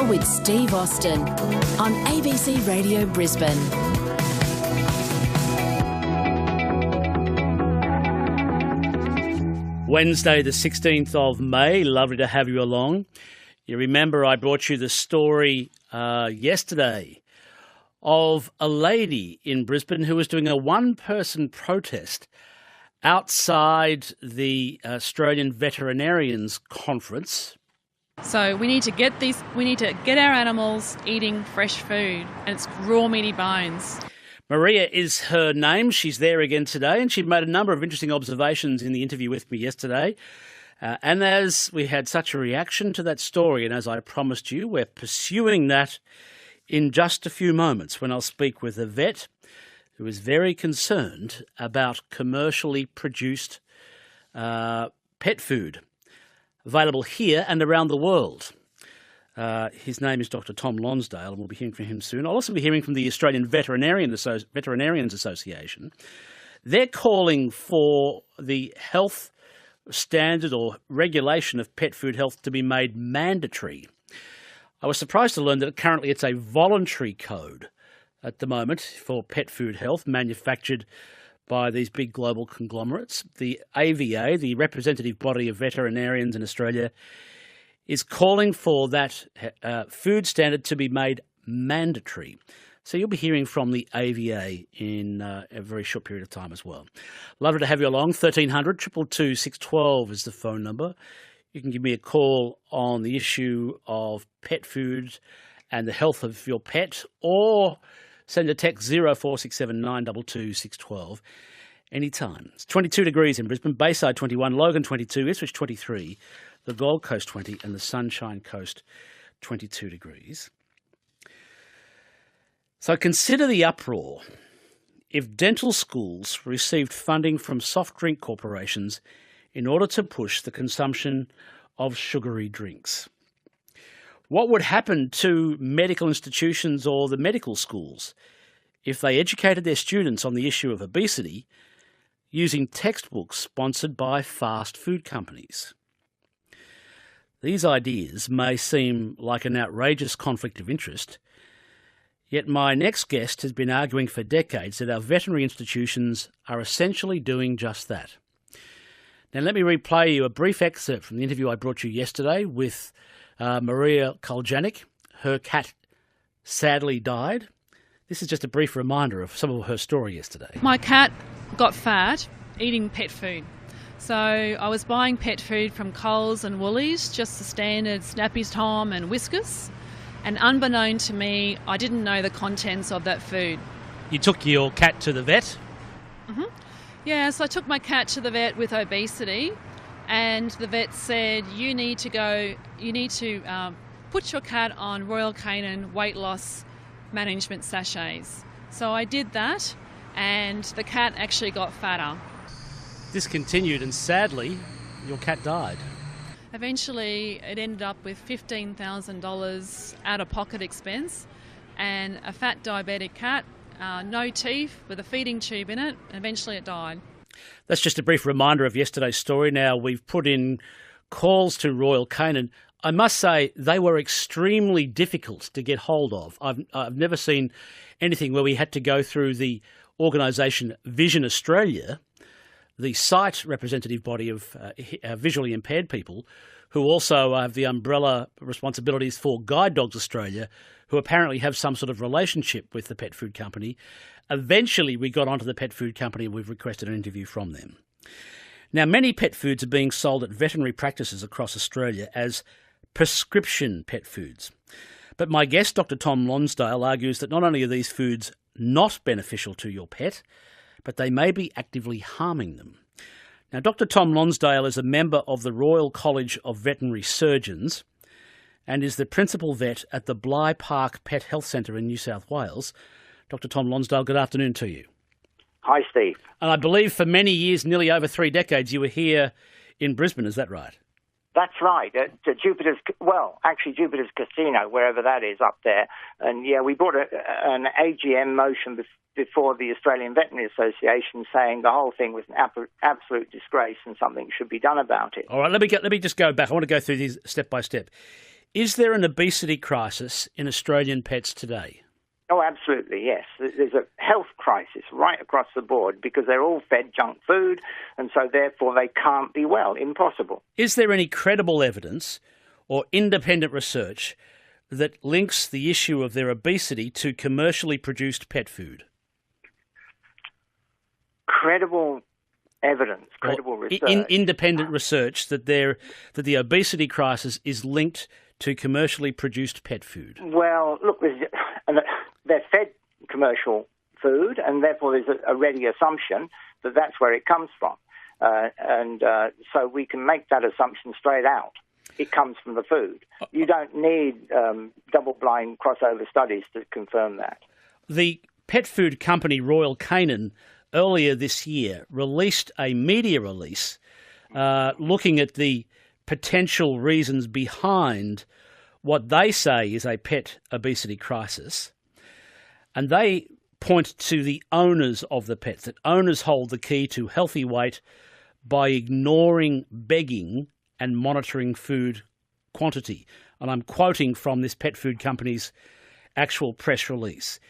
with Steve Austin on ABC Radio Brisbane. Wednesday the 16th of May, lovely to have you along. You remember I brought you the story yesterday of a lady in Brisbane who was doing a one-person protest outside the Australian Veterinarians Conference. So we need to get our animals eating fresh food, and it's raw meaty bones. Maria is her name. She's there again today, and she made a number of interesting observations in the interview with me yesterday. And as we had such a reaction to that story, and as I promised you, we're pursuing that in just a few moments when I'll speak with a vet who is very concerned about commercially produced pet food available here and around the world. His name is Dr. Tom Lonsdale, and we'll be hearing from him soon. I'll also be hearing from the Australian Veterinarians Association. They're calling for the health standard or regulation of pet food health to be made mandatory. I was surprised to learn that currently it's a voluntary code at the moment for pet food health manufactured by these big global conglomerates. The AVA, the representative body of veterinarians in Australia, is calling for that food standard to be made mandatory. So you'll be hearing from the AVA in a very short period of time as well. Lovely to have you along. 1300 222 612 is the phone number. You can give me a call on the issue of pet food and the health of your pet, or send a text 0467 922 612 anytime. It's 22 degrees in Brisbane, Bayside 21, Logan 22, Ipswich 23, the Gold Coast 20 and the Sunshine Coast 22 degrees. So consider the uproar if dental schools received funding from soft drink corporations in order to push the consumption of sugary drinks. What would happen to medical institutions or the medical schools if they educated their students on the issue of obesity using textbooks sponsored by fast food companies? These ideas may seem like an outrageous conflict of interest, yet my next guest has been arguing for decades that our veterinary institutions are essentially doing just that. Now let me replay you a brief excerpt from the interview I brought you yesterday with Maria Koljanik. Her cat sadly died. This is just a brief reminder of some of her story yesterday. My cat got fat eating pet food. So I was buying pet food from Coles and Woolies, just the standard Snappy's Tom and Whiskas. And unbeknown to me, I didn't know the contents of that food. You took your cat to the vet? Mm-hmm. Yeah, so I took my cat to the vet with obesity, and the vet said, you need to put your cat on Royal Canin weight loss management sachets. So I did that, and the cat actually got fatter. This continued, and sadly, your cat died. Eventually, it ended up with $15,000 out-of-pocket expense, and a fat diabetic cat, no teeth, with a feeding tube in it. Eventually, it died. That's just a brief reminder of yesterday's story. Now, we've put in calls to Royal Canin. I must say they were extremely difficult to get hold of. I've never seen anything where we had to go through the organisation Vision Australia, the site representative body of visually impaired people, who also have the umbrella responsibilities for Guide Dogs Australia, who apparently have some sort of relationship with the pet food company. Eventually, we got onto the pet food company and we've requested an interview from them. Now, many pet foods are being sold at veterinary practices across Australia as prescription pet foods. But my guest, Dr. Tom Lonsdale, argues that not only are these foods not beneficial to your pet, but they may be actively harming them. Now, Dr. Tom Lonsdale is a member of the Royal College of Veterinary Surgeons and is the principal vet at the Bligh Park Pet Health Centre in New South Wales. Dr. Tom Lonsdale, good afternoon to you. Hi, Steve. And I believe for many years, nearly over 3 decades, you were here in Brisbane, is that right? That's right. Jupiter's Casino, wherever that is up there. And yeah, we brought an AGM motion before the Australian Veterinary Association saying the whole thing was an absolute disgrace and something should be done about it. All right, let me just go back. I want to go through these step by step. Is there an obesity crisis in Australian pets today? Oh, absolutely, yes. There's a health crisis right across the board because they're all fed junk food and so therefore they can't be well. Impossible. Is there any credible evidence or independent research that links the issue of their obesity to commercially produced pet food? Credible evidence, credible research. Independent research that the obesity crisis is linked to commercially produced pet food. Well, look, they're fed commercial food, and therefore there's a ready assumption that that's where it comes from. So we can make that assumption straight out. It comes from the food. You don't need double-blind crossover studies to confirm that. The pet food company Royal Canin earlier this year released a media release looking at the potential reasons behind what they say is a pet obesity crisis. And they point to the owners of the pets, that owners hold the key to healthy weight by ignoring begging and monitoring food quantity. And I'm quoting from this pet food company's actual press release.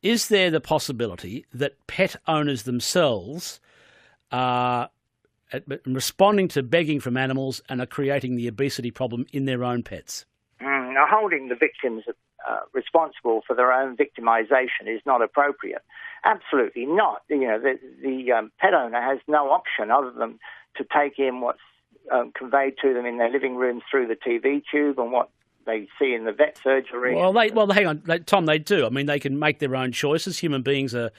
Is there the possibility that pet owners themselves are responding to begging from animals and are creating the obesity problem in their own pets? Now, holding the victims responsible for their own victimization is not appropriate. Absolutely not. The pet owner has no option other than to take in what's conveyed to them in their living rooms through the TV tube and what they see in the vet surgery. Well, hang on, Tom. They do. I mean, they can make their own choices. Human beings are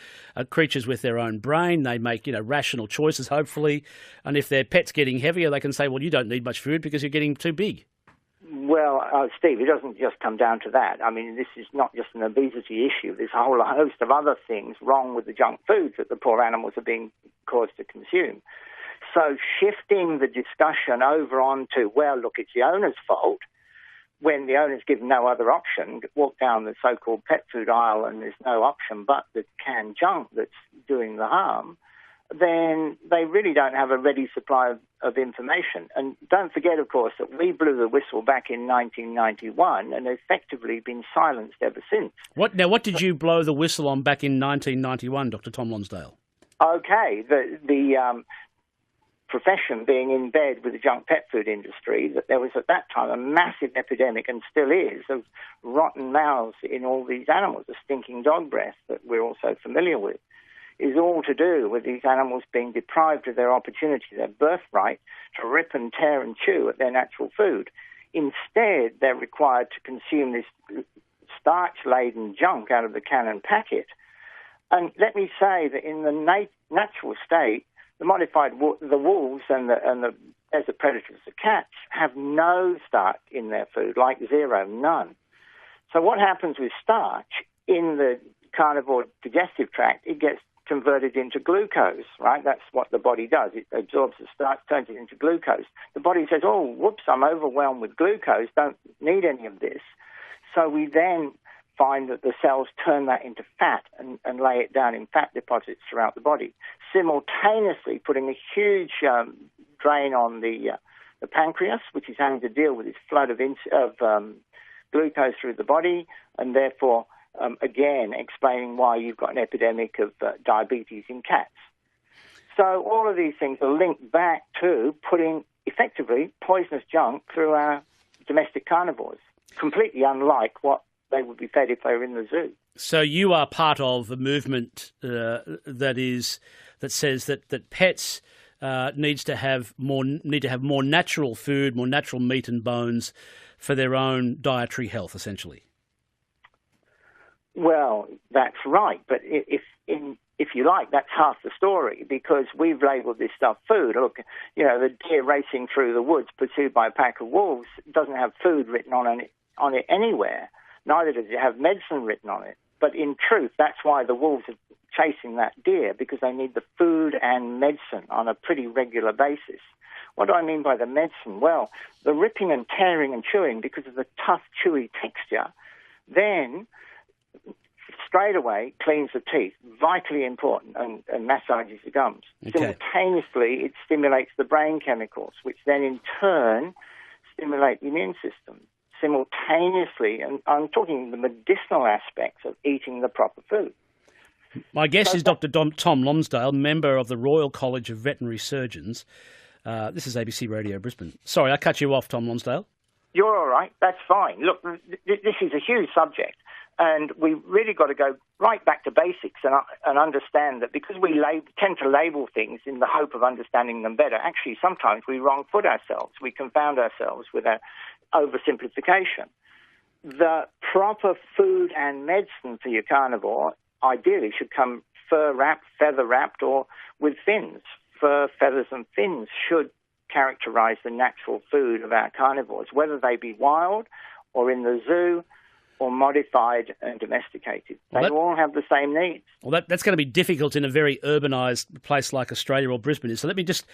creatures with their own brain. They make rational choices, hopefully. And if their pet's getting heavier, they can say, "Well, you don't need much food because you're getting too big." Well, Steve, it doesn't just come down to that. I mean, this is not just an obesity issue. There's a whole host of other things wrong with the junk foods that the poor animals are being caused to consume. So shifting the discussion over onto, well, look, it's the owner's fault, when the owner's given no other option, walk down the so-called pet food aisle and there's no option but the canned junk that's doing the harm, then they really don't have a ready supply of information. And don't forget, of course, that we blew the whistle back in 1991 and effectively been silenced ever since. What did you blow the whistle on back in 1991, Dr. Tom Lonsdale? Okay, the profession being in bed with the junk pet food industry, that there was at that time a massive epidemic, and still is, of rotten mouths in all these animals, the stinking dog breath that we're all so familiar with, is all to do with these animals being deprived of their opportunity, their birthright, to rip and tear and chew at their natural food. Instead, they're required to consume this starch-laden junk out of the can and packet. And let me say that in the natural state, the wolves and the desert predators, the cats, have no starch in their food, like zero, none. So what happens with starch in the carnivore digestive tract? It gets converted into glucose, right? That's what the body does. It absorbs the starch, turns it into glucose. The body says, oh, whoops, I'm overwhelmed with glucose, don't need any of this. So we then find that the cells turn that into fat and lay it down in fat deposits throughout the body, simultaneously putting a huge drain on the pancreas, which is having to deal with this flood of glucose through the body, and therefore, again, explaining why you've got an epidemic of diabetes in cats. So all of these things are linked back to putting, effectively, poisonous junk through our domestic carnivores, completely unlike what they would be fed if they were in the zoo. So you are part of a movement that says that pets need to have more natural food, more natural meat and bones for their own dietary health, essentially. Well, that's right, but if you like, that's half the story, because we've labelled this stuff food. Look, the deer racing through the woods pursued by a pack of wolves doesn't have food written on it anywhere. Neither does it have medicine written on it. But in truth, that's why the wolves are chasing that deer, because they need the food and medicine on a pretty regular basis. What do I mean by the medicine? Well, the ripping and tearing and chewing, because of the tough, chewy texture, then straight away cleans the teeth, vitally important, and massages the gums. Okay. Simultaneously, it stimulates the brain chemicals, which then in turn stimulate the immune system. simultaneously, and I'm talking the medicinal aspects of eating the proper food. My guest is Dr. Tom Lonsdale, member of the Royal College of Veterinary Surgeons. This is ABC Radio Brisbane. Sorry, I cut you off, Tom Lonsdale. You're all right. That's fine. Look, this is a huge subject, and we really got to go right back to basics and understand that because we tend to label things in the hope of understanding them better, actually sometimes we wrong-foot ourselves. We confound ourselves with our oversimplification. The proper food and medicine for your carnivore ideally should come fur-wrapped, feather-wrapped, or with fins. Fur, feathers, and fins should characterize the natural food of our carnivores, whether they be wild or in the zoo or modified and domesticated. They all have the same needs. Well, that's going to be difficult in a very urbanised place like Australia or Brisbane is. So let me just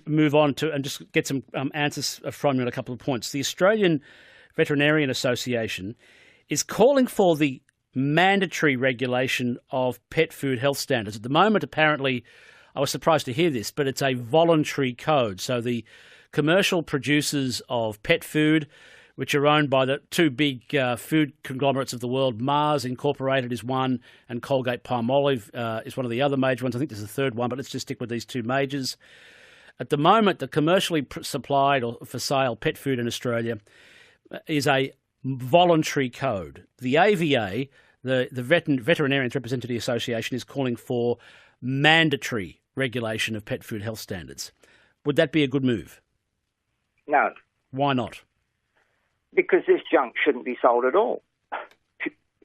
move on to and just get some answers from you on a couple of points. The Australian Veterinarian Association is calling for the mandatory regulation of pet food health standards. At the moment, apparently, I was surprised to hear this, but it's a voluntary code. So the commercial producers of pet food, which are owned by the two big food conglomerates of the world, Mars Incorporated is one, and Colgate-Palmolive is one of the other major ones. I think there's a third one, but let's just stick with these two majors. At the moment, the commercially supplied or for sale pet food in Australia is a voluntary code. The AVA, the Veterinarians Representative Association, is calling for mandatory regulation of pet food health standards. Would that be a good move? No. Why not? Because this junk shouldn't be sold at all.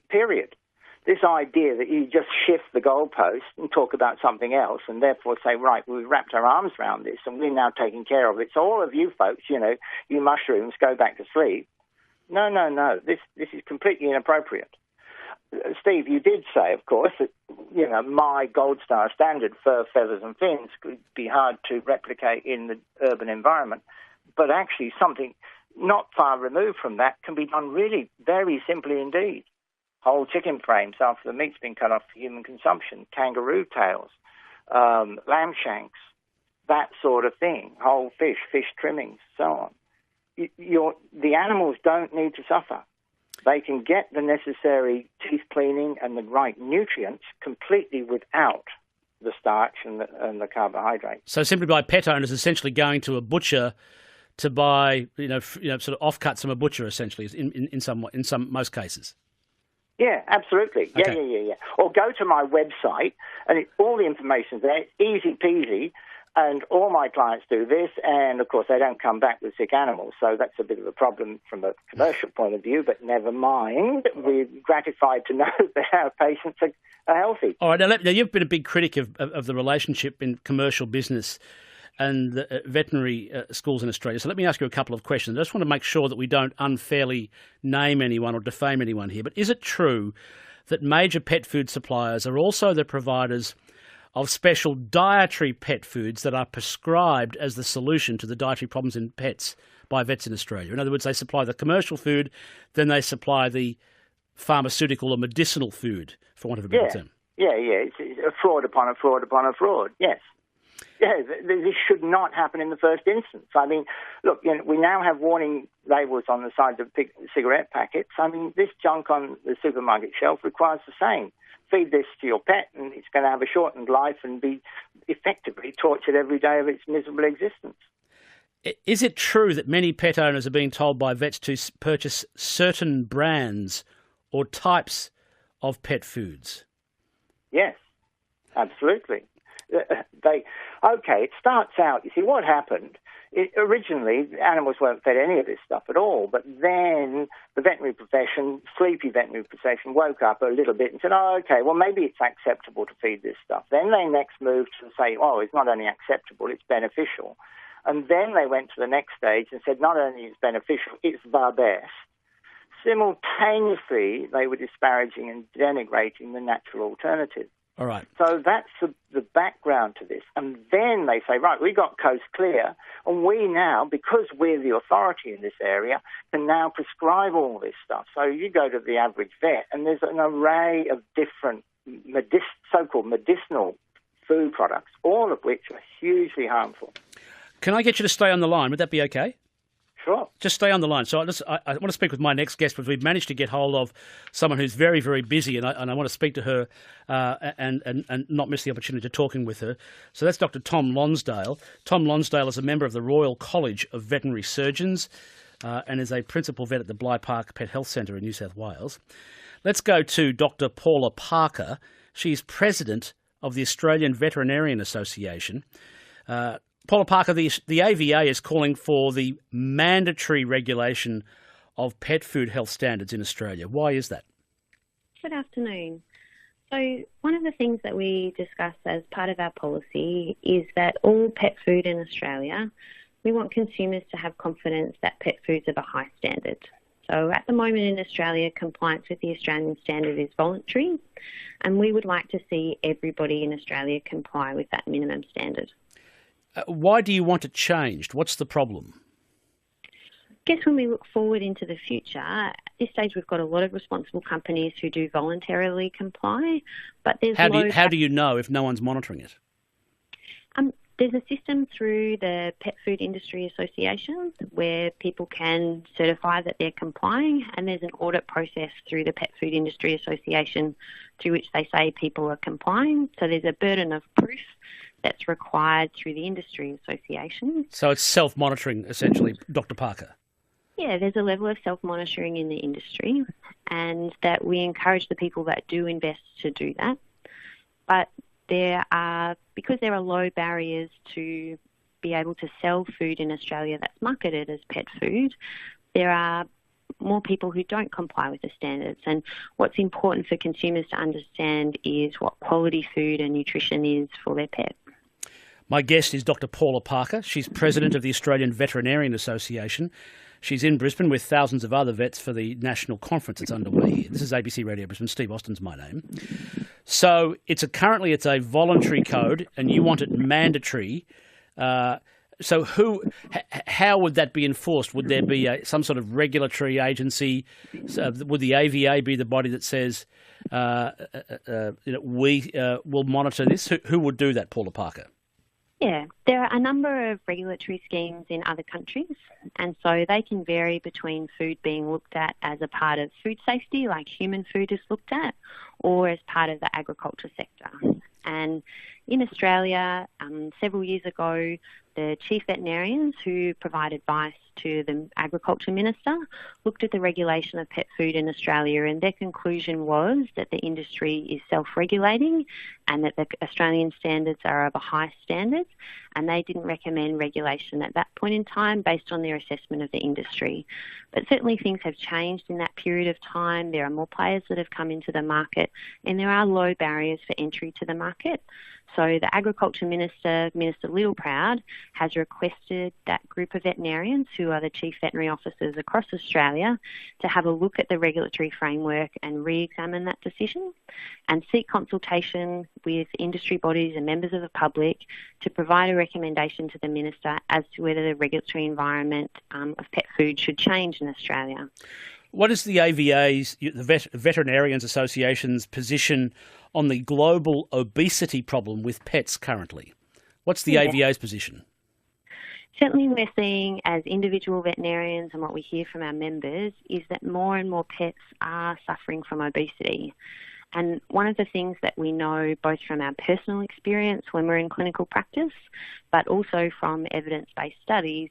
Period. This idea that you just shift the goalpost and talk about something else and therefore say, right, we've wrapped our arms around this and we're now taking care of it. So all of you folks, you mushrooms, go back to sleep. No. This is completely inappropriate. Steve, you did say, of course, that, my gold star standard fur, feathers and fins could be hard to replicate in the urban environment. But actually something not far removed from that can be done really very simply indeed. Whole chicken frames after the meat's been cut off for human consumption, kangaroo tails, lamb shanks, that sort of thing, whole fish trimmings, so on. The animals don't need to suffer. They can get the necessary teeth cleaning and the right nutrients completely without the starch and the carbohydrates. So simply by pet owners essentially going to a butcher to buy, sort of offcuts from a butcher, essentially, in most cases. Yeah, absolutely. Okay. Yeah. Or go to my website, and all the information's there, easy peasy. And all my clients do this, and of course they don't come back with sick animals, so that's a bit of a problem from a commercial point of view, but never mind. We're gratified to know that our patients are healthy. All right, now you've been a big critic of the relationship in commercial business and the veterinary schools in Australia, so let me ask you a couple of questions. I just want to make sure that we don't unfairly name anyone or defame anyone here, but is it true that major pet food suppliers are also the providers of special dietary pet foods that are prescribed as the solution to the dietary problems in pets by vets in Australia? In other words, they supply the commercial food, then they supply the pharmaceutical or medicinal food, for want of a better term. Yeah. It's a fraud upon a fraud upon a fraud, yes. Yeah, this should not happen in the first instance. I mean, look, we now have warning labels on the sides of cigarette packets. I mean, this junk on the supermarket shelf requires the same. Feed this to your pet and it's going to have a shortened life and be effectively tortured every day of its miserable existence. Is it true that many pet owners are being told by vets to purchase certain brands or types of pet foods? Yes, absolutely. It starts out, you see, what happened, originally animals weren't fed any of this stuff at all, but then the sleepy veterinary profession woke up a little bit and said, maybe it's acceptable to feed this stuff. Then they next moved to say, it's not only acceptable, it's beneficial. And then they went to the next stage and said, not only is it beneficial, it's the best. Simultaneously, they were disparaging and denigrating the natural alternative. All right. So that's the background to this. And then they say, right, we got coast clear, and we now, because we're the authority in this area, can now prescribe all this stuff. So you go to the average vet, and there's an array of different so-called medicinal food products, all of which are hugely harmful. Can I get you to stay on the line? Would that be okay? Sure. Just stay on the line. So I want to speak with my next guest, because we've managed to get hold of someone who's very, very busy, and I want to speak to her and not miss the opportunity of talking with her. So that's Dr. Tom Lonsdale. Tom Lonsdale is a member of the Royal College of Veterinary Surgeons and is a principal vet at the Bligh Park Pet Health Centre in New South Wales. Let's go to Dr. Paula Parker. She's president of the Australian Veterinarian Association. Paula Parker, the AVA is calling for the mandatory regulation of pet food health standards in Australia. Why is that? Good afternoon. So one of the things that we discuss as part of our policy is that all pet food in Australia, we want consumers to have confidence that pet food's of a high standard. So at the moment in Australia, compliance with the Australian standard is voluntary, and we would like to see everybody in Australia comply with that minimum standard. Why do you want it changed? What's the problem? I guess when we look forward into the future, at this stage we've got a lot of responsible companies who do voluntarily comply, but there's How do you know if no one's monitoring it? There's a system through the Pet Food Industry Association where people can certify that they're complying, and there's an audit process through the Pet Food Industry Association through which they say people are complying. So there's a burden of proof that's required through the industry association. So it's self-monitoring, essentially, Dr. Parker? Yeah, there's a level of self-monitoring in the industry, and that we encourage the people that do invest to do that. But because there are low barriers to be able to sell food in Australia that's marketed as pet food, there are more people who don't comply with the standards. And what's important for consumers to understand is what quality food and nutrition is for their pet. My guest is Dr. Paula Parker. She's president of the Australian Veterinarian Association. She's in Brisbane with thousands of other vets for the national conference that's underway here. This is ABC Radio Brisbane. Steve Austin's my name. So currently it's a voluntary code, and you want it mandatory. So how would that be enforced? Would there be some sort of regulatory agency? Would the AVA be the body that says we will monitor this? Who would do that, Paula Parker? Yeah, there are a number of regulatory schemes in other countries, and so they can vary between food being looked at as a part of food safety, like human food is looked at, or as part of the agriculture sector. And in Australia, several years ago, the chief veterinarians who provide advice to the Agriculture Minister looked at the regulation of pet food in Australia, and their conclusion was that the industry is self-regulating and that the Australian standards are of a high standard, and they didn't recommend regulation at that point in time based on their assessment of the industry. But certainly things have changed in that period of time. There are more players that have come into the market, and there are low barriers for entry to the market. So the Agriculture Minister, Minister Littleproud, has requested that group of veterinarians, who are the chief veterinary officers across Australia, to have a look at the regulatory framework and re-examine that decision and seek consultation with industry bodies and members of the public to provide a recommendation to the Minister as to whether the regulatory environment of pet food should change in Australia. What is the AVA's, the Veterinarians Association's position on the global obesity problem with pets currently? What's the AVA's position? Certainly we're seeing as individual veterinarians, and what we hear from our members, is that more and more pets are suffering from obesity. And one of the things that we know both from our personal experience when we're in clinical practice, but also from evidence-based studies,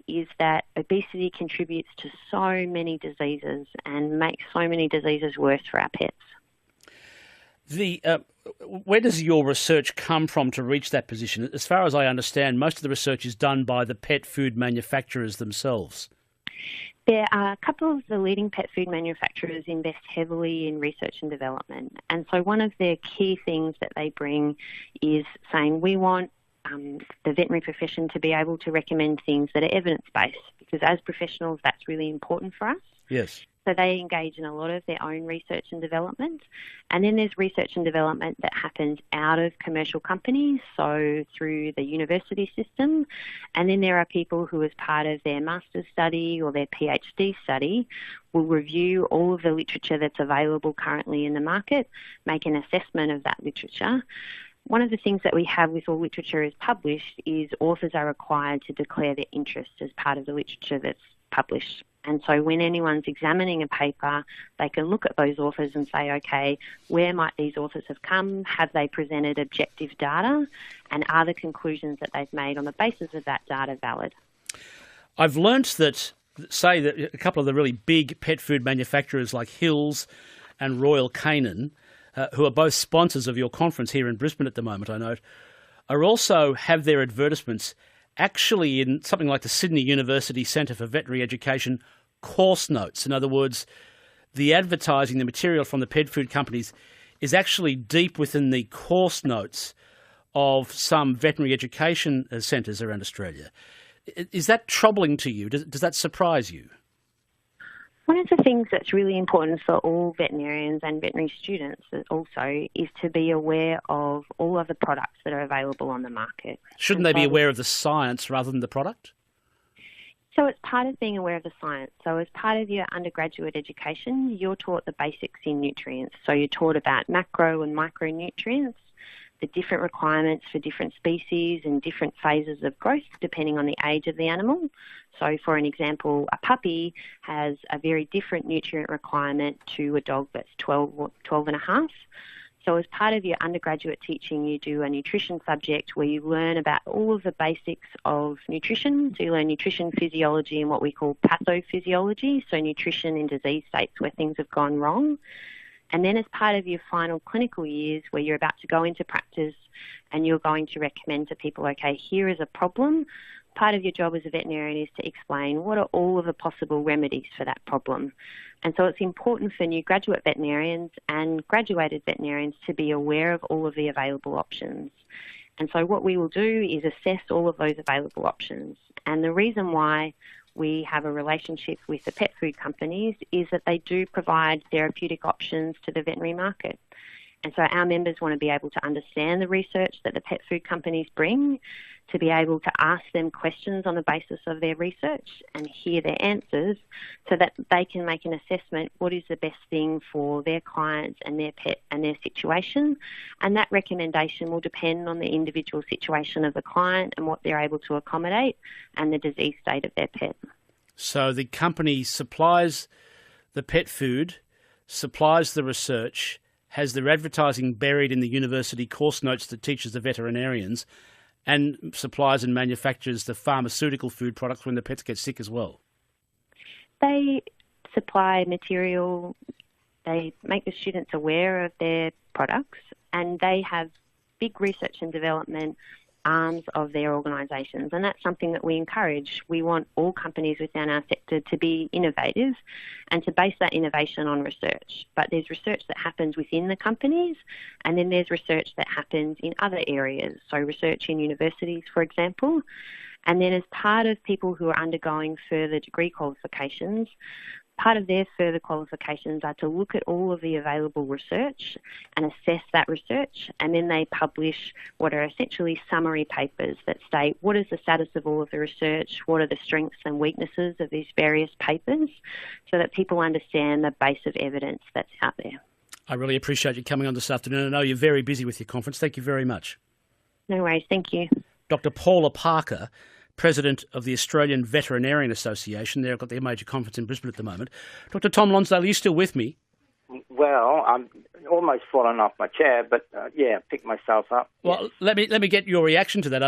is that obesity contributes to so many diseases and makes so many diseases worse for our pets. Where does your research come from to reach that position? As far as I understand, most of the research is done by the pet food manufacturers themselves. There are a couple of the leading pet food manufacturers invest heavily in research and development. And so one of their key things that they bring is saying we want the veterinary profession to be able to recommend things that are evidence-based, because as professionals, that's really important for us. Yes. So they engage in a lot of their own research and development. And then there's research and development that happens out of commercial companies, so through the university system. And then there are people who, as part of their master's study or their PhD study, will review all of the literature that's available currently in the market, make an assessment of that literature. One of the things that we have with all literature is published is authors are required to declare their interest as part of the literature that's published. And so when anyone's examining a paper, they can look at those authors and say, okay, where might these authors have come? Have they presented objective data? And are the conclusions that they've made on the basis of that data valid? I've learnt that, say, that a couple of the really big pet food manufacturers like Hills and Royal Canin, who are both sponsors of your conference here in Brisbane at the moment, I note, are also have their advertisements actually in something like the Sydney University Centre for Veterinary Education course notes. In other words, the advertising, the material from the pet food companies is actually deep within the course notes of some veterinary education centres around Australia. Is that troubling to you? Does that surprise you? One of the things that's really important for all veterinarians and veterinary students also is to be aware of all of the products that are available on the market. Shouldn't they be aware of the science rather than the product? So it's part of being aware of the science. So as part of your undergraduate education, you're taught the basics in nutrients. So you're taught about macro and micronutrients, the different requirements for different species and different phases of growth depending on the age of the animal. So for an example, a puppy has a very different nutrient requirement to a dog that's 12 and a half. So as part of your undergraduate teaching, you do a nutrition subject where you learn about all of the basics of nutrition. So you learn nutrition physiology and what we call pathophysiology, so nutrition in disease states where things have gone wrong. And then as part of your final clinical years where you're about to go into practice and you're going to recommend to people, okay, here is a problem, part of your job as a veterinarian is to explain what are all of the possible remedies for that problem. And so it's important for new graduate veterinarians and graduated veterinarians to be aware of all of the available options. And so what we will do is assess all of those available options. And the reason why we have a relationship with the pet food companies is that they do provide therapeutic options to the veterinary market. And so our members want to be able to understand the research that the pet food companies bring, to be able to ask them questions on the basis of their research and hear their answers so that they can make an assessment what is the best thing for their clients and their pet and their situation. And that recommendation will depend on the individual situation of the client and what they're able to accommodate and the disease state of their pet. So the company supplies the pet food, supplies the research, has their advertising buried in the university course notes that teaches the veterinarians, and supplies and manufactures the pharmaceutical food products when the pets get sick as well. They supply material, they make the students aware of their products, and they have big research and development arms of their organisations, and that's something that we encourage. We want all companies within our sector to be innovative and to base that innovation on research. But there's research that happens within the companies, and then there's research that happens in other areas, so research in universities, for example. And then as part of people who are undergoing further degree qualifications, part of their further qualifications are to look at all of the available research and assess that research, and then they publish what are essentially summary papers that state what is the status of all of the research, what are the strengths and weaknesses of these various papers, so that people understand the base of evidence that's out there. I really appreciate you coming on this afternoon. I know you're very busy with your conference. Thank you very much. No worries. Thank you. Dr. Paula Parker, President of the Australian Veterinarian Association. They've got their major conference in Brisbane at the moment. Dr. Tom Lonsdale, are you still with me? Well, I'm almost fallen off my chair, but picked myself up. Well, let me get your reaction to that.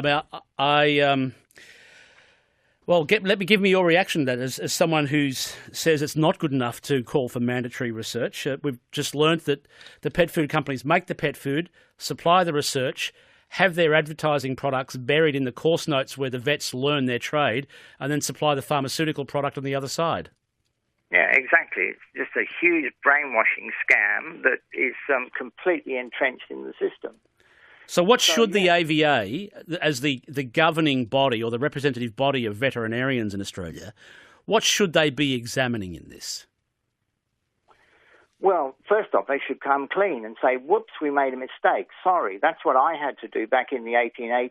Let me give me your reaction to that as someone who says it's not good enough to call for mandatory research. We've just learnt that the pet food companies make the pet food, supply the research, have their advertising products buried in the course notes where the vets learn their trade, and then supply the pharmaceutical product on the other side. Yeah, exactly. It's just a huge brainwashing scam that is completely entrenched in the system. So what should the AVA, as the governing body or the representative body of veterinarians in Australia, what should they be examining in this? Well, first off, they should come clean and say, whoops, we made a mistake. Sorry. That's what I had to do back in the 1980s,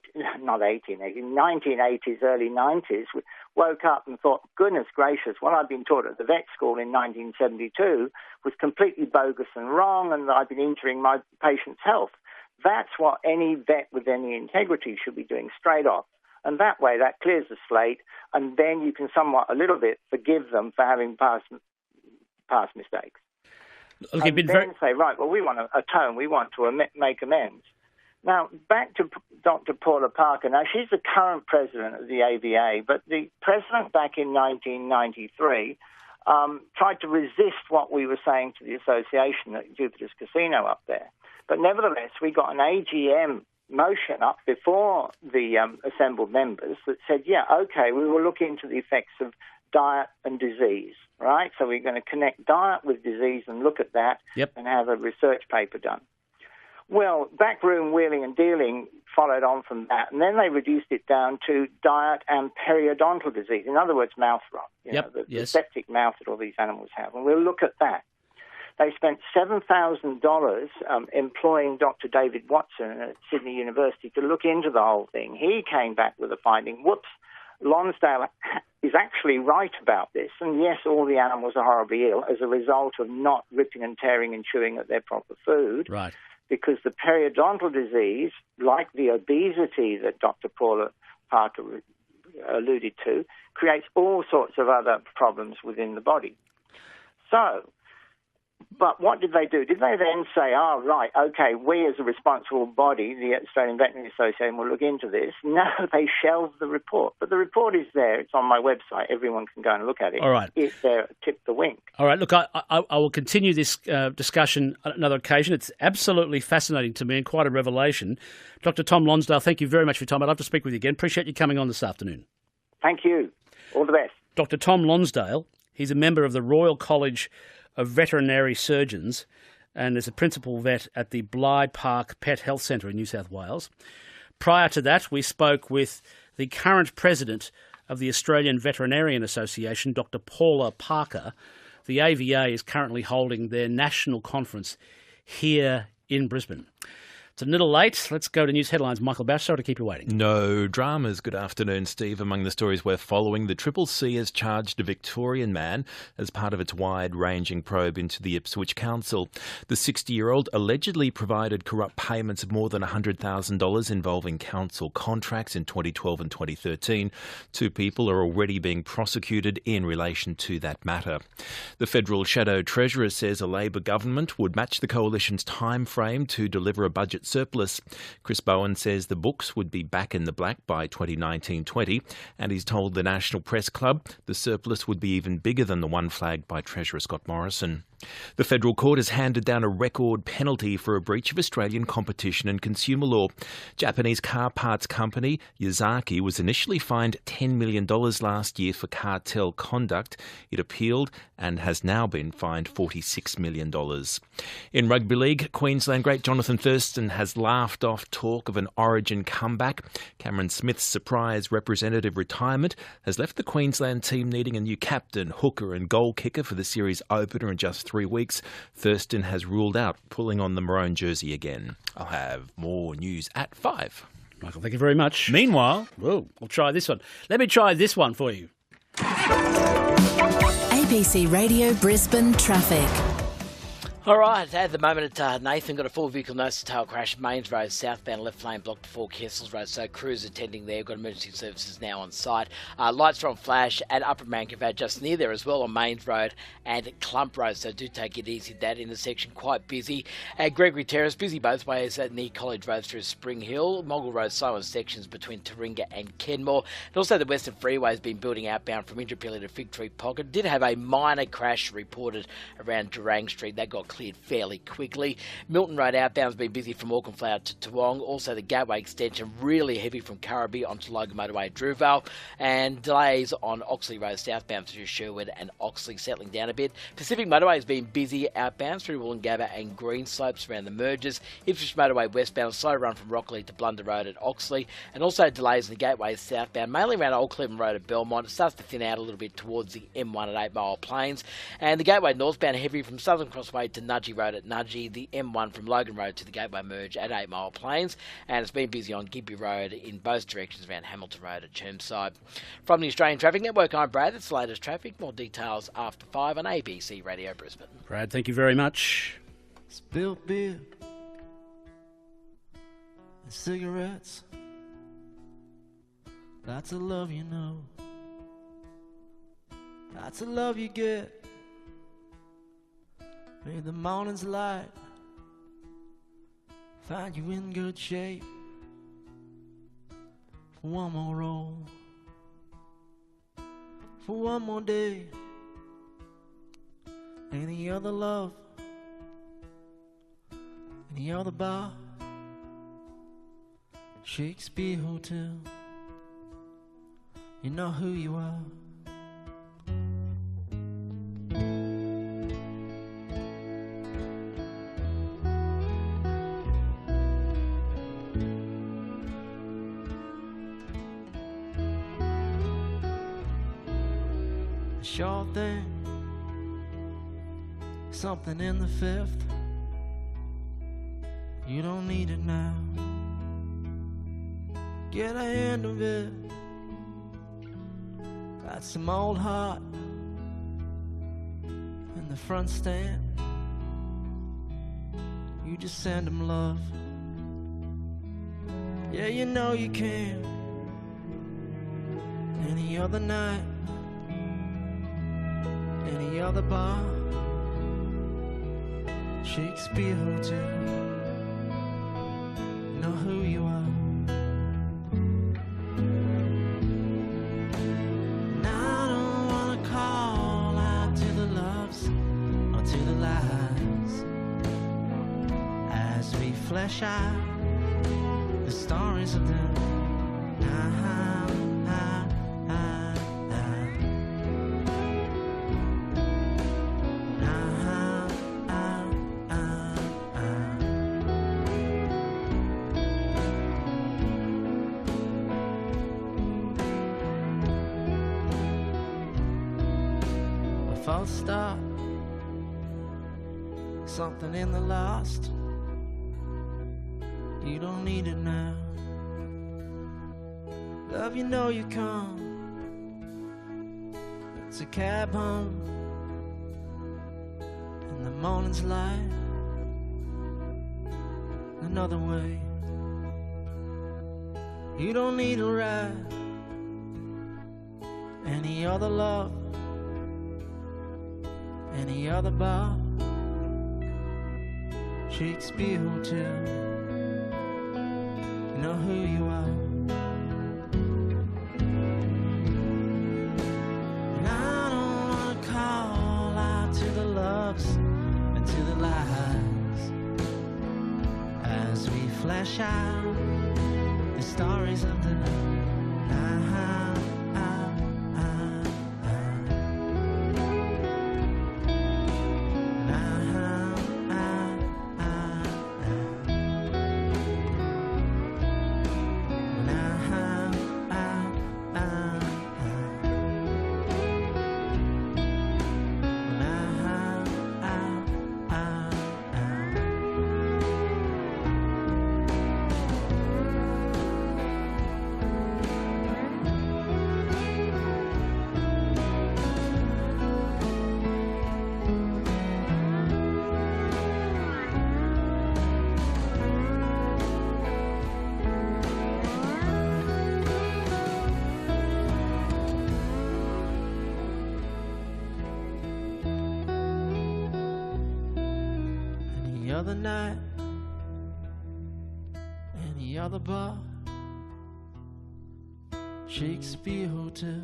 early 90s. We woke up and thought, goodness gracious, what I've been taught at the vet school in 1972 was completely bogus and wrong, and I've been injuring my patient's health. That's what any vet with any integrity should be doing straight off. And that way, that clears the slate, and then you can a little bit forgive them for having past mistakes. Look, and then say, right, well, we want to atone, we want to make amends. Now, back to Dr. Paula Parker. Now, she's the current president of the AVA, but the president back in 1993 tried to resist what we were saying to the association at Jupiter's Casino up there. But nevertheless, we got an AGM motion up before the assembled members that said, yeah, okay, we will look into the effects of diet and disease, right? So we're going to connect diet with disease and look at that and have a research paper done. Well, backroom wheeling and dealing followed on from that, and then they reduced it down to diet and periodontal disease. In other words, mouth rot, the septic mouth that all these animals have. And we'll look at that. They spent $7,000 employing Dr. David Watson at Sydney University to look into the whole thing. He came back with a finding, Lonsdale is actually right about this. And yes, all the animals are horribly ill as a result of not ripping and tearing and chewing at their proper food. Right. Because the periodontal disease, like the obesity that Dr. Paula Parker alluded to, creates all sorts of other problems within the body. So, but what did they do? Did they then say, right, okay, we as a responsible body, the Australian Veterinary Association, will look into this? No, they shelved the report. But the report is there. It's on my website. Everyone can go and look at it. All right. It's there, tip the wink. All right, look, I will continue this discussion on another occasion. It's absolutely fascinating to me and quite a revelation. Dr. Tom Lonsdale, thank you very much for your time. I'd love to speak with you again. Appreciate you coming on this afternoon. Thank you. All the best. Dr. Tom Lonsdale, he's a member of the Royal College of Veterinary Surgeons and is a principal vet at the Blythe Park Pet Health Centre in New South Wales. Prior to that, we spoke with the current president of the Australian Veterinarian Association, Dr. Paula Parker. The AVA is currently holding their national conference here in Brisbane. It's a little late. Let's go to news headlines. Michael Bash, sorry to keep you waiting. No dramas. Good afternoon, Steve. Among the stories we're following, the CCC has charged a Victorian man as part of its wide-ranging probe into the Ipswich Council. The 60-year-old allegedly provided corrupt payments of more than $100,000 involving council contracts in 2012 and 2013. Two people are already being prosecuted in relation to that matter. The Federal Shadow Treasurer says a Labor government would match the Coalition's time frame to deliver a budget surplus. Chris Bowen says the books would be back in the black by 2019-20, and he's told the National Press Club the surplus would be even bigger than the one flagged by Treasurer Scott Morrison. The Federal Court has handed down a record penalty for a breach of Australian competition and consumer law. Japanese car parts company Yazaki was initially fined $10 million last year for cartel conduct. It appealed and has now been fined $46 million. In rugby league, Queensland great Jonathan Thurston has laughed off talk of an Origin comeback. Cameron Smith's surprise representative retirement has left the Queensland team needing a new captain, hooker and goal kicker for the series opener in just 3 weeks. Thurston has ruled out pulling on the maroon jersey again. I'll have more news at 5. Michael, thank you very much. Meanwhile, we'll try this one. Let me try this one for you. ABC Radio Brisbane traffic. All right, at the moment, Nathan got a full vehicle nose to tail crash, Mains Road, southbound left lane blocked before Kessels Road, so crews attending there. Got emergency services now on site. Lights are on flash at Upper Mancavade, just near there as well on Mains Road and Clump Road, so do take it easy. That intersection quite busy. At Gregory Terrace, busy both ways near College Road through Spring Hill. Mogul Road, silent sections between Taringa and Kenmore. And also the Western Freeway has been building outbound from Indooroopilly to Fig Tree Pocket. Did have a minor crash reported around Durang Street. That got cleared fairly quickly. Milton Road outbound has been busy from Auchenflower to Toowong. Also the Gateway extension really heavy from Currabee onto Logan Motorway Druvale, and delays on Oxley Road southbound through Sherwood and Oxley settling down a bit. Pacific Motorway has been busy outbound through Wollongabba and Green Slopes around the mergers. Ipswich Motorway westbound, slow run from Rockley to Blunder Road at Oxley, and also delays in the Gateway southbound, mainly around Old Cleveland Road at Belmont. It starts to thin out a little bit towards the M1 at 8 Mile Plains, and the Gateway northbound heavy from Southern Crossway to Nudgee Road at Nudgee, the M1 from Logan Road to the Gateway merge at 8 Mile Plains, and it's been busy on Gimpy Road in both directions around Hamilton Road at Chermside. From the Australian Traffic Network, I'm Brad. It's the latest traffic. More details after 5 on ABC Radio Brisbane. Brad, thank you very much. Spilled beer and cigarettes, That's the love you know. That's the love you get. May the morning's light find you in good shape for one more roll, for one more day. Any other love, any other bar, Shakespeare Hotel, you know who you are. Sure thing, something in the fifth. You don't need it now. Get a hand of it. Got some old heart in the front stand. You just send them love. Yeah, you know you can. Any other night, any other bar, Shakespeare Hotel, you know who you are. And I don't wanna call out to the loves or to the lies as we flesh out the stories of them. False start, something in the lost. You don't need it now. Love, you know you come. It's a cab home in the morning's light. Another way. You don't need a ride. Any other love, any other bar, Shakespeare Hotel, you know who you are. And I don't wanna call out to the loves and to the lies as we flesh out the stories of the other night, any other bar, Shakespeare Hotel.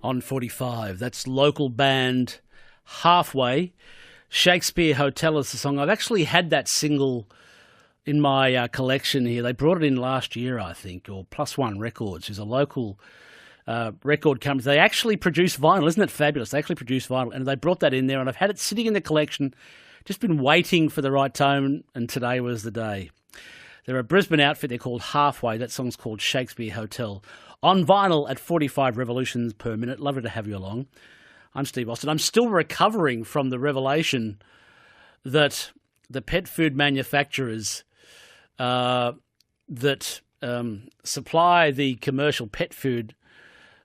On 45, that's local band Halfway. Shakespeare Hotel is the song. I've actually had that single in my collection here. They brought it in last year, I think, or Plus One Records, who's a local record company. They actually produce vinyl. Isn't it fabulous? They actually produce vinyl, and they brought that in there, and I've had it sitting in the collection, just been waiting for the right time, and today was the day. They're a Brisbane outfit. They're called Halfway. That song's called Shakespeare Hotel. On vinyl at 45 revolutions per minute. Lovely to have you along. I'm Steve Austin. I'm still recovering from the revelation that the pet food manufacturers that supply the commercial pet food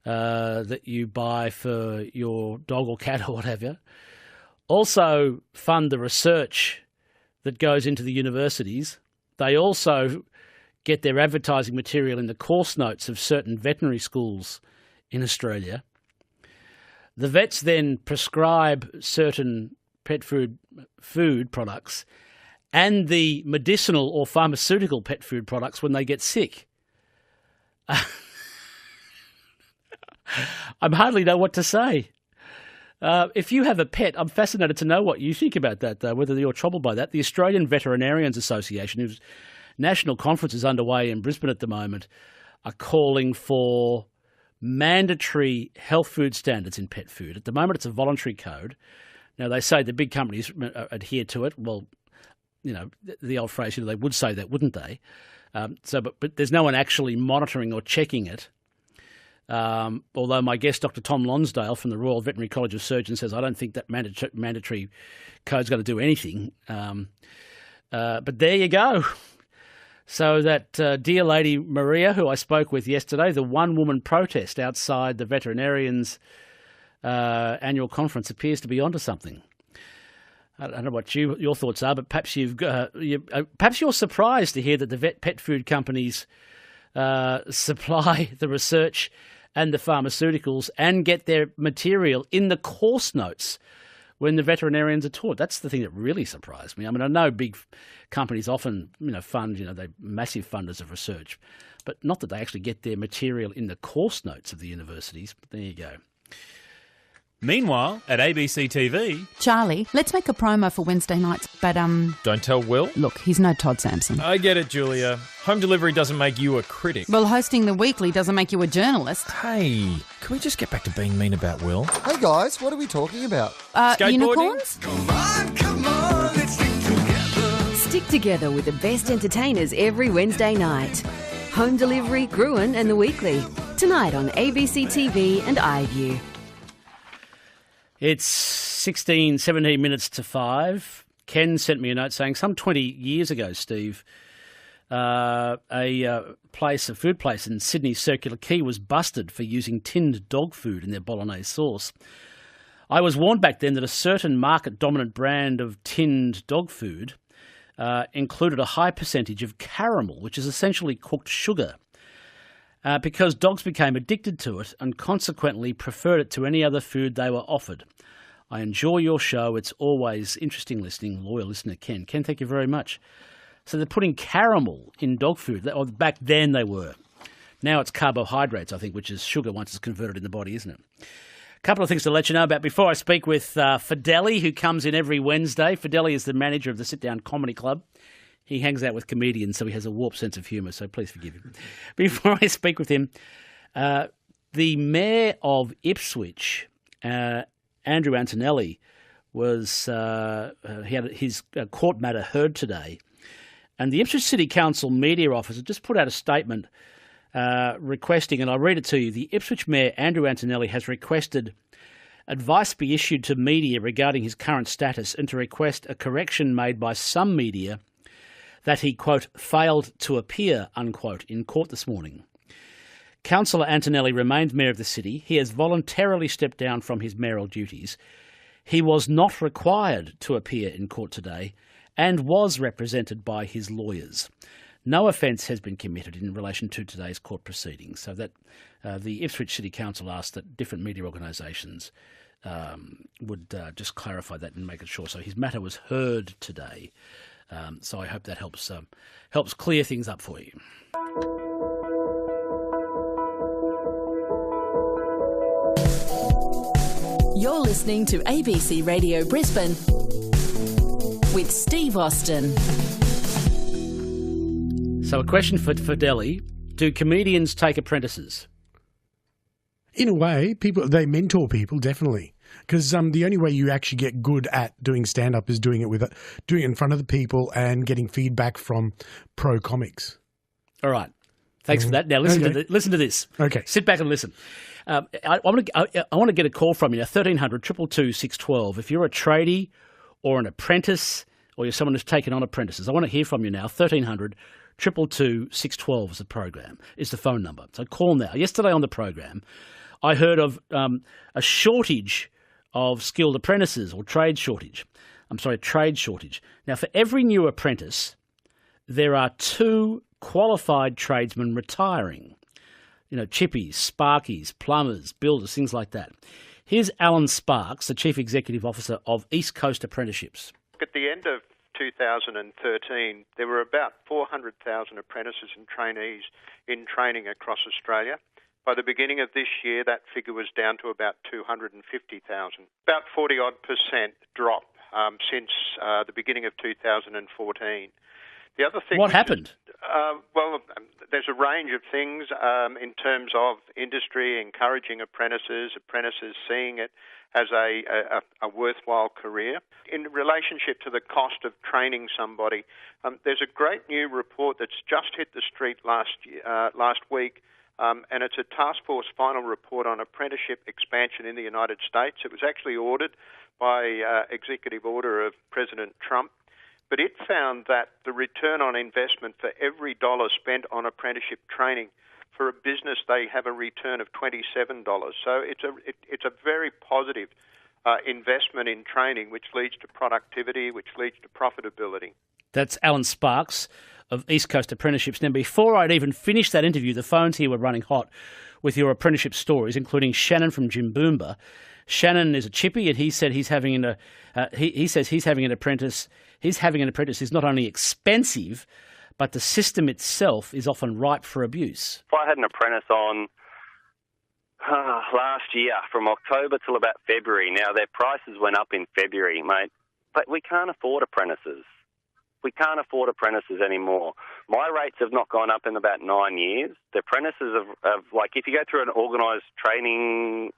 that you buy for your dog or cat or whatever also fund the research that goes into the universities. They also get their advertising material in the course notes of certain veterinary schools in Australia. The vets then prescribe certain pet food products and the medicinal or pharmaceutical pet food products when they get sick. I hardly know what to say. If you have a pet, I'm fascinated to know what you think about that, though, whether you're troubled by that. The Australian Veterinarians Association, whose national conference is underway in Brisbane at the moment, are calling for mandatory health food standards in pet food. At the moment, it's a voluntary code. Now, they say the big companies adhere to it. Well, you know, the old phrase, they would say that, wouldn't they? But there's no one actually monitoring or checking it. Although my guest, Dr. Tom Lonsdale from the Royal Veterinary College of Surgeons, says, I don't think that mandatory code's going to do anything. But there you go. So that dear lady Maria, who I spoke with yesterday, the one-woman protest outside the veterinarians' annual conference appears to be onto something. I don't know what your thoughts are, but perhaps perhaps you're surprised to hear that the pet food companies supply the research and the pharmaceuticals and get their material in the course notes when the veterinarians are taught. That's the thing that really surprised me. I mean, I know big companies often, fund, they're massive funders of research, but not that they actually get their material in the course notes of the universities. But there you go. Meanwhile, at ABC TV... Charlie, let's make a promo for Wednesday nights, but Don't tell Will? Look, he's no Todd Sampson. I get it, Julia. Home delivery doesn't make you a critic. Well, hosting the weekly doesn't make you a journalist. Hey, can we just get back to being mean about Will? Hey guys, what are we talking about? Unicorns? Come on, let's stick together. Stick together with the best entertainers every Wednesday night. Home delivery, Gruen and the weekly. Tonight on ABC TV and iView. It's 17 minutes to 5. Ken sent me a note saying some 20 years ago, Steve, a food place in Sydney's Circular Quay was busted for using tinned dog food in their bolognese sauce. I was warned back then that a certain market-dominant brand of tinned dog food included a high percentage of caramel, which is essentially cooked sugar. Because dogs became addicted to it and consequently preferred it to any other food they were offered. I enjoy your show. It's always interesting listening. Loyal listener Ken. Ken, thank you very much. So they're putting caramel in dog food. Or back then they were. Now it's carbohydrates, I think, which is sugar once it's converted in the body, isn't it? A couple of things to let you know about before I speak with Fideli, who comes in every Wednesday. Fideli is the manager of the Sit Down Comedy Club. He hangs out with comedians, so he has a warped sense of humour, so please forgive him. Before I speak with him, the mayor of Ipswich, Andrew Antonelli, he had his court matter heard today. And the Ipswich City Council media office has just put out a statement requesting, and I'll read it to you, the Ipswich Mayor, Andrew Antonelli, has requested advice be issued to media regarding his current status and to request a correction made by some media that he, quote, failed to appear, unquote, in court this morning. Councillor Antonelli remained mayor of the city. He has voluntarily stepped down from his mayoral duties. He was not required to appear in court today and was represented by his lawyers. No offence has been committed in relation to today's court proceedings. So that the Ipswich City Council asked that different media organisations would just clarify that and make it sure. So his matter was heard today. So I hope that helps clear things up for you. You're listening to ABC Radio Brisbane with Steve Austin. So a question for Fideli. Do comedians take apprentices? In a way, they mentor people, definitely. Because the only way you actually get good at doing stand-up is doing it in front of the people and getting feedback from pro comics. All right. Thanks for that. Now listen to this. Okay. Sit back and listen. I want to get a call from you. 1300 222 612. If you're a tradie or an apprentice or you're someone who's taken on apprentices, I want to hear from you now. 1300 222 612 is the program. Is the phone number. So call now. Yesterday on the program, I heard of a shortage of skilled apprentices or trade shortage. trade shortage. Now, for every new apprentice, there are 2 qualified tradesmen retiring. You know, chippies, sparkies, plumbers, builders, things like that. Here's Alan Sparks, the Chief Executive Officer of East Coast Apprenticeships. At the end of 2013, there were about 400,000 apprentices and trainees in training across Australia. By the beginning of this year, that figure was down to about 250,000. About 40-odd% drop since the beginning of 2014. The other thing... What happened? There's a range of things in terms of industry encouraging apprentices seeing it as a worthwhile career. In relationship to the cost of training somebody, there's a great new report that's just hit the street last week, and it's a task force final report on apprenticeship expansion in the United States. It was actually ordered by executive order of President Trump. But it found that the return on investment for every dollar spent on apprenticeship training, for a business, they have a return of $27. So it's a very positive investment in training, which leads to productivity, which leads to profitability. That's Alan Sparks of East Coast Apprenticeships. Now, before I'd even finished that interview, the phones here were running hot with your apprenticeship stories, including Shannon from Jimboomba. Shannon is a chippy, and he said he's having an apprentice. He's having an apprentice is not only expensive, but the system itself is often ripe for abuse. I had an apprentice on last year from October till about February. Now, their prices went up in February, mate, but we can't afford apprentices. We can't afford apprentices anymore. My rates have not gone up in about 9 years. The apprentices have like, if you go through an organised training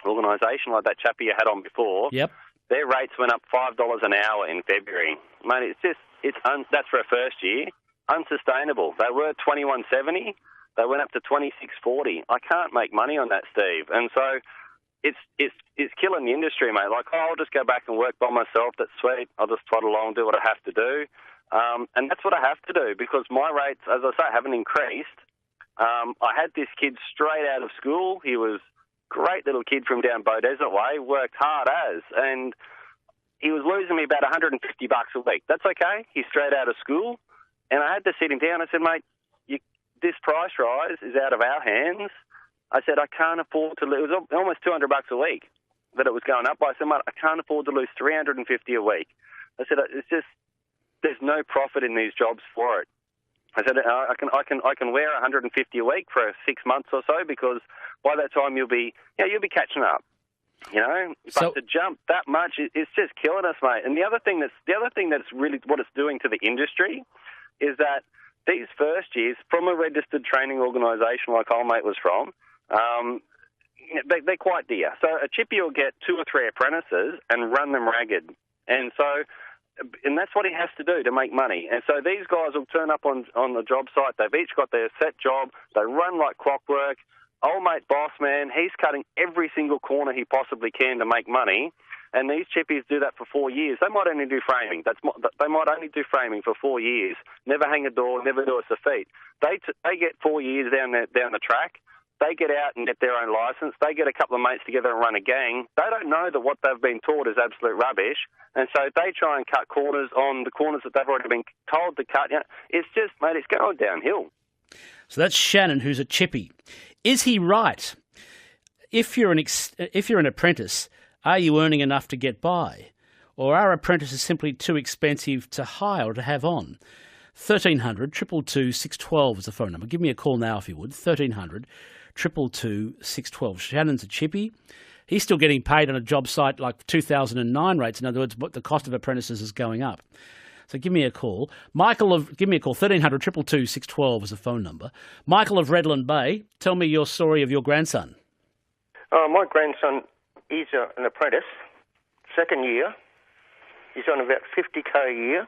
organisation like that chappie you had on before, yep, their rates went up $5 an hour in February. Mate, that's for a first year. Unsustainable. They were $21.70. They went up to $26.40. I can't make money on that, Steve. And so it's killing the industry, mate. Like, I'll just go back and work by myself. That's sweet. I'll just trot along, do what I have to do. And that's what I have to do because my rates, as I say, haven't increased. I had this kid straight out of school. He was great little kid from down Bow Desert Way, worked hard as, and he was losing me about $150 a week. That's okay. He's straight out of school. And I had to sit him down. I said, mate, this price rise is out of our hands. I said, I can't afford to lose. It was almost $200 a week that it was going up by. I said, mate, I can't afford to lose $350 a week. I said, it's just, there's no profit in these jobs for it. I said, I can wear $150 a week for 6 months or so because by that time you'll be catching up, you know. But to jump that much, it's just killing us, mate. And the other thing that's really what it's doing to the industry is that these first years from a registered training organisation like old mate was from, they're quite dear. So a chippy will get 2 or 3 apprentices and run them ragged, and that's what he has to do to make money. And so these guys will turn up on the job site. They've each got their set job. They run like clockwork. Old mate boss man, he's cutting every single corner he possibly can to make money. And these chippies do that for 4 years. They might only do framing. They might only do framing for 4 years. Never hang a door, never do a soffit. They get 4 years down the track. They get out and get their own licence. They get a couple of mates together and run a gang. They don't know that what they've been taught is absolute rubbish. And so they try and cut corners on the corners that they've already been told to cut. You know, it's just, mate, it's going downhill. So that's Shannon, who's a chippy. Is he right? If you're an apprentice, are you earning enough to get by? Or are apprentices simply too expensive to hire or to have on? 1300 222 612 is the phone number. Give me a call now if you would. 1300 222 612. Shannon's a chippy. He's still getting paid on a job site like 2009 rates. In other words, the cost of apprentices is going up. So give me a call. Give me a call. 1300 222 612 is the phone number. Michael of Redland Bay, tell me your story of your grandson. My grandson is an apprentice, second year. He's on about $50K a year.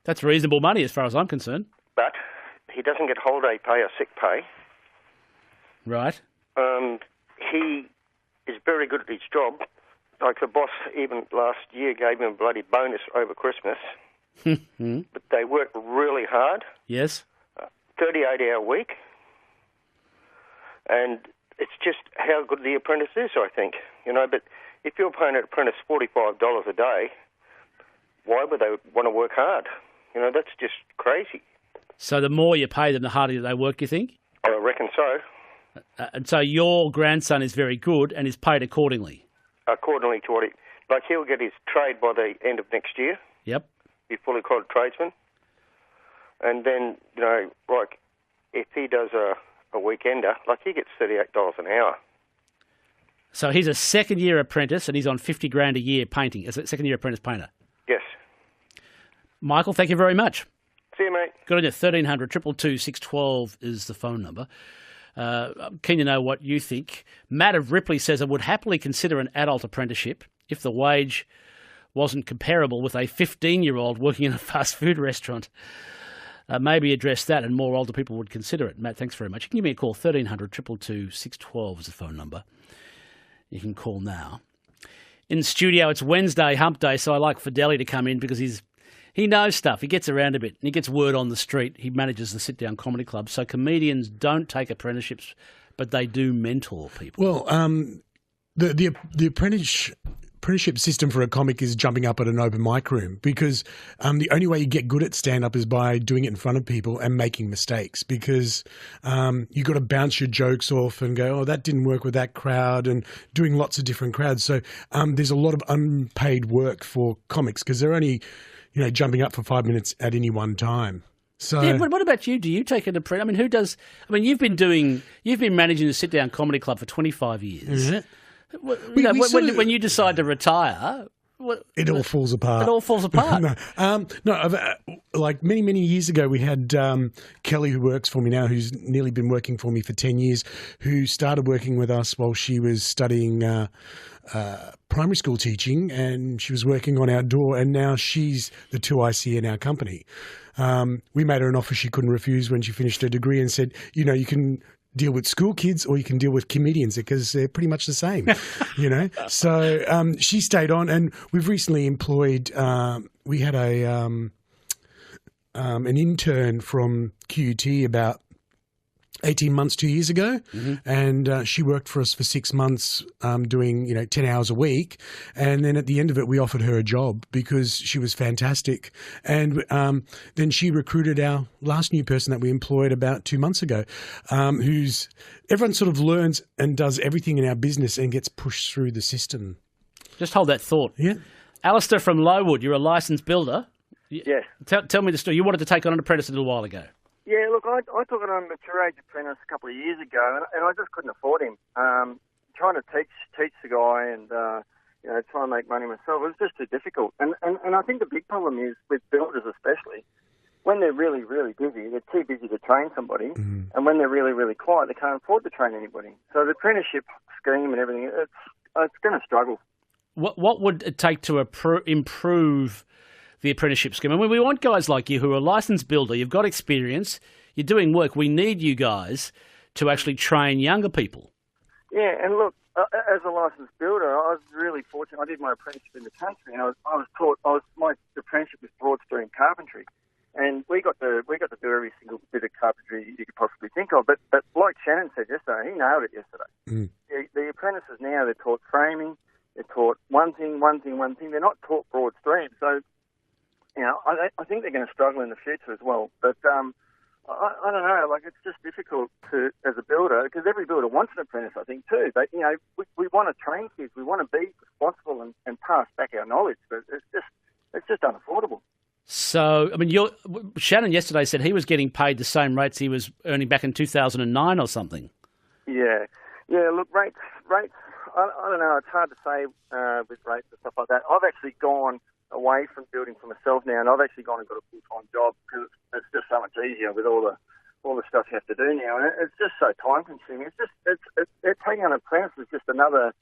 That's reasonable money as far as I'm concerned. But he doesn't get holiday pay or sick pay. Right. He is very good at his job. Like the boss, even last year, gave him a bloody bonus over Christmas. But they work really hard. Yes. 38-hour week. And it's just how good the apprentice is, I think. You know, but if you're paying an apprentice $45 a day, why would they want to work hard? You know, that's just crazy. So the more you pay them, the harder they work, you think? I reckon so. And so your grandson is very good and is paid accordingly? Accordingly to what like he'll get his trade by the end of next year. Yep. Be fully qualified tradesman. And then, you know, like if he does a weekender, like he gets $38 an hour. So he's a second-year apprentice and he's on $50,000 a year painting, as a second-year apprentice painter? Yes. Michael, thank you very much. See you, mate. Good on you. 1300 222 612 is the phone number. I'm keen to know what you think. Matt of Ripley says, I would happily consider an adult apprenticeship if the wage wasn't comparable with a 15-year-old working in a fast food restaurant. Maybe address that and more older people would consider it. Matt, thanks very much. You can give me a call. 1300 222 612 is the phone number. You can call now. In the studio, it's Wednesday, hump day, so I like Fideli to come in because he knows stuff. He gets around a bit and he gets word on the street. He manages the sit-down comedy club. So comedians don't take apprenticeships, but they do mentor people. Well, the apprenticeship system for a comic is jumping up at an open mic room because the only way you get good at stand-up is by doing it in front of people and making mistakes because you've got to bounce your jokes off and go, oh, that didn't work with that crowd, and doing lots of different crowds. So there's a lot of unpaid work for comics because they're only jumping up for 5 minutes at any one time. So yeah, but what about you? Do you take an apprentice? I mean, who does? I mean, you've been managing the sit-down comedy club for 25 years. Yeah. When you decide to retire, it all falls apart. It all falls apart. Like many years ago, we had Kelly, who works for me now, who's nearly been working for me for 10 years, who started working with us while she was studying primary school teaching, and she was working on our door, and now she's the 2IC in our company. We made her an offer she couldn't refuse when she finished her degree and said, you can deal with school kids or you can deal with comedians because they're pretty much the same, So she stayed on, and we've recently employed, we had an intern from QUT about 18 months, 2 years ago, and she worked for us for 6 months doing 10 hours a week, and then at the end of it we offered her a job because she was fantastic, and then she recruited our last new person that we employed about 2 months ago, who's everyone sort of learns and does everything in our business and gets pushed through the system. Just hold that thought. Yeah. Alistair from Lowood, you're a licensed builder. Yes. Tell me the story. You wanted to take on an apprentice a little while ago. Yeah, look, I took it on a mature age apprentice a couple of years ago, and I just couldn't afford him. Trying to teach the guy and try and make money myself, it was just too difficult. And I think the big problem is with builders especially, when they're really, really busy, they're too busy to train somebody, and when they're really, really quiet, they can't afford to train anybody. So the apprenticeship scheme and everything, it's going to struggle. What would it take to improve the apprenticeship scheme? I mean, we want guys like you who are a licensed builder. You've got experience. You're doing work. We need you guys to actually train younger people. Yeah, and look, as a licensed builder, I was really fortunate. I did my apprenticeship in the country, and my apprenticeship was broadstream carpentry, and we got to do every single bit of carpentry you could possibly think of. But like Shannon said yesterday, he nailed it yesterday. The apprentices now, they're taught framing. They're taught one thing. They're not taught broadstream. So, I think they're going to struggle in the future as well. But I don't know. Like, it's just difficult to, as a builder, because every builder wants an apprentice, I think, too. But, we want to train kids. We want to be responsible and pass back our knowledge. But it's just unaffordable. So, I mean, Shannon yesterday said he was getting paid the same rates he was earning back in 2009 or something. Yeah. Look, rates. I don't know. It's hard to say with rates and stuff like that. I've actually gone away from building for myself now, and I've actually gone and got a full-time job because it's just so much easier with all the stuff you have to do now, and it's just so time-consuming. It's taking on an apprentice is just another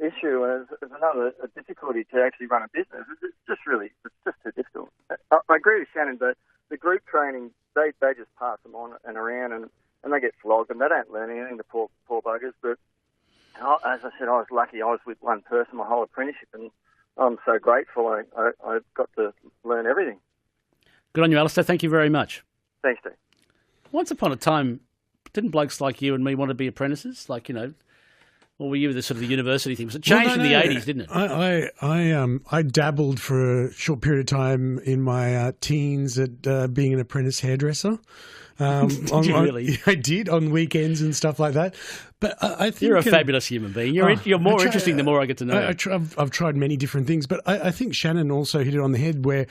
issue, and it's another difficulty to actually run a business. It's just too difficult. I agree with Shannon, but the group training, they just pass them on and around, and they get flogged, and they don't learn anything, the poor buggers. But as I said, I was lucky. I was with one person my whole apprenticeship, and I'm so grateful I got to learn everything. Good on you, Alistair. Thank you very much. Thanks, Steve. Once upon a time, didn't blokes like you and me want to be apprentices? Like, Or were you the sort of the university thing? Was it changed in the 80s, didn't it? I dabbled for a short period of time in my teens at being an apprentice hairdresser. Did you really? I did, on weekends and stuff like that. But I think you're a fabulous human being. You're more interesting the more I get to know you. I've tried many different things, but I think Shannon also hit it on the head where,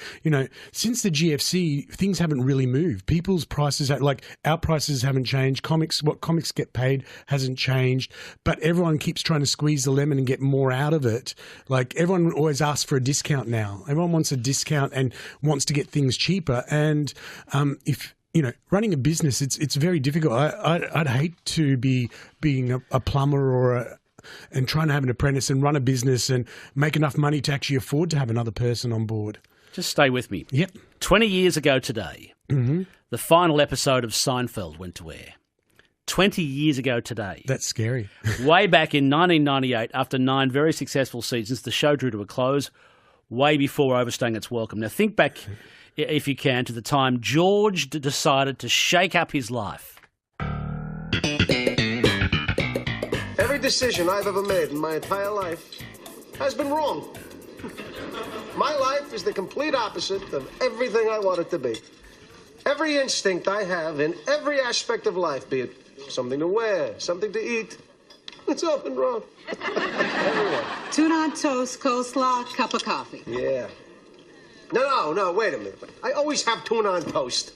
since the GFC, things haven't really moved. People's prices, our prices haven't changed. What comics get paid hasn't changed, but everyone keeps trying to squeeze the lemon and get more out of it. Like, everyone always asks for a discount now. Everyone wants a discount and wants to get things cheaper. And if running a business, it's very difficult. I'd hate to be being a plumber and trying to have an apprentice and run a business and make enough money to actually afford to have another person on board. Just stay with me. Yep. 20 years ago today, the final episode of Seinfeld went to air. 20 years ago today. That's scary. Way back in 1998, after 9 very successful seasons, the show drew to a close way before overstaying its welcome. Now, think back, if you can, to the time George decided to shake up his life. Every decision I've ever made in my entire life has been wrong. My life is the complete opposite of everything I want it to be. Every instinct I have in every aspect of life, be it something to wear, something to eat, it's all been wrong. Everywhere. Tuna on toast, coleslaw, cup of coffee. Yeah. No, wait a minute. I always have tuna on toast.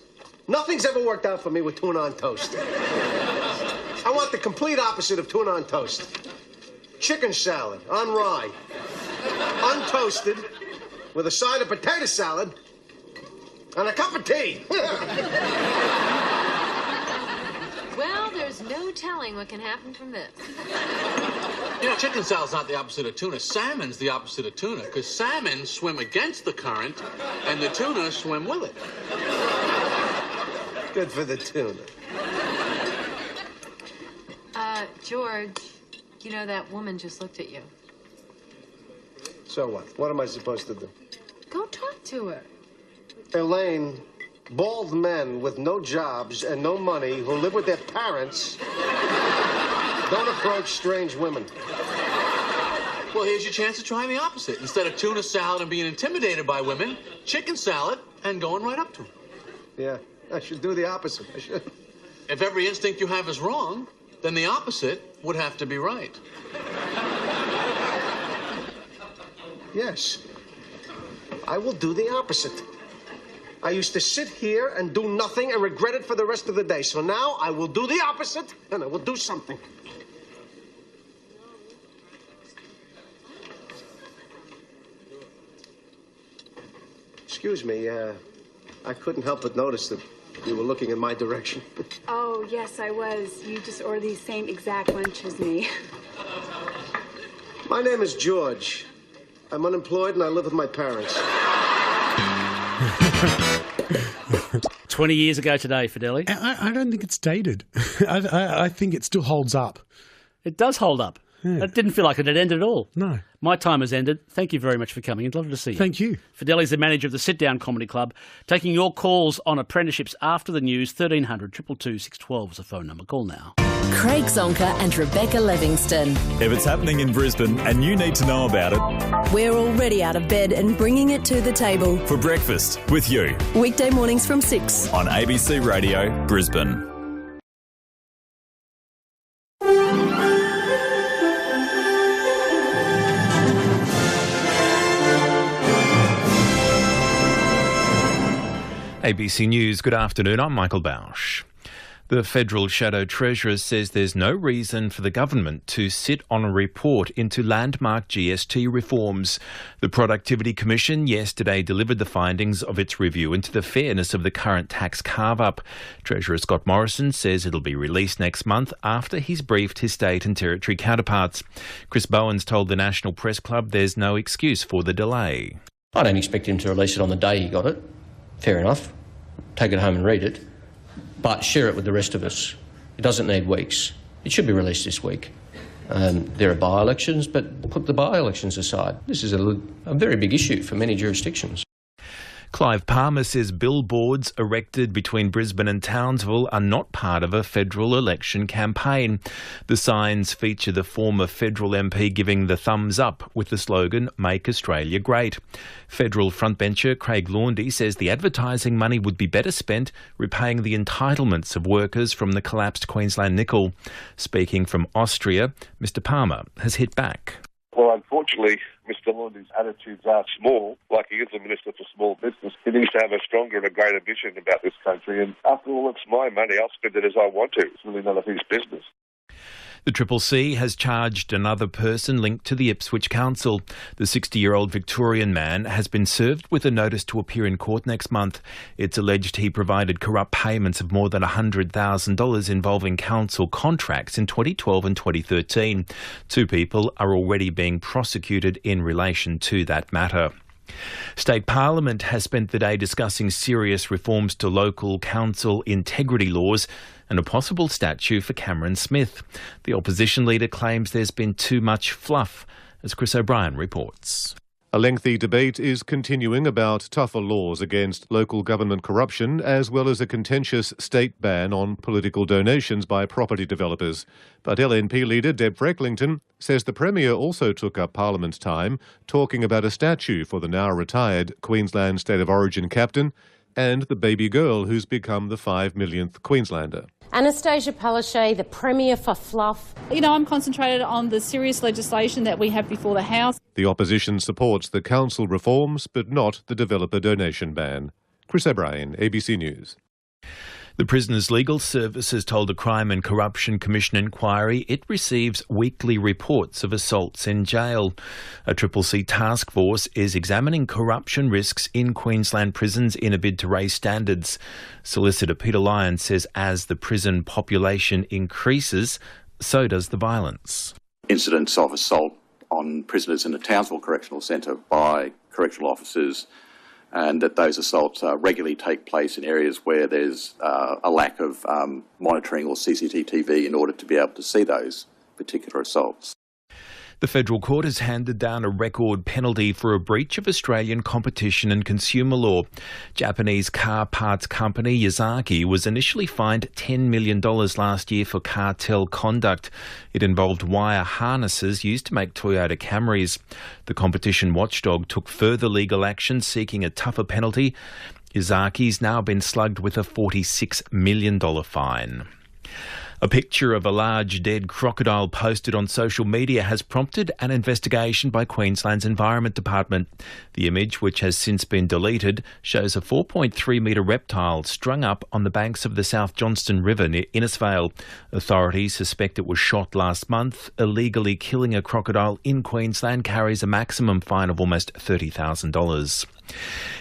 Nothing's ever worked out for me with tuna on toast. I want the complete opposite of tuna on toast. Chicken salad on rye. Untoasted, with a side of potato salad, and a cup of tea. Well, there's no telling what can happen from this. Chicken salad's not the opposite of tuna. Salmon's the opposite of tuna, because salmon swim against the current, and the tuna swim with it. Good for the tuna. George, that woman just looked at you. So what? What am I supposed to do? Go talk to her. Elaine, bald men with no jobs and no money who live with their parents don't approach strange women. Well, here's your chance to try the opposite. Instead of tuna salad and being intimidated by women, chicken salad and going right up to them. Yeah, I should do the opposite. I should. If every instinct you have is wrong, then the opposite would have to be right. Yes. I will do the opposite. I used to sit here and do nothing and regret it for the rest of the day. So now I will do the opposite, and I will do something. Excuse me, I couldn't help but notice that you were looking in my direction. Oh, yes, I was. You just ordered the same exact lunch as me. My name is George. I'm unemployed and I live with my parents. 20 years ago today, Fideli. I don't think it's dated. I think it still holds up. It does hold up. Yeah. It didn't feel like it had ended at all. No. My time has ended. Thank you very much for coming. It's lovely to see you. Thank you. Fideli's the manager of the Sit Down Comedy Club, taking your calls on apprenticeships after the news. 1300 222 612 is the phone number. Call now. Craig Zonka and Rebecca Livingston. If it's happening in Brisbane and you need to know about it, we're already out of bed and bringing it to the table. For breakfast with you. Weekday mornings from 6. On ABC Radio Brisbane. ABC News, good afternoon. I'm Michael Bausch. The Federal Shadow Treasurer says there's no reason for the government to sit on a report into landmark GST reforms. The Productivity Commission yesterday delivered the findings of its review into the fairness of the current tax carve-up. Treasurer Scott Morrison says it'll be released next month after he's briefed his state and territory counterparts. Chris Bowen's told the National Press Club there's no excuse for the delay. I don't expect him to release it on the day he got it. Fair enough. Take it home and read it. But share it with the rest of us. It doesn't need weeks. It should be released this week. There are by-elections, but put the by-elections aside. This is a very big issue for many jurisdictions. Clive Palmer says billboards erected between Brisbane and Townsville are not part of a federal election campaign. The signs feature the former federal MP giving the thumbs up with the slogan "Make Australia Great." Federal frontbencher Craig Laundy says the advertising money would be better spent repaying the entitlements of workers from the collapsed Queensland nickel. Speaking from Austria, Mr Palmer has hit back. Well, unfortunately, Mr Laundy's attitudes are small, like he is a Minister for Small Business. He needs to have a stronger and a greater vision about this country. And after all, it's my money. I'll spend it as I want to. It's really none of his business. The CCC has charged another person linked to the Ipswich Council. The 60-year-old Victorian man has been served with a notice to appear in court next month. It's alleged he provided corrupt payments of more than $100,000 involving council contracts in 2012 and 2013. 2 people are already being prosecuted in relation to that matter. State Parliament has spent the day discussing serious reforms to local council integrity laws and a possible statue for Cameron Smith. The opposition leader claims there's been too much fluff, as Chris O'Brien reports. A lengthy debate is continuing about tougher laws against local government corruption, as well as a contentious state ban on political donations by property developers. But LNP leader Deb Frecklington says the Premier also took up Parliament's time talking about a statue for the now retired Queensland State of Origin captain and the baby girl who's become the 5 millionth Queenslander. Anastasia Palaszczuk, the Premier for fluff. I'm concentrated on the serious legislation that we have before the House. The opposition supports the council reforms, but not the developer donation ban. Chris O'Brien, ABC News. The Prisoners' Legal Service has told a Crime and Corruption Commission inquiry it receives weekly reports of assaults in jail. A CCC task force is examining corruption risks in Queensland prisons in a bid to raise standards. Solicitor Peter Lyons says as the prison population increases, so does the violence. Incidents of assault on prisoners in the Townsville Correctional Centre by correctional officers, and that those assaults regularly take place in areas where there's a lack of monitoring or CCTV in order to be able to see those particular assaults. The federal court has handed down a record penalty for a breach of Australian competition and consumer law. Japanese car parts company Yazaki was initially fined $10 million last year for cartel conduct. It involved wire harnesses used to make Toyota Camrys. The competition watchdog took further legal action seeking a tougher penalty. Yazaki's now been slugged with a $46 million fine. A picture of a large dead crocodile posted on social media has prompted an investigation by Queensland's Environment Department. The image, which has since been deleted, shows a 4.3-metre reptile strung up on the banks of the South Johnston River near Innisfail. Authorities suspect it was shot last month. Illegally killing a crocodile in Queensland carries a maximum fine of almost $30,000.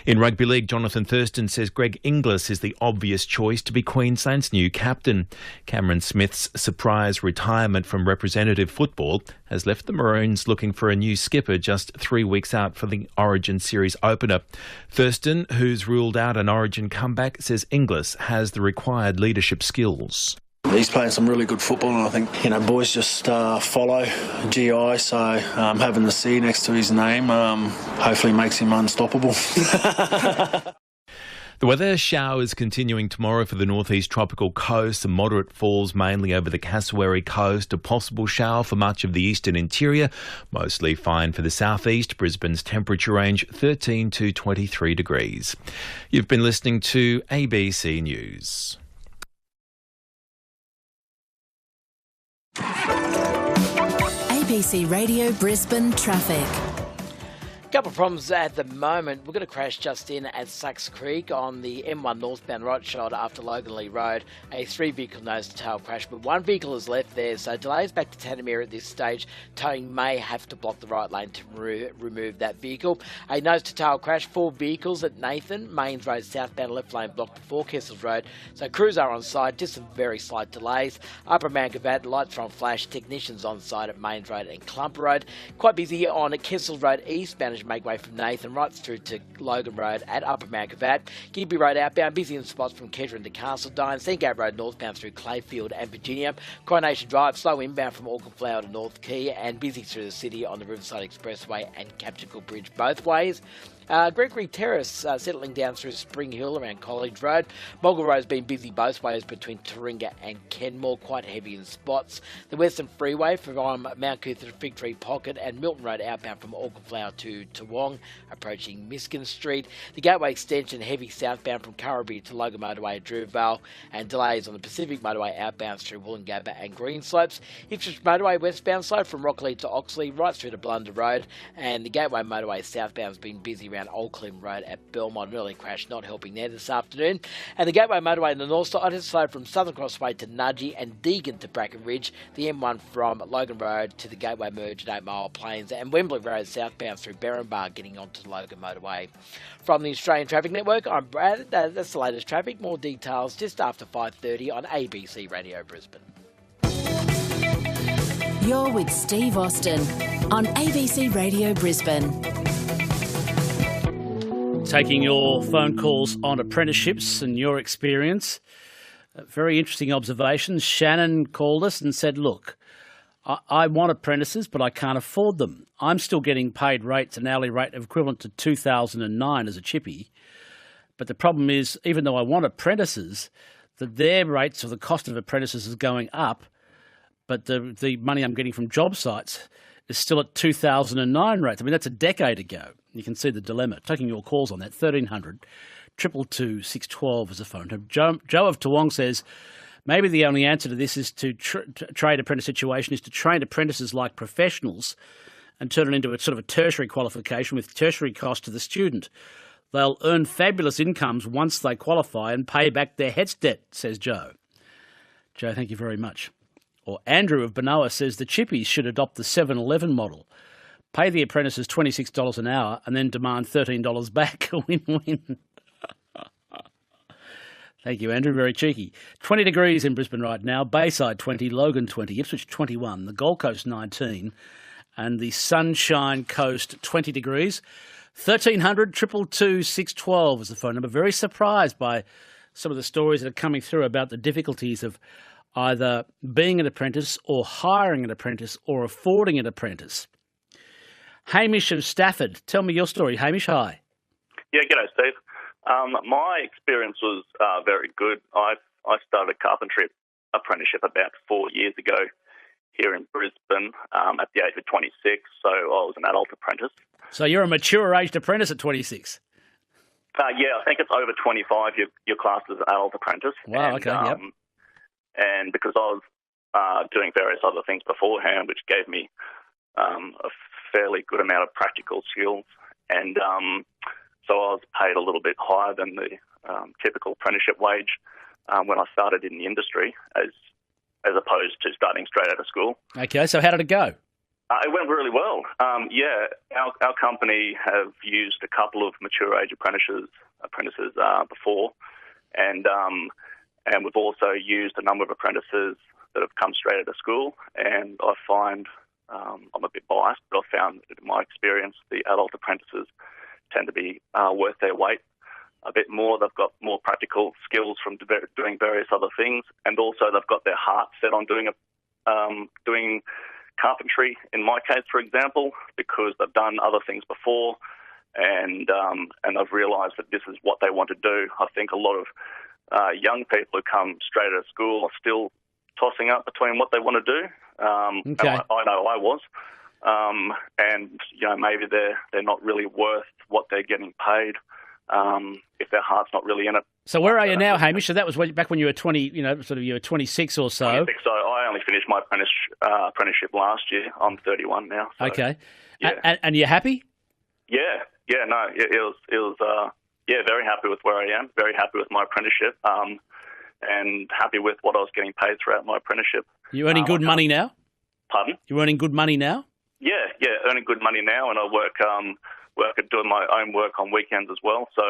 In rugby league, Jonathan Thurston says Greg Inglis is the obvious choice to be Queensland's new captain. Cameron Smith's surprise retirement from representative football has left the Maroons looking for a new skipper just 3 weeks out for the Origin Series opener. Thurston, who's ruled out an Origin comeback, says Inglis has the required leadership skills. He's playing some really good football, and I think, boys just follow GI, so having the C next to his name hopefully makes him unstoppable. The weather, showers continuing tomorrow for the northeast tropical coast, some moderate falls mainly over the Cassowary coast, a possible shower for much of the eastern interior, mostly fine for the southeast. Brisbane's temperature range 13 to 23 degrees. You've been listening to ABC News. ABC Radio Brisbane traffic. Couple of problems at the moment. We're going to crash just in at Sucks Creek on the M1 northbound right shoulder after Logan Lee Road. A 3-vehicle nose-to-tail crash, but 1 vehicle is left there, so delays back to Tanamere at this stage. Towing may have to block the right lane to remove that vehicle. A nose-to-tail crash, 4 vehicles at Nathan, Mains Road southbound left lane blocked before Kessels Road. So crews are on site, just some very slight delays. Upper Mangavat, lights are on flash, technicians on site at Mains Road and Clump Road. Quite busy on Kessels Road eastbound as you make way from Nathan right through to Logan Road at Upper Mangavat. Gibby Road outbound, busy in spots from Kedron to Castledine. Seagate Road northbound through Clayfield and Virginia. Coronation Drive, slow inbound from Auckland to North Quay, and busy through the city on the Riverside Expressway and Captical Bridge both ways. Gregory Terrace settling down through Spring Hill around College Road. Mogul Road's been busy both ways between Taringa and Kenmore, quite heavy in spots. The Western Freeway from Mount Coot to Fig Tree Pocket and Milton Road outbound from Auchenflower to Toowong, approaching Miskin Street. The Gateway Extension heavy southbound from Currabee to Logan Motorway at Drewvale, and delays on the Pacific Motorway outbound through Wollongabba and Greenslopes. Ipswich Motorway westbound side from Rockley to Oxley right through to Blunder Road, and the Gateway Motorway southbound has been busy around Old Clem Road at Belmont. An early crash not helping there this afternoon. And the Gateway Motorway in the north side from Southern Crossway to Nudgee and Deagon to Bracken Ridge. The M1 from Logan Road to the Gateway Merge at 8 Mile Plains, and Wembley Road southbound through Berrinbar getting onto the Logan Motorway. From the Australian Traffic Network, I'm Brad. That's the latest traffic. More details just after 5:30 on ABC Radio Brisbane. You're with Steve Austin on ABC Radio Brisbane. Taking your phone calls on apprenticeships and your experience. Very interesting observations. Shannon called us and said, look, I want apprentices, but I can't afford them. I'm still getting paid rates, an hourly rate equivalent to 2009 as a chippy. But the problem is, even though I want apprentices, that their rates or the cost of apprentices is going up, but the money I'm getting from job sites is still at 2009 rates. I mean, that's a decade ago. You can see the dilemma. Taking your calls on that, 1300 222 612 is the phone. Joe of Toowong says, maybe the only answer to this is to trade apprentice situation is to train apprentices like professionals and turn it into a sort of a tertiary qualification with tertiary cost to the student. They'll earn fabulous incomes once they qualify and pay back their HETS debt, says Joe. Joe, thank you very much. Or Andrew of Benoa says the chippies should adopt the 7-Eleven model. Pay the apprentices $26 an hour and then demand $13 back. A win-win. Thank you, Andrew. Very cheeky. 20 degrees in Brisbane right now. Bayside 20, Logan 20, Ipswich 21, the Gold Coast 19, and the Sunshine Coast 20 degrees. 1300 222 612 is the phone number. Very surprised by some of the stories that are coming through about the difficulties of either being an apprentice or hiring an apprentice or affording an apprentice. Hamish of Stafford, tell me your story. Hamish, hi. Yeah, g'day, Steve. My experience was very good. I started a carpentry apprenticeship about 4 years ago here in Brisbane at the age of 26, so I was an adult apprentice. So you're a mature-aged apprentice at 26? Yeah, I think it's over 25 you're classed as an adult apprentice. Wow, okay, yep. And because I was doing various other things beforehand, which gave me a fairly good amount of practical skills, and so I was paid a little bit higher than the typical apprenticeship wage when I started in the industry, as opposed to starting straight out of school. Okay, so how did it go? It went really well. Our company have used a couple of mature age apprentices before, and we've also used a number of apprentices that have come straight out of school. And I find I'm a bit biased, but I've found that in my experience the adult apprentices tend to be worth their weight a bit more. They've got more practical skills from doing various other things, and also they've got their heart set on doing carpentry, in my case, for example, because they've done other things before, and they've realised that this is what they want to do. I think a lot of young people who come straight out of school are still tossing up between what they want to do. Okay. And I know I was. And maybe they're not really worth what they're getting paid if their heart's not really in it. So where are you now, Hamish? So that was back when you were 20, you were 26 or so. 26, so I only finished my apprenticeship last year. I'm 31 now. So, okay. Yeah. And you're happy? Yeah. No, it was. Very happy with where I am. Very happy with my apprenticeship. And happy with what I was getting paid throughout my apprenticeship. You earning good money now? Pardon? You earning good money now? Yeah, earning good money now, and I work at doing my own work on weekends as well. So,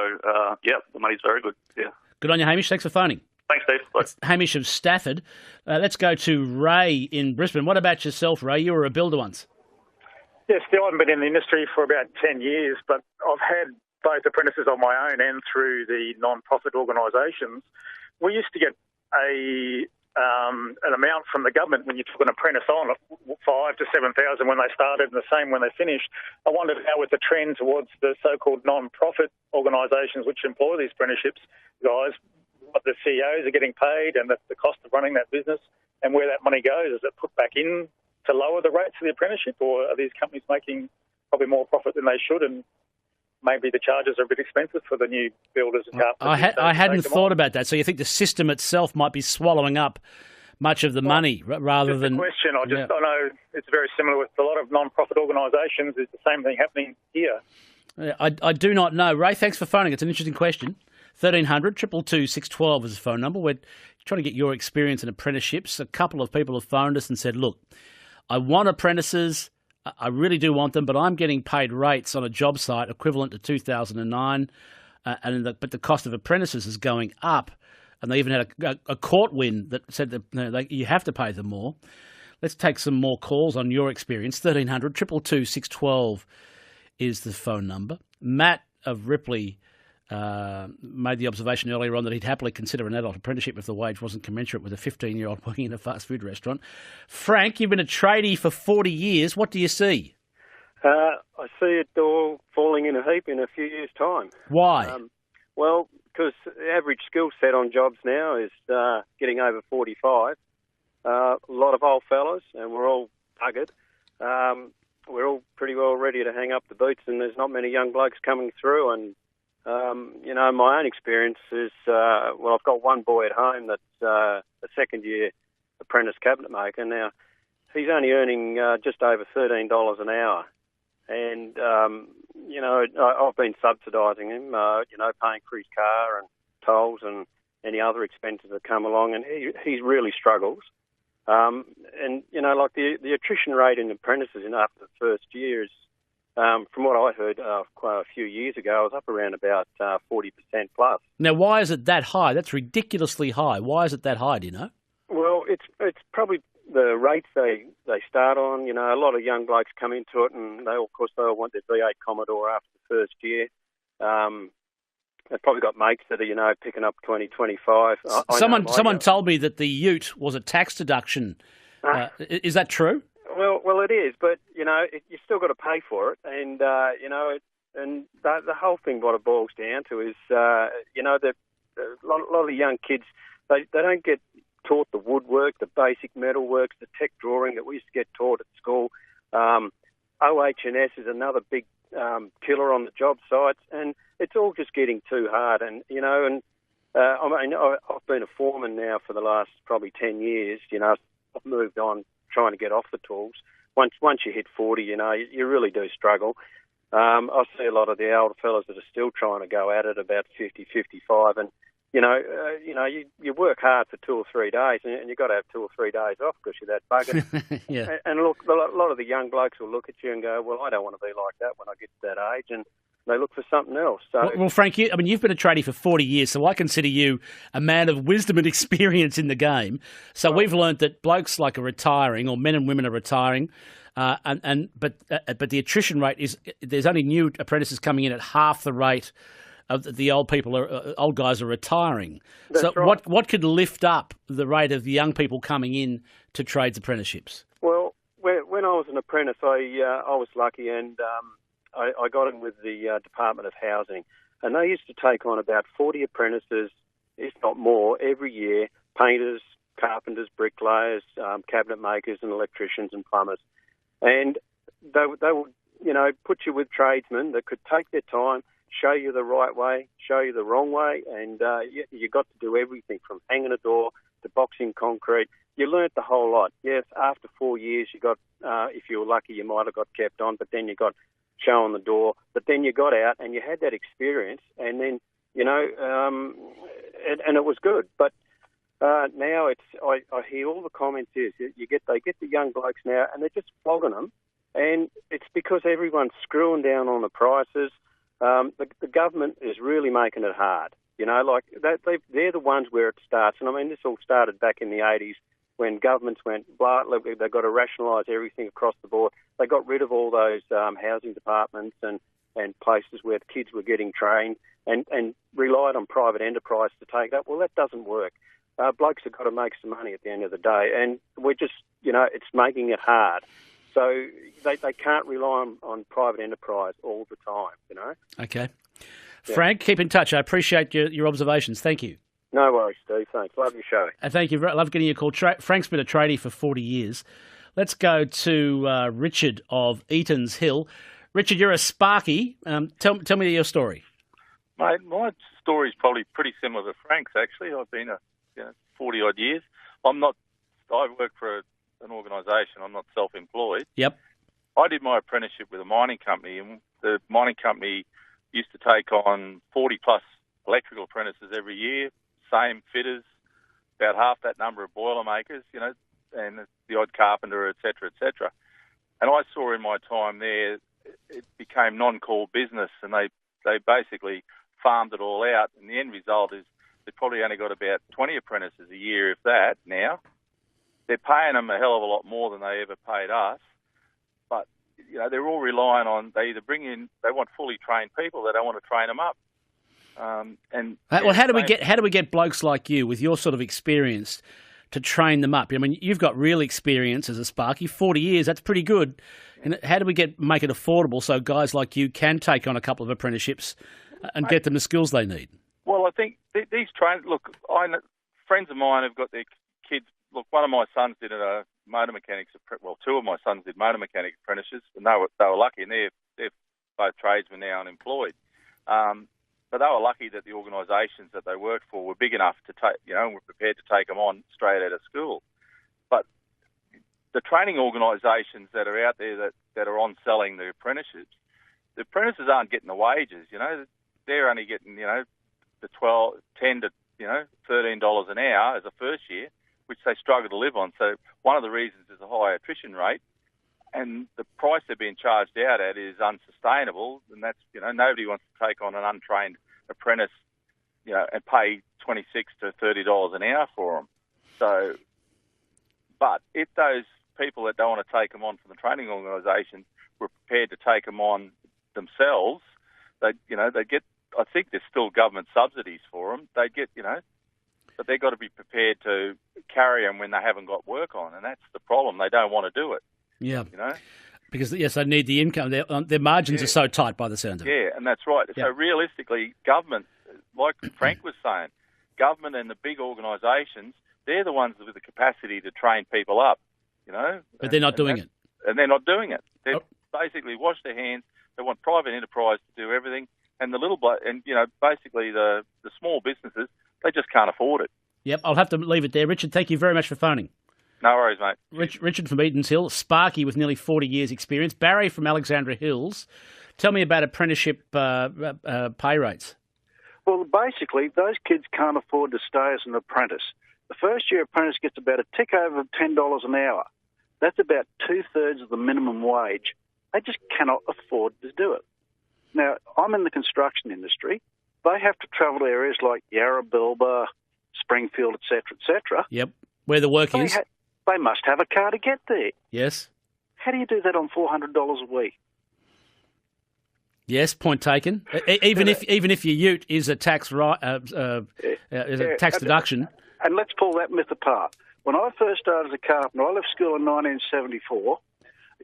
the money's very good, yeah. Good on you, Hamish. Thanks for phoning. Thanks, Steve. It's Hamish of Stafford. Let's go to Ray in Brisbane. What about yourself, Ray? You were a builder once. Yeah, still haven't been in the industry for about 10 years, but I've had both apprentices on my own and through the non-profit organisations. We used to get a an amount from the government when you took an apprentice on, 5,000 to 7,000 when they started and the same when they finished. I wondered how with the trend towards the so-called non-profit organisations which employ these apprenticeships guys, what the CEOs are getting paid and the cost of running that business and where that money goes. Is it put back in to lower the rates of the apprenticeship, or are these companies making probably more profit than they should, and maybe the charges are a bit expensive for the new builders and carpenters? I hadn't thought about that. So you think the system itself might be swallowing up much of the money rather than... Just a question. I know it's very similar with a lot of non-profit organisations. It's the same thing happening here. I do not know. Ray, thanks for phoning. It's an interesting question. 1300 222 612 is the phone number. We're trying to get your experience in apprenticeships. A couple of people have phoned us and said, look, I want apprentices. I really do want them, but I'm getting paid rates on a job site equivalent to 2009, but the cost of apprentices is going up. And they even had a court win that said that you have to pay them more. Let's take some more calls on your experience. 1300 222 612 is the phone number. Matt of Ripley made the observation earlier on that he'd happily consider an adult apprenticeship if the wage wasn't commensurate with a 15-year-old working in a fast food restaurant. Frank, you've been a tradie for 40 years. What do you see? I see it all falling in a heap in a few years' time. Why? Well, because the average skill set on jobs now is getting over 45. A lot of old fellas, and we're all buggered. We're all pretty well ready to hang up the boots, and there's not many young blokes coming through. And my own experience is, I've got one boy at home that's a second-year apprentice cabinet maker. Now, he's only earning just over $13 an hour. And, I've been subsidising him, paying for his car and tolls and any other expenses that come along, and he really struggles. The attrition rate in apprentices after the first year is, from what I heard quite a few years ago, was up around about 40% plus. Now, why is it that high? That's ridiculously high. Why is it that high, do you know? Well, it's probably the rates they start on. A lot of young blokes come into it, and they all want their V8 Commodore after the first year. They've probably got mates that are, picking up 20, 25. Someone told me that the ute was a tax deduction. Is that true? Well, it is, but you still got to pay for it, and and the whole thing, what it boils down to is, that a lot of the young kids they don't get taught the woodwork, the basic metalworks, the tech drawing that we used to get taught at school. OH&S is another big killer on the job sites, and it's all just getting too hard. And I've been a foreman now for the last probably 10 years. I've moved on trying to get off the tools. Once you hit 40, you really do struggle. I see a lot of the older fellas that are still trying to go at it about 50, 55, and you work hard for 2 or 3 days, and you've got to have 2 or 3 days off because you're that buggered. Yeah. And look, a lot of the young blokes will look at you and go, well, I don't want to be like that when I get to that age, and they look for something else. So, well, Frank, you've been a tradie for 40 years, so I consider you a man of wisdom and experience in the game. So we've learned that blokes are retiring, or men and women are retiring, but the attrition rate is there's only new apprentices coming in at half the rate of the old guys are retiring. That's so right. what could lift up the rate of the young people coming in to trades apprenticeships? Well, when I was an apprentice, I was lucky, and I got in with the Department of Housing, and they used to take on about 40 apprentices, if not more, every year: painters, carpenters, bricklayers, cabinet makers, and electricians and plumbers. And they would, put you with tradesmen that could take their time, show you the right way, show you the wrong way, and you got to do everything from hanging a door to boxing concrete. You learnt the whole lot. Yes, after 4 years, you got, if you were lucky, you might have got kept on, but then you got show on the door. But then you got out and you had that experience, and then, and it was good. But now I hear all the comments is they get the young blokes now, and they're just flogging them, and it's because everyone's screwing down on the prices. The government is really making it hard. They're the ones where it starts. And this all started back in the 80s when governments went, blah, they've got to rationalise everything across the board. They got rid of all those housing departments and places where the kids were getting trained and relied on private enterprise to take that. Well, that doesn't work. blokes have got to make some money at the end of the day, and we're just, it's making it hard. So they can't rely on private enterprise all the time, Okay. Yeah. Frank, keep in touch. I appreciate your observations. Thank you. No worries, Steve. Thanks. Love your show. And thank you. Love getting your call. Frank's been a tradie for 40 years. Let's go to Richard of Eaton's Hill. Richard, you're a Sparky. Tell me your story. Mate, my story's probably pretty similar to Frank's, actually. I've been 40-odd years. I work for an organisation. I'm not self-employed. Yep. I did my apprenticeship with a mining company, and the mining company used to take on 40-plus electrical apprentices every year, same fitters, about half that number of boilermakers, and the odd carpenter, et cetera, And I saw in my time there, it became non-core business, and they basically farmed it all out. And the end result is they've probably only got about 20 apprentices a year, if that, now. They're paying them a hell of a lot more than they ever paid us. But, they're all relying on, they either they want fully trained people, they don't want to train them up. How do we get blokes like you with your sort of experience to train them up? I mean, you've got real experience as a Sparky, 40 years. That's pretty good. And how do we make it affordable so guys like you can take on a couple of apprenticeships and get them the skills they need? Well, I think these trainers. Look, friends of mine have got their kids. Look, one of my sons did a motor mechanics. Well, two of my sons did motor mechanic apprentices, and they were lucky, and they're both tradesmen now unemployed. But they were lucky that the organisations that they worked for were big enough to take, and were prepared to take them on straight out of school. But the training organisations that are out there that are on selling the apprentices aren't getting the wages. They're only getting the $10 to $13 an hour as a first year, which they struggle to live on. So one of the reasons is a high attrition rate, and the price they're being charged out at is unsustainable. And that's nobody wants to take on an untrained apprentice, and pay $26 to $30 an hour for them. So, but if those people that don't want to take them on from the training organisation were prepared to take them on themselves, they get. I think there's still government subsidies for them. They get, but they've got to be prepared to carry them when they haven't got work on, and that's the problem. They don't want to do it. Yeah. Because, yes, they need the income. Their margins are so tight by the sound of it. Yeah, and that's right. Yeah. So realistically, government, like Frank was saying, government and the big organisations, they're the ones with the capacity to train people up, But they're not doing it. And they're not doing it. They basically wash their hands. They want private enterprise to do everything. And the basically the small businesses, they just can't afford it. Yep, I'll have to leave it there. Richard, thank you very much for phoning. No worries, mate. Richard from Eaton's Hill, Sparky with nearly 40 years' experience. Barry from Alexandra Hills. Tell me about apprenticeship pay rates. Well, basically, those kids can't afford to stay as an apprentice. The first-year apprentice gets about a tick over $10 an hour. That's about two-thirds of the minimum wage. They just cannot afford to do it. Now, I'm in the construction industry. They have to travel to areas like Yarra, Bilba, Springfield, etc. Yep, where the work is. They must have a car to get there. Yes. How do you do that on $400 a week? Yes, point taken. Even if your ute is a tax tax deduction. And let's pull that myth apart. When I first started as a carpenter, I left school in 1974.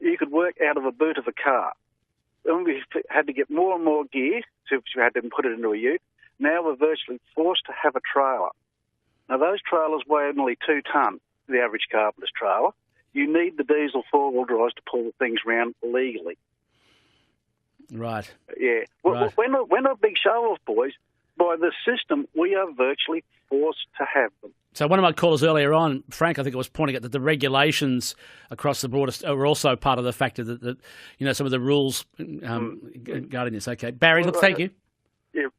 You could work out of the boot of a car. Then we had to get more and more gear, so we had to put it into a ute. Now we're virtually forced to have a trailer. Now those trailers weigh only 2 tonne, the average carpenter's trailer. You need the diesel four-wheel drives to pull things around legally. Right. Yeah. Well, right. We're not big show-off boys. By the system, we are virtually forced to have them. So one of my callers earlier on, Frank, I think I was pointing out that the regulations across the board are also part of the factor that some of the rules regarding this. Okay, Barry, look, thank you. Yeah,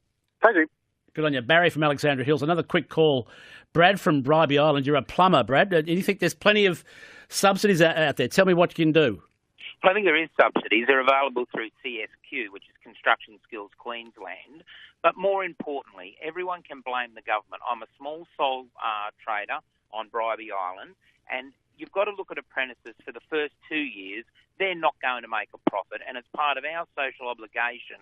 thank you. Good on you. Barry from Alexandra Hills. Another quick call. Brad from Bribie Island. You're a plumber, Brad. Do you think there's plenty of subsidies out there? Tell me what you can do. Well, I think there is subsidies. They're available through CSQ, which is Construction Skills Queensland. But more importantly, everyone can blame the government. I'm a small sole trader on Bribie Island, and you've got to look at apprentices for the first 2 years. They're not going to make a profit, and it's part of our social obligation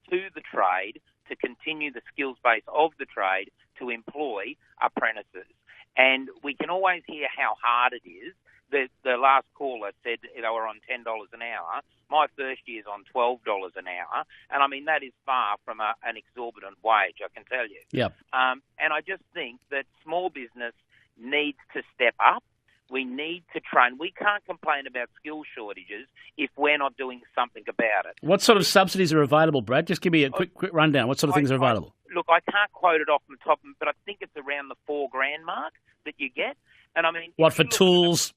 to the trade to continue the skills base of the trade to employ apprentices. And we can always hear how hard it is. The last caller said they were on $10 an hour. My first year's on $12 an hour. And, I mean, that is far from an exorbitant wage, I can tell you. Yep. And I just think that small business needs to step up. We need to train. We can't complain about skill shortages if we're not doing something about it. What sort of subsidies are available, Brad? Just give me a quick rundown. What sort of things are available? Look, I can't quote it off the top, but I think it's around the $4,000 mark that you get. And I mean, what for tools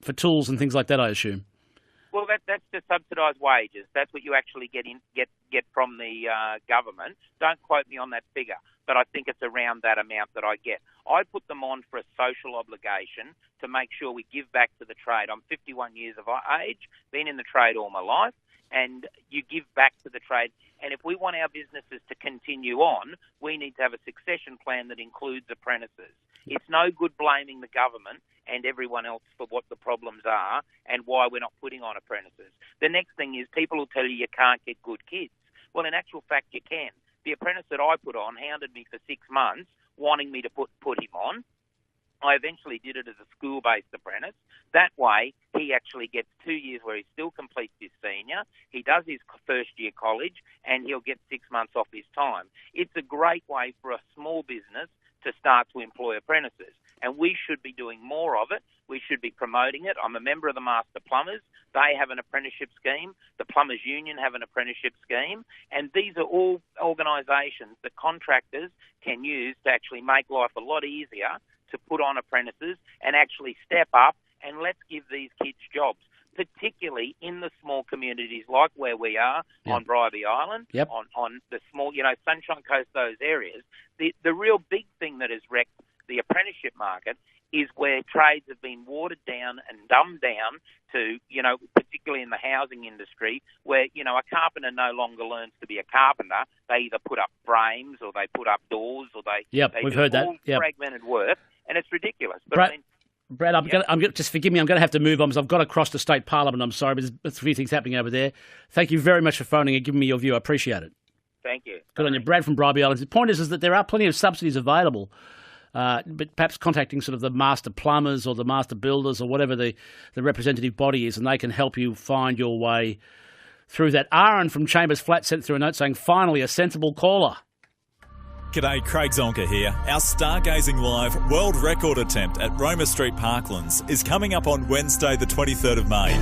and things like that, I assume. Well, that's the subsidised wages. That's what you actually get from the government. Don't quote me on that figure, but I think it's around that amount that I get. I put them on for a social obligation to make sure we give back to the trade. I'm 51 years of age, been in the trade all my life, and you give back to the trade. And if we want our businesses to continue on, we need to have a succession plan that includes apprentices. It's no good blaming the government and everyone else for what the problems are and why we're not putting on apprentices. The next thing is people will tell you you can't get good kids. Well, in actual fact, you can. The apprentice that I put on hounded me for 6 months, wanting me to put him on. I eventually did it as a school-based apprentice. That way, he actually gets 2 years where he still completes his senior, he does his first year college, and he'll get 6 months off his time. It's a great way for a small business to start to employ apprentices. And we should be doing more of it. We should be promoting it. I'm a member of the Master Plumbers. They have an apprenticeship scheme. The Plumbers Union have an apprenticeship scheme. And these are all organisations that contractors can use to actually make life a lot easier to put on apprentices and actually step up and let's give these kids jobs, particularly in the small communities like where we are on Bribie Island, on the small, Sunshine Coast, those areas. The real big thing that has wrecked the apprenticeship market is where trades have been watered down and dumbed down to, particularly in the housing industry, where, a carpenter no longer learns to be a carpenter. They either put up frames or they put up doors or they we've do heard that. all fragmented work, and it's ridiculous. But Brad, just forgive me, I'm going to have to move on because I've got to cross the state parliament. I'm sorry, but there's a few things happening over there. Thank you very much for phoning and giving me your view. I appreciate it. Thank you. Good on you. Brad from Bribie Islands. The point is that there are plenty of subsidies available, but perhaps contacting sort of the master plumbers or the master builders or whatever the representative body is, and they can help you find your way through that. Aaron from Chambers Flat sent through a note saying, finally, a sensible caller. G'day, Craig Zonka here. Our Stargazing Live world record attempt at Roma Street Parklands is coming up on Wednesday the 23rd of May.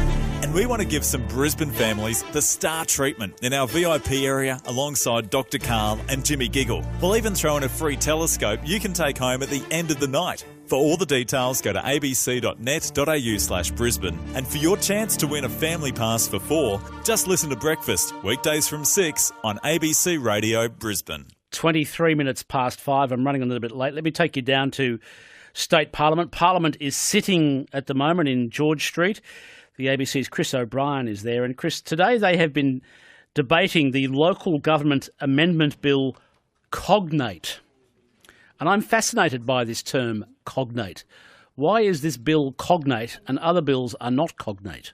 And we want to give some Brisbane families the star treatment in our VIP area alongside Dr. Carl and Jimmy Giggle. We'll even throw in a free telescope you can take home at the end of the night. For all the details, go to abc.net.au/Brisbane. And for your chance to win a family pass for 4, just listen to Breakfast, weekdays from 6 on ABC Radio Brisbane. 23 minutes past 5. I'm running a little bit late. Let me take you down to State Parliament. Parliament is sitting at the moment in George Street. The ABC's Chris O'Brien is there. And Chris, today they have been debating the Local Government Amendment Bill Cognate. And I'm fascinated by this term, cognate. Why is this bill cognate and other bills are not cognate?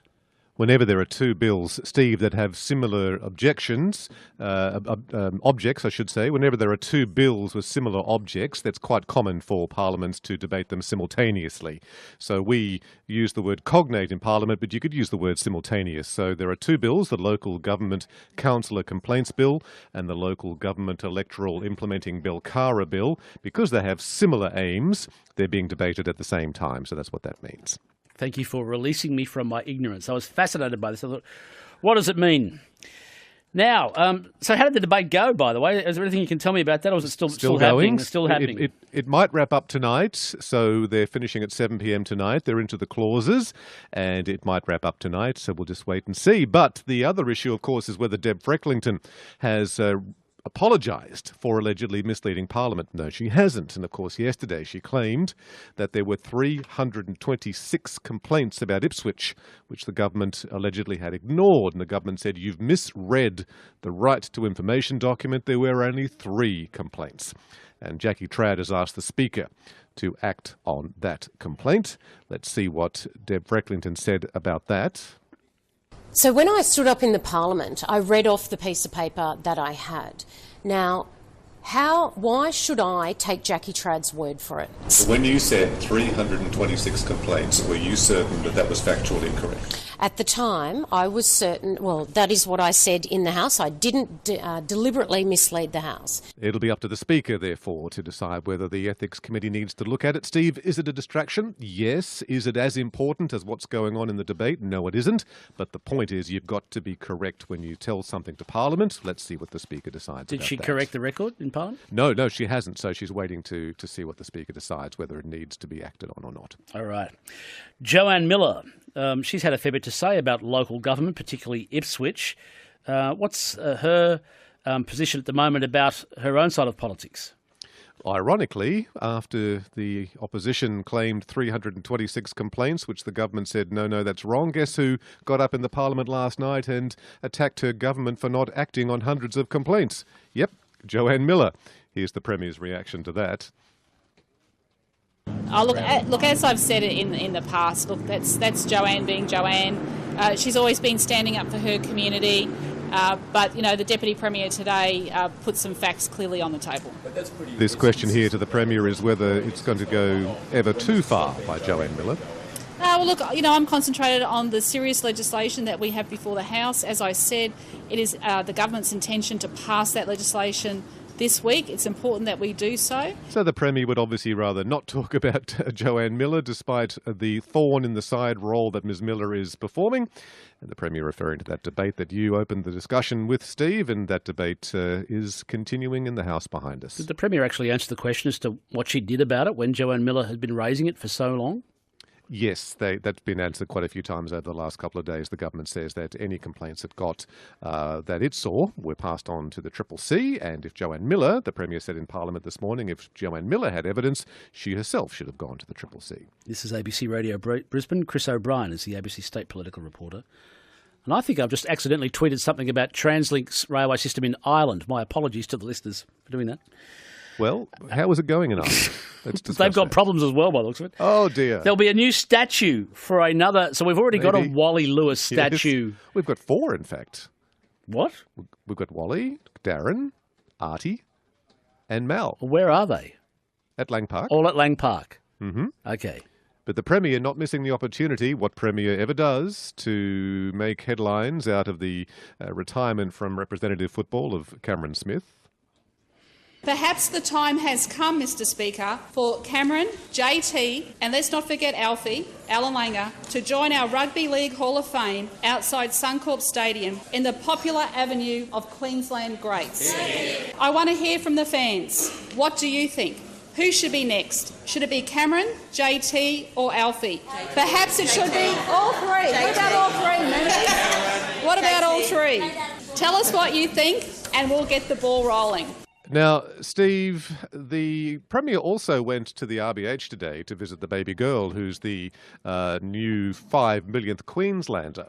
Whenever there are two bills, Steve, that have similar objections, objects, I should say, whenever there are two bills with similar objects, that's quite common for parliaments to debate them simultaneously. So we use the word cognate in Parliament, but you could use the word simultaneous. So there are two bills, the Local Government Councillor Complaints Bill and the Local Government Electoral Implementing Bill, CARA Bill. Because they have similar aims, they're being debated at the same time. So that's what that means. Thank you for releasing me from my ignorance. I was fascinated by this. I thought, what does it mean? Now, so how did the debate go, by the way? Is there anything you can tell me about that, or is it still happening? It's still happening. It might wrap up tonight, so they're finishing at 7 p.m. tonight. They're into the clauses, and it might wrap up tonight, so we'll just wait and see. But the other issue, of course, is whether Deb Frecklington has apologised for allegedly misleading Parliament. No, she hasn't. And of course, yesterday she claimed that there were 326 complaints about Ipswich, which the government allegedly had ignored. And the government said, you've misread the right to information document. There were only 3 complaints. And Jackie Trad has asked the Speaker to act on that complaint. Let's see what Deb Frecklington said about that. So when I stood up in the Parliament, I read off the piece of paper that I had. Now, Why should I take Jackie Trad's word for it? When you said 326 complaints, were you certain that that was factually incorrect? At the time, I was certain, well, that is what I said in the House. I didn't deliberately mislead the House. It'll be up to the Speaker, therefore, to decide whether the Ethics Committee needs to look at it. Steve, is it a distraction? Yes. Is it as important as what's going on in the debate? No, it isn't. But the point is, you've got to be correct when you tell something to Parliament. Let's see what the Speaker decides. Did she correct the record in Parliament? No, she hasn't. So she's waiting to see what the Speaker decides, whether it needs to be acted on or not. All right. Joanne Miller. She's had a fair bit to say about local government, particularly Ipswich. What's her position at the moment about her own side of politics? Ironically, after the opposition claimed 326 complaints, which the government said, no, that's wrong, guess who got up in the Parliament last night and attacked her government for not acting on hundreds of complaints? Yep, Joanne Miller. Here's the Premier's reaction to that. Oh, look. As I've said it in the past, look, that's Joanne being Joanne. She's always been standing up for her community, but the Deputy Premier today put some facts clearly on the table. This question here to the Premier is whether it's going to go ever too far by Joanne Miller. Well, look, I'm concentrated on the serious legislation that we have before the House. As I said, it is the government's intention to pass that legislation this week. It's important that we do so. So the Premier would obviously rather not talk about Joanne Miller, despite the thorn in the side role that Ms Miller is performing. And the Premier referring to that debate that you opened the discussion with, Steve, and that debate is continuing in the House behind us. Did the Premier actually answer the question as to what she did about it when Joanne Miller had been raising it for so long? Yes, that's been answered quite a few times over the last couple of days. The government says that any complaints it got that it saw were passed on to the CCC, and if Joanne Miller, the Premier said in Parliament this morning, if Joanne Miller had evidence, she herself should have gone to the CCC. This is ABC Radio Brisbane. Chris O'Brien is the ABC state political reporter. And I think I've just accidentally tweeted something about Translink's railway system in Ireland. My apologies to the listeners for doing that. Well, how is it going in Ireland? They've got problems as well, by the looks of it. Oh, dear. There'll be a new statue for another. So we've already got a Wally Lewis statue. Yes. We've got 4, in fact. What? We've got Wally, Darren, Artie, and Mal. Where are they? At Lang Park. All at Lang Park. Mm-hmm. Okay. But the Premier not missing the opportunity, what Premier ever does, to make headlines out of the retirement from representative football of Cameron Smith. Perhaps the time has come, Mr Speaker, for Cameron, JT, and let's not forget Alfie, Alan Langer, to join our Rugby League Hall of Fame outside Suncorp Stadium in the popular avenue of Queensland greats. Yeah. I want to hear from the fans. What do you think? Who should be next? Should it be Cameron, JT or Alfie? Perhaps it should be all three. What about all three, Mandy? What about all three? Tell us what you think and we'll get the ball rolling. Now, Steve, the Premier also went to the RBH today to visit the baby girl, who's the new 5 millionth Queenslander.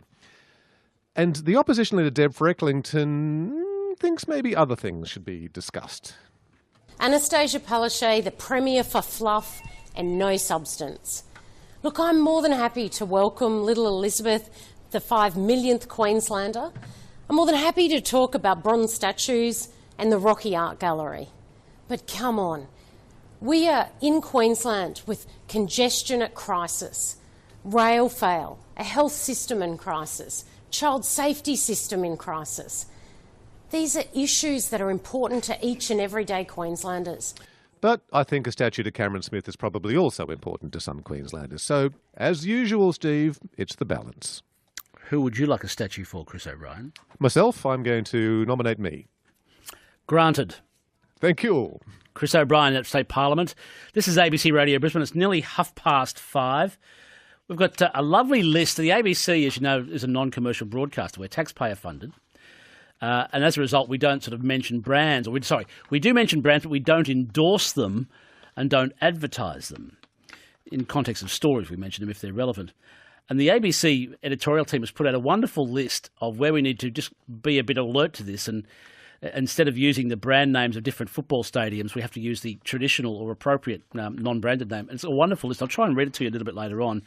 And the opposition leader, Deb Frecklington, thinks maybe other things should be discussed. Anastasia Palaszczuk, the Premier for fluff and no substance. Look, I'm more than happy to welcome little Elizabeth, the 5 millionth Queenslander. I'm more than happy to talk about bronze statues and the Rocky Art Gallery. But come on, we are in Queensland with congestion at crisis, rail fail, a health system in crisis, child safety system in crisis. These are issues that are important to each and everyday Queenslanders. But I think a statue to Cameron Smith is probably also important to some Queenslanders. So, as usual, Steve, it's the balance. Who would you like a statue for, Chris O'Brien? Myself, I'm going to nominate me. Granted. Thank you. Chris O'Brien at State Parliament. This is ABC Radio Brisbane. It's nearly 5:30. We've got a lovely list. The ABC, as you know, is a non-commercial broadcaster. We're taxpayer funded. And as a result, we don't sort of mention brands. We do mention brands, but we don't endorse them and don't advertise them. In context of stories, we mention them if they're relevant. And the ABC editorial team has put out a wonderful list of where we need to just be a bit alert to this. And instead of using the brand names of different football stadiums, we have to use the traditional or appropriate non-branded name. And it's a wonderful list. I'll try and read it to you a little bit later on.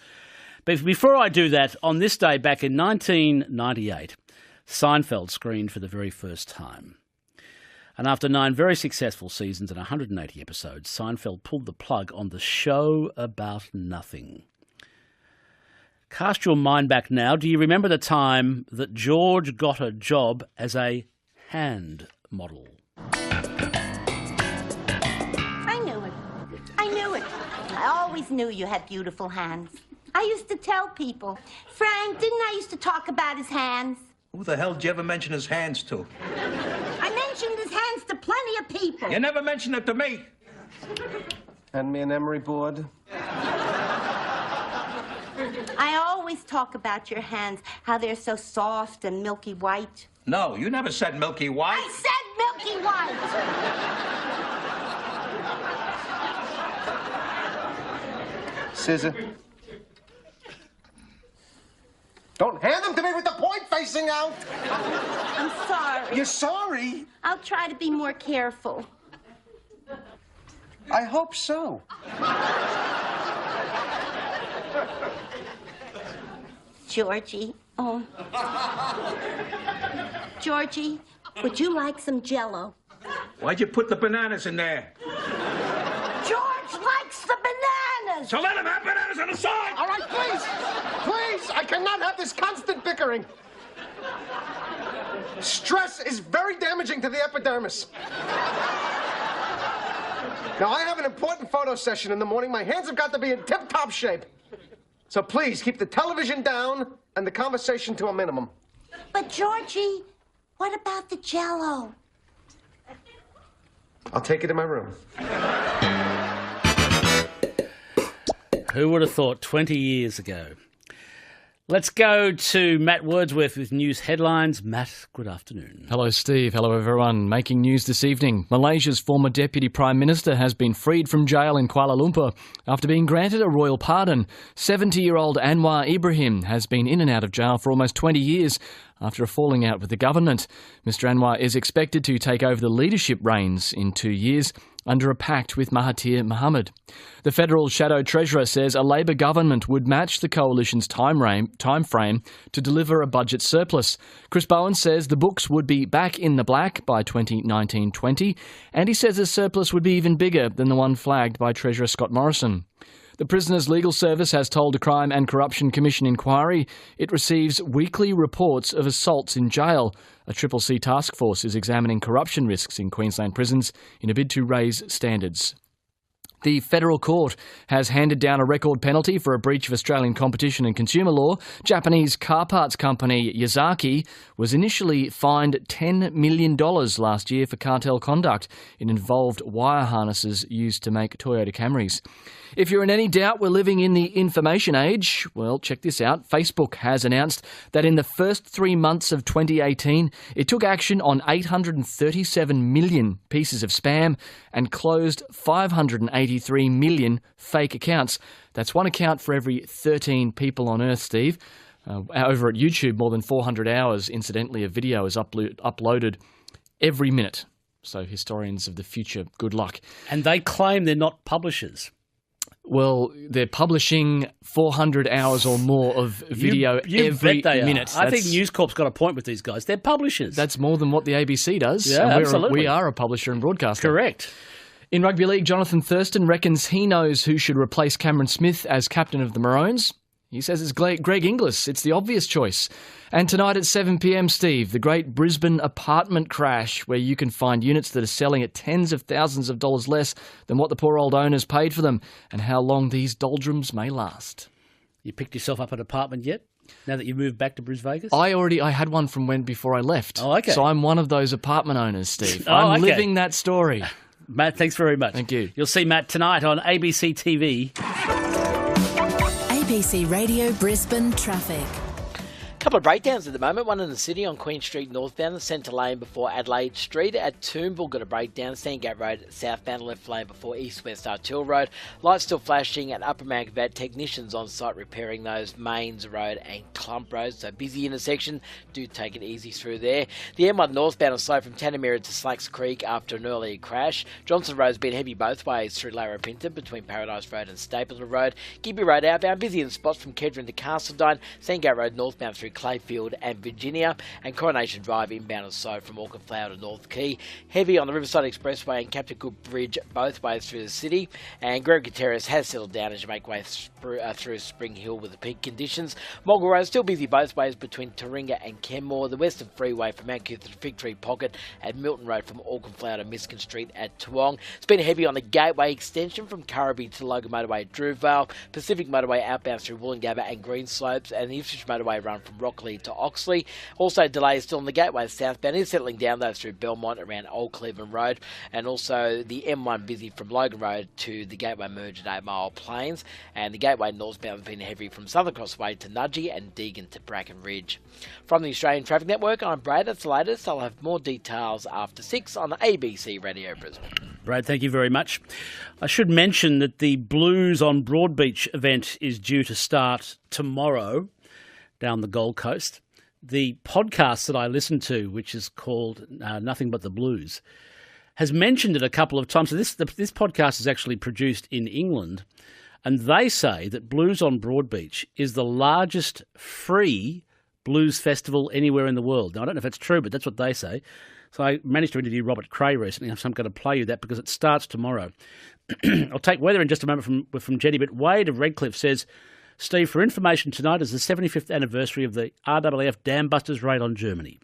But before I do that, on this day back in 1998, Seinfeld screened for the very first time. And after 9 very successful seasons and 180 episodes, Seinfeld pulled the plug on the show about nothing. Cast your mind back now. Do you remember the time that George got a job as a hand model? I knew it. I always knew you had beautiful hands. I used to tell people. Frank, didn't I used to talk about his hands? Who the hell did you ever mention his hands to? I mentioned his hands to plenty of people. You never mentioned it to me. Hand me an emery board. I always talk about your hands, how they're so soft and milky white. No, you never said milky white. I said milky white! Scissor. Don't hand them to me with the point facing out. I'm sorry. You're sorry? I'll try to be more careful. I hope so. Georgie. Oh. Georgie, would you like some Jell-O? Why'd you put the bananas in there? George likes the bananas! So let him have bananas on the side! All right, please! Please! I cannot have this constant bickering. Stress is very damaging to the epidermis. Now, I have an important photo session in the morning. My hands have got to be in tip-top shape. So please, keep the television down and the conversation to a minimum. But, Georgie, what about the Jell-O? I'll take it in my room. Who would have thought 20 years ago? Let's go to Matt Wordsworth with news headlines. Matt, good afternoon. Hello, Steve. Hello, everyone. Making news this evening. Malaysia's former Deputy Prime Minister has been freed from jail in Kuala Lumpur after being granted a royal pardon. 70-year-old Anwar Ibrahim has been in and out of jail for almost 20 years after a falling out with the government. Mr. Anwar is expected to take over the leadership reins in 2 years under a pact with Mahathir Mohamad. The federal shadow treasurer says a Labor government would match the coalition's time frame to deliver a budget surplus. Chris Bowen says the books would be back in the black by 2019-20, and he says the surplus would be even bigger than the one flagged by Treasurer Scott Morrison. The Prisoners' Legal Service has told a Crime and Corruption Commission inquiry it receives weekly reports of assaults in jail. A CCC task force is examining corruption risks in Queensland prisons in a bid to raise standards. The federal court has handed down a record penalty for a breach of Australian competition and consumer law. Japanese car parts company Yazaki was initially fined $10 million last year for cartel conduct. It involved wire harnesses used to make Toyota Camrys. If you're in any doubt we're living in the information age, well, check this out. Facebook has announced that in the first 3 months of 2018, it took action on 837 million pieces of spam and closed 583 million fake accounts. That's one account for every 13 people on Earth, Steve. Over at YouTube, more than 400 hours, incidentally, of video is uploaded every minute. So historians of the future, good luck. And they claim they're not publishers. Well, they're publishing 400 hours or more of video every minute. I think News Corp's got a point with these guys. They're publishers. That's more than what the ABC does. Yeah, and absolutely. We are a publisher and broadcaster. Correct. In rugby league, Jonathan Thurston reckons he knows who should replace Cameron Smith as captain of the Maroons. He says it's Greg Inglis. It's the obvious choice. And tonight at 7 p.m, Steve, the great Brisbane apartment crash, where you can find units that are selling at tens of thousands of dollars less than what the poor old owners paid for them, and how long these doldrums may last. You picked yourself up an apartment yet? Now that you moved back to Brisbane Vegas? I had one from before I left. Oh, okay. So I'm one of those apartment owners, Steve. I'm living that story. Matt, thanks very much. Thank you. You'll see Matt tonight on ABC TV. ABC Radio Brisbane traffic. Couple of breakdowns at the moment. One in the city on Queen Street northbound, the centre lane before Adelaide Street. At Toombul, got a breakdown. Sandgate Road southbound, left lane before East-West Artill Road. Lights still flashing at Upper Magvat. Technicians on site repairing those Mains Road and Clump Road. So busy intersection. Do take it easy through there. The M1 northbound is slow from Tanamira to Slacks Creek after an earlier crash. Johnson Road's been heavy both ways through Larapinta between Paradise Road and Stapleton Road. Gibby Road outbound busy in spots from Kedron to Castledine. Sandgate Road northbound through Clayfield and Virginia, and Coronation Drive inbound and so from Auckland Flower to North Quay. Heavy on the Riverside Expressway and Captain Cook Bridge both ways through the city, and Gregor Terrace has settled down as you make way through Spring Hill with the peak conditions. Mogul Road still busy both ways between Taringa and Kenmore, the Western Freeway from Mount Coot to the Fig Tree Pocket, and Milton Road from Auckland Flower to Miskin Street at Toowong. It's been heavy on the Gateway extension from Currabee to Logan Motorway at Drewvale, Pacific Motorway outbound through Wollongabba and Greenslopes, and the Ipswich Motorway run from Rockley to Oxley. Also delays still on the Gateway southbound, is settling down though through Belmont around Old Cleveland Road, and also the M1 busy from Logan Road to the Gateway merge at 8 Mile Plains, and the Gateway northbound has been heavy from Southern Crossway to Nudgee and Deagon to Bracken Ridge. From the Australian Traffic Network, I'm Brad. That's the latest. I'll have more details after 6 on ABC Radio Brisbane. Brad, thank you very much. I should mention that the Blues on Broadbeach event is due to start tomorrow down the Gold Coast. The podcast that I listen to, which is called Nothing But the Blues, has mentioned it a couple of times. So this podcast is actually produced in England, and they say that Blues on Broadbeach is the largest free blues festival anywhere in the world. Now, I don't know if that's true, but that's what they say. So I managed to interview Robert Cray recently, so I'm going to play you that because it starts tomorrow. I'll take weather in just a moment from Jenny, but Wade of Redcliffe says, Steve, for information, tonight is the 75th anniversary of the RAAF Dam Busters raid on Germany.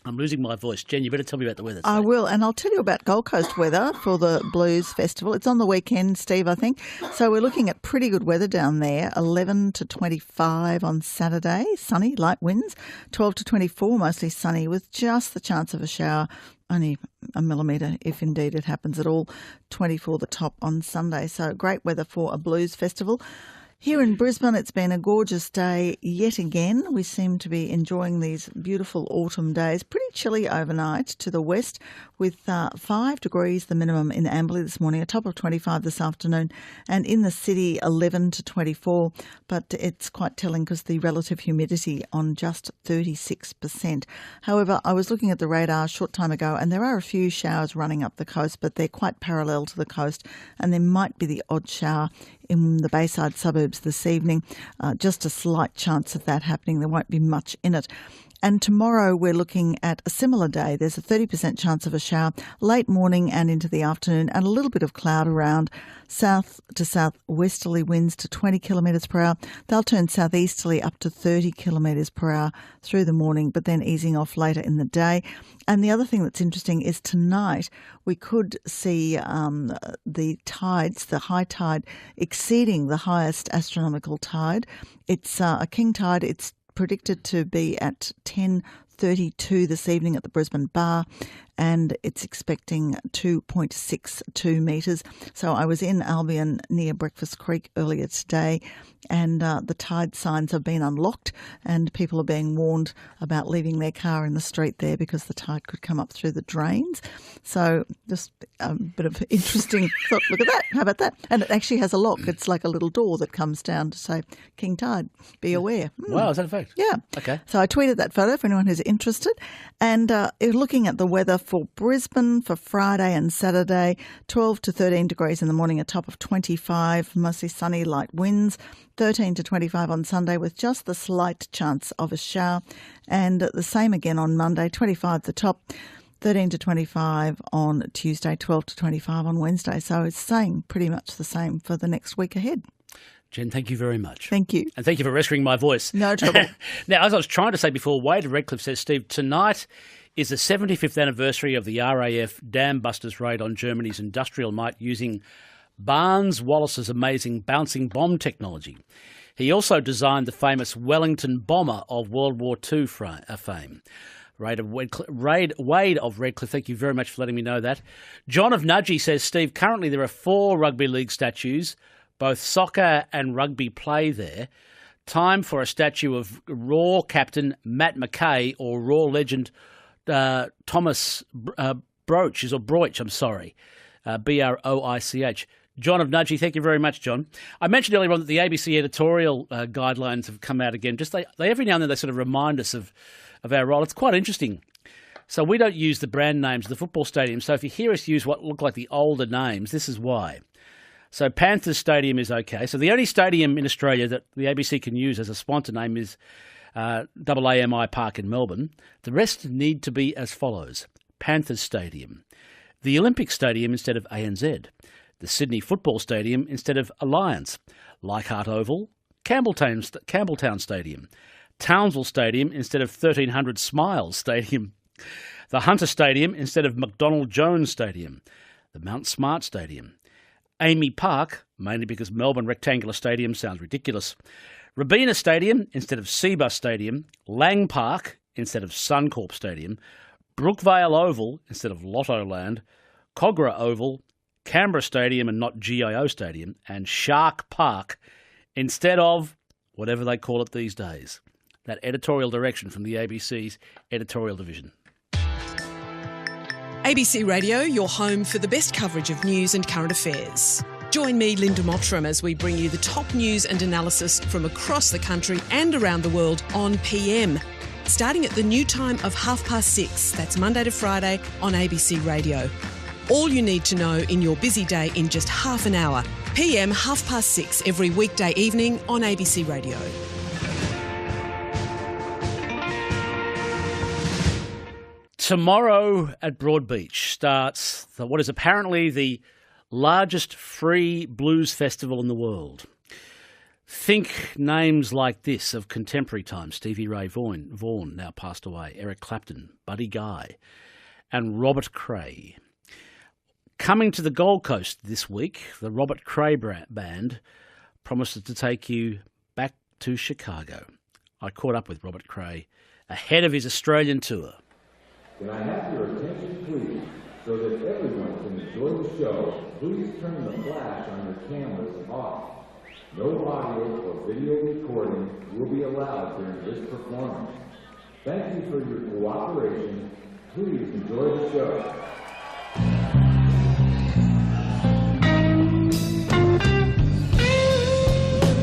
I'm losing my voice. Jen, you better tell me about the weather today. I will, and I'll tell you about Gold Coast weather for the Blues Festival. It's on the weekend, Steve, I think. So we're looking at pretty good weather down there. 11 to 25 on Saturday, sunny, light winds. 12 to 24, mostly sunny, with just the chance of a shower. Only a millimetre, if indeed it happens at all. 24 the top on Sunday. So great weather for a blues festival. Here in Brisbane, it's been a gorgeous day yet again. We seem to be enjoying these beautiful autumn days. Pretty chilly overnight to the west, with 5 degrees the minimum in Amberley this morning, a top of 25 this afternoon, and in the city 11 to 24. But it's quite telling because the relative humidity on just 36%. However, I was looking at the radar a short time ago, and there are a few showers running up the coast, but they're quite parallel to the coast, and there might be the odd shower in the Bayside suburbs this evening. Just a slight chance of that happening. There won't be much in it. And tomorrow we're looking at a similar day. There's a 30% chance of a shower late morning and into the afternoon, and a little bit of cloud around. South to southwesterly winds to 20 kilometres per hour. They'll turn southeasterly up to 30 kilometres per hour through the morning, but then easing off later in the day. And the other thing that's interesting is tonight we could see the tides, the high tide, exceeding the highest astronomical tide. It's a king tide. It's predicted to be at 10:32 this evening at the Brisbane Bar, and it's expecting 2.62 metres. So I was in Albion near Breakfast Creek earlier today, and the tide signs have been unlocked, and people are being warned about leaving their car in the street there because the tide could come up through the drains. So just a bit of interesting thought. Look at that. How about that? And it actually has a lock. It's like a little door that comes down to say, King Tide, be aware. Wow, is that a fact? Yeah. Okay. So I tweeted that photo for anyone who's interested. And looking at the weather for Brisbane for Friday and Saturday, 12 to 13 degrees in the morning, a top of 25, mostly sunny, light winds, 13 to 25 on Sunday with just the slight chance of a shower. And the same again on Monday, 25 the top, 13 to 25 on Tuesday, 12 to 25 on Wednesday. So it's saying pretty much the same for the next week ahead. Jen, thank you very much. Thank you. And thank you for rescuing my voice. No trouble. Now, as I was trying to say before, Wade of Redcliffe says, Steve, tonight is the 75th anniversary of the RAF Dam Busters raid on Germany's industrial might using Barnes Wallace's amazing bouncing bomb technology. He also designed the famous Wellington bomber of World War II fame. Wade of Redcliffe, thank you very much for letting me know that. John of Nudgee says, Steve, currently there are 4 rugby league statues. Both soccer and rugby play there. Time for a statue of Raw captain Matt McKay or Raw legend Thomas Broich, Broich. John of Nudgee, thank you very much, John. I mentioned earlier on that the ABC editorial guidelines have come out again. Just they every now and then they sort of remind us of our role. It's quite interesting. So we don't use the brand names of the football stadium. So if you hear us use what look like the older names, this is why. So Panthers Stadium is okay. So the only stadium in Australia that the ABC can use as a sponsor name is AAMI Park in Melbourne. The rest need to be as follows. Panthers Stadium, the Olympic Stadium instead of ANZ, the Sydney Football Stadium instead of Alliance, Leichhardt Oval, Campbelltown Stadium, Townsville Stadium instead of 1300 Smiles Stadium, the Hunter Stadium instead of McDonald Jones Stadium, the Mount Smart Stadium, Amy Park, mainly because Melbourne Rectangular Stadium sounds ridiculous, Robina Stadium instead of Seabus Stadium, Lang Park instead of Suncorp Stadium, Brookvale Oval instead of Lottoland, Cogra Oval, Canberra Stadium and not GIO Stadium, and Shark Park instead of whatever they call it these days. That editorial direction from the ABC's editorial division. ABC Radio, your home for the best coverage of news and current affairs. Join me, Linda Mottram, as we bring you the top news and analysis from across the country and around the world on PM. Starting at the new time of 6:30. That's Monday to Friday on ABC Radio. All you need to know in your busy day in just half an hour. PM 6:30 every weekday evening on ABC Radio. Tomorrow at Broadbeach starts what is apparently the largest free blues festival in the world. Think names like this of contemporary times: Stevie Ray Vaughan, now passed away, Eric Clapton, Buddy Guy, and Robert Cray. Coming to the Gold Coast this week, the Robert Cray Band promises to take you back to Chicago. I caught up with Robert Cray ahead of his Australian tour. Can I have your attention, please, so that everyone can enjoy the show? Please turn the flash on your cameras off. No audio or video recording will be allowed during this performance. Thank you for your cooperation. Please enjoy the show.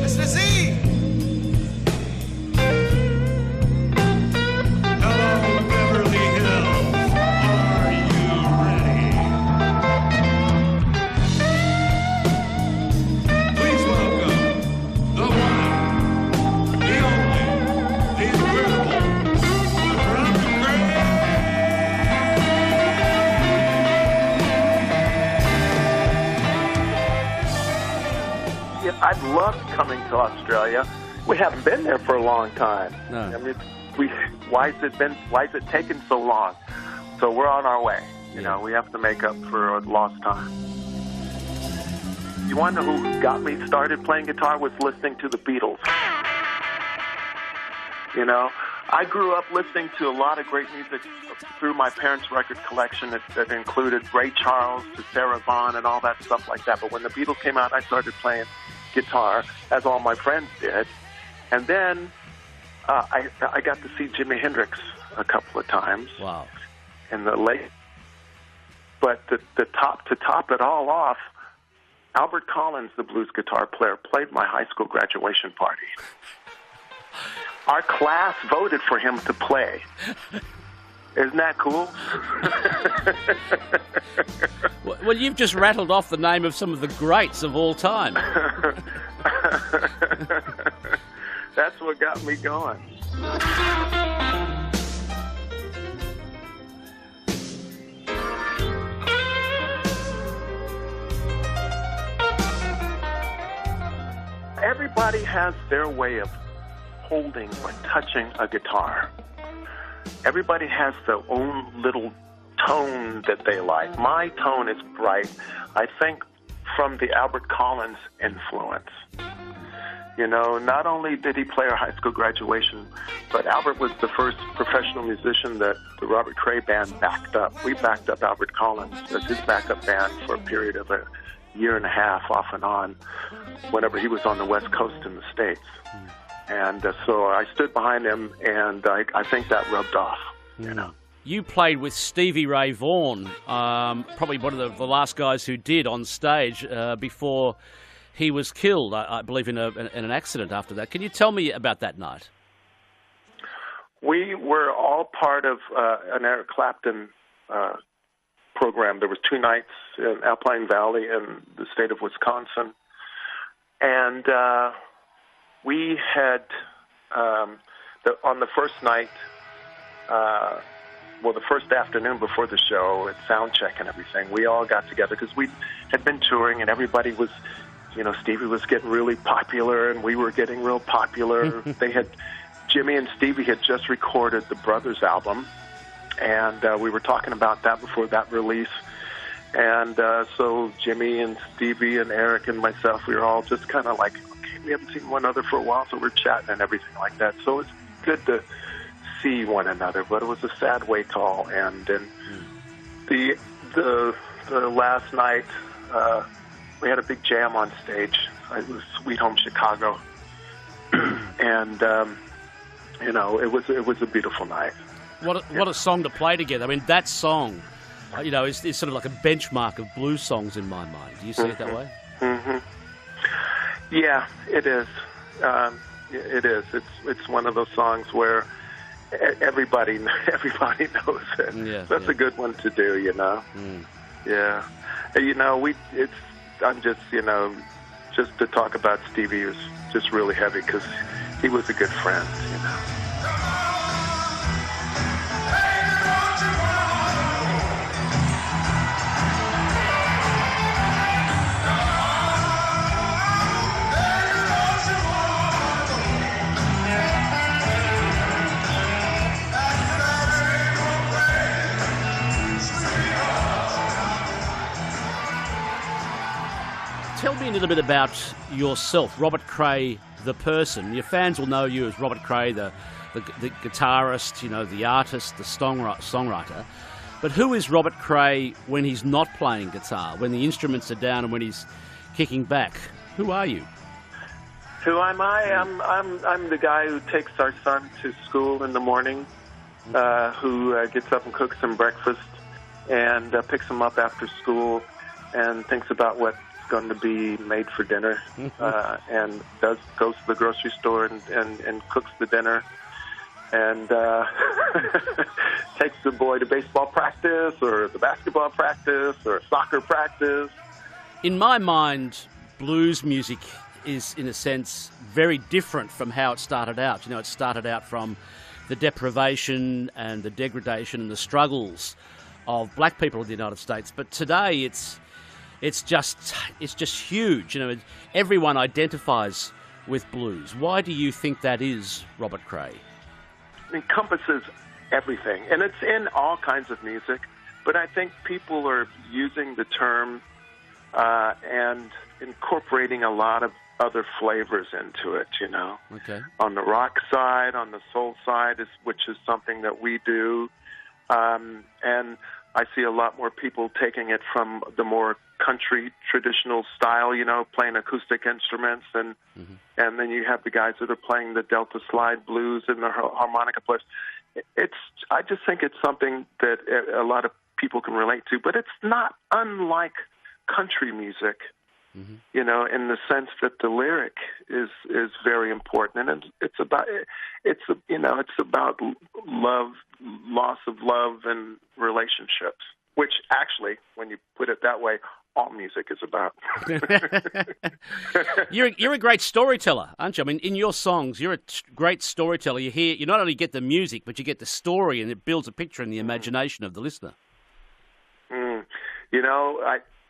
Mr. Z! Hello, Beverly Hills. Are you ready? Please welcome the one, the only, the incredible Robert Cray. Yeah, I'd love coming to Australia. We haven't been there for a long time. No. I mean, why has it taken so long? So we're on our way. You know, we have to make up for lost time. You want to know who got me started playing guitar? Was listening to the Beatles. You know, I grew up listening to a lot of great music through my parents' record collection that included Ray Charles to Sarah Vaughan and all that stuff like that. But when the Beatles came out, I started playing guitar, as all my friends did. And then I got to see Jimi Hendrix a couple of times. Wow. In the late. But to top it all off, Albert Collins, the blues guitar player, played my high school graduation party. Our class voted for him to play. Isn't that cool? Well, you've just rattled off the name of some of the greats of all time. That's what got me going. Everybody has their way of holding or touching a guitar. Everybody has their own little tone that they like. My tone is bright, I think, from the Albert Collins influence. You know, not only did he play our high school graduation, but Albert was the first professional musician that the Robert Cray Band backed up. We backed up Albert Collins as his backup band for a period of a year and a half, off and on, whenever he was on the West Coast in the States. And so I stood behind him, and I think that rubbed off, you know. You played with Stevie Ray Vaughan, probably one of the last guys who did on stage before he was killed, I believe, in an accident after that. Can you tell me about that night? We were all part of an Eric Clapton program. There was 2 nights in Alpine Valley in the state of Wisconsin. And we had on the first night, the first afternoon before the show, at sound check and everything, we all got together because we had been touring and everybody was, Stevie was getting really popular and we were getting real popular. Jimmy and Stevie had just recorded the Brothers album, and we were talking about that before that release. And so Jimmy and Stevie and Eric and myself, we were all just kind of like, okay, we haven't seen one another for a while, so we're chatting and everything like that. So it's good to see one another, but it was a sad way to all end. And the last night, we had a big jam on stage. It was Sweet Home Chicago, and it was a beautiful night. What a song to play together. I mean, that song, is sort of like a benchmark of blues songs in my mind. Do you see it that way? Mm-hmm. Yeah, it is. It is. It's one of those songs where everybody knows it. Yeah, that's a good one to do. Yeah. I'm just just to talk about Stevie was just really heavy because he was a good friend. Tell me a little bit about yourself, Robert Cray, the person. Your fans will know you as Robert Cray, the guitarist, the artist, the songwriter. But who is Robert Cray when he's not playing guitar, when the instruments are down and when he's kicking back? Who are you? Who am I? I'm the guy who takes our son to school in the morning, who gets up and cooks him breakfast and picks him up after school and thinks about what's going to be made for dinner, and goes to the grocery store and cooks the dinner, and takes the boy to baseball practice or the basketball practice or soccer practice. In my mind, blues music is, in a sense, very different from how it started out. It started out from the deprivation and the degradation and the struggles of black people in the United States. But today it's just huge. Everyone identifies with blues. Why do you think that is, Robert Cray? It encompasses everything, and it's in all kinds of music. But I think people are using the term and incorporating a lot of other flavors into it. Okay. On the rock side, on the soul side, which is something that we do, and I see a lot more people taking it from the more country traditional style, playing acoustic instruments, and then you have the guys that are playing the Delta slide blues and the harmonica players. I just think it's something that a lot of people can relate to, but it's not unlike country music, in the sense that the lyric is very important, and it's about love, loss of love, and relationships. Which actually, when you put it that way, all music is about. You're a great storyteller, aren't you? I mean, in your songs, you're a great storyteller. You not only get the music, but you get the story, and it builds a picture in the imagination of the listener.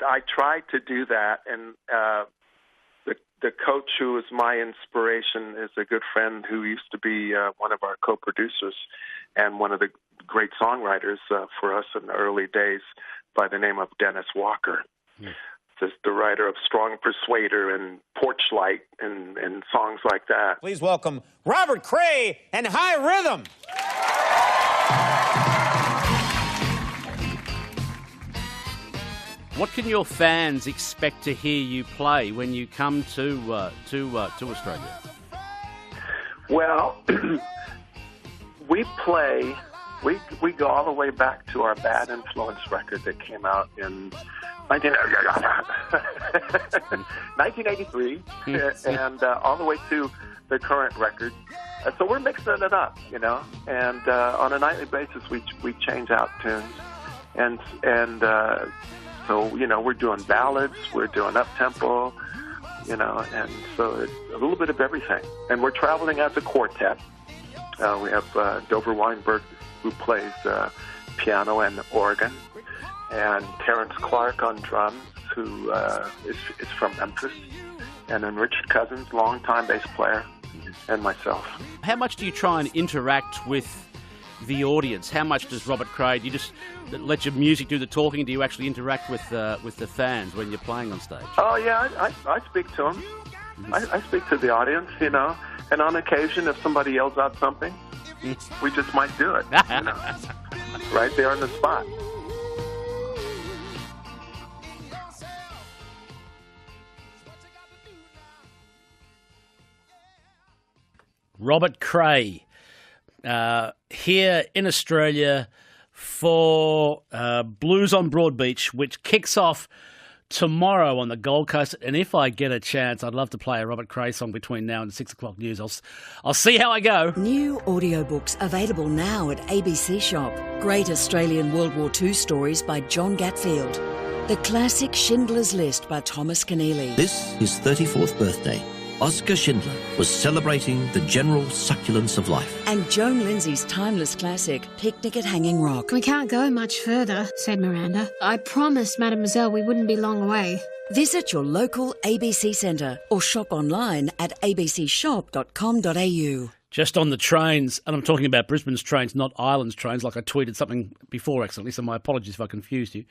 I try to do that, and the coach who is my inspiration is a good friend who used to be one of our co-producers and one of the great songwriters for us in the early days, by the name of Dennis Walker. Just the writer of Strong Persuader and Porch Light and songs like that. Please welcome Robert Cray and High Rhythm. What can your fans expect to hear you play when you come to Australia? Well, we go all the way back to our Bad Influence record that came out in 1983, and all the way to the current record. So we're mixing it up, and on a nightly basis we change out tunes, and so we're doing ballads, we're doing up-tempo, and so it's a little bit of everything. And we're traveling as a quartet, We have Dover Weinberg, who plays piano and organ, and Terrence Clark on drums, who is from Memphis, and then Richard Cousins, longtime bass player, and myself. How much do you try and interact with the audience? How much does Robert Cray, do you just let your music do the talking? Do you actually interact with the fans when you're playing on stage? Oh, yeah, I speak to them. I speak to the audience, and on occasion, if somebody yells out something, we just might do it, right there on the spot. Robert Cray, here in Australia for Blues on Broadbeach, which kicks off tomorrow on the Gold Coast. And if I get a chance, I'd love to play a Robert Cray song between now and the 6 o'clock news. I'll see how I go. New audiobooks available now at ABC Shop. Great Australian World War II stories by John Gatfield. The classic Schindler's List by Thomas Keneally. This his 34th birthday. Oscar Schindler was celebrating the general succulence of life. And Joan Lindsay's timeless classic, Picnic at Hanging Rock. We can't go much further, said Miranda. I promised Mademoiselle we wouldn't be long away. Visit your local ABC centre or shop online at abcshop.com.au. Just on the trains, and I'm talking about Brisbane's trains, not Island's trains, like I tweeted something before accidentally, so my apologies if I confused you.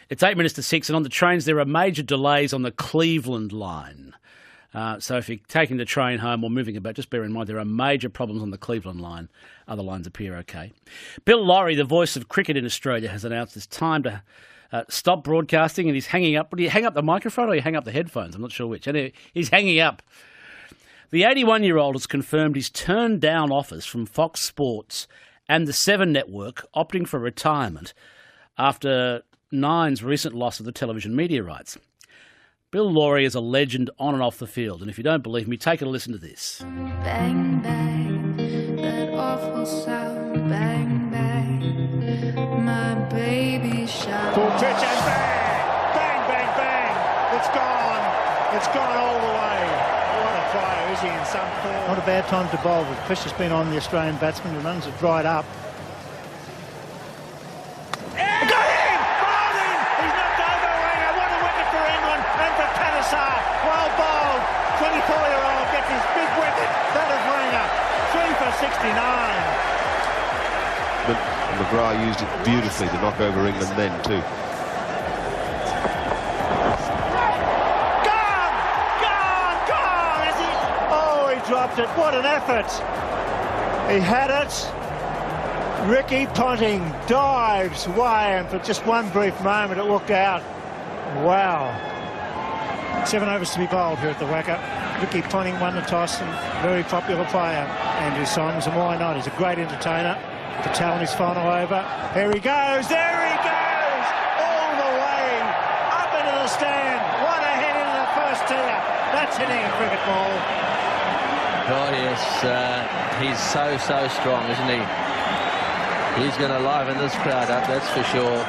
It's 8 minutes to 6, and on the trains there are major delays on the Cleveland line. So if you're taking the train home or moving about, just bear in mind there are major problems on the Cleveland line. Other lines appear okay. Bill Lawry, the voice of cricket in Australia, has announced it's time to stop broadcasting, and he's hanging up. Do you hang up the microphone or you hang up the headphones? I'm not sure which. Anyway, he's hanging up. The 81-year-old has confirmed he's turned down offers from Fox Sports and the Seven Network, opting for retirement after Nine's recent loss of the television media rights. Bill Lawry is a legend on and off the field, and if you don't believe me, take a listen to this. Bang, bang, that awful sound. Bang, bang, my baby shout. Full pitch and bang! Bang, bang, bang! It's gone. It's gone all the way. What a player, is he, in some form? Not a bad time to bowl. The pressure's been on the Australian batsman. The runs have dried up. Well bowled, 24-year-old gets his big wicket. That is Winger, 3 for 69. But McGrath used it beautifully to knock over England then too. Gone! Is he? Oh, he dropped it. What an effort! He had it. Ricky Ponting dives away, and for just one brief moment it looked out. Wow. 7 overs to be bowled here at the Wacker. Ricky Ponting won the toss, and very popular player. Andrew Simons, and why not? He's a great entertainer. Patel in his final over. Here he goes, there he goes! All the way up into the stand. One ahead into the first tier. That's hitting a cricket ball. God, yes, he's so strong, isn't he? He's going to liven this crowd up, that's for sure.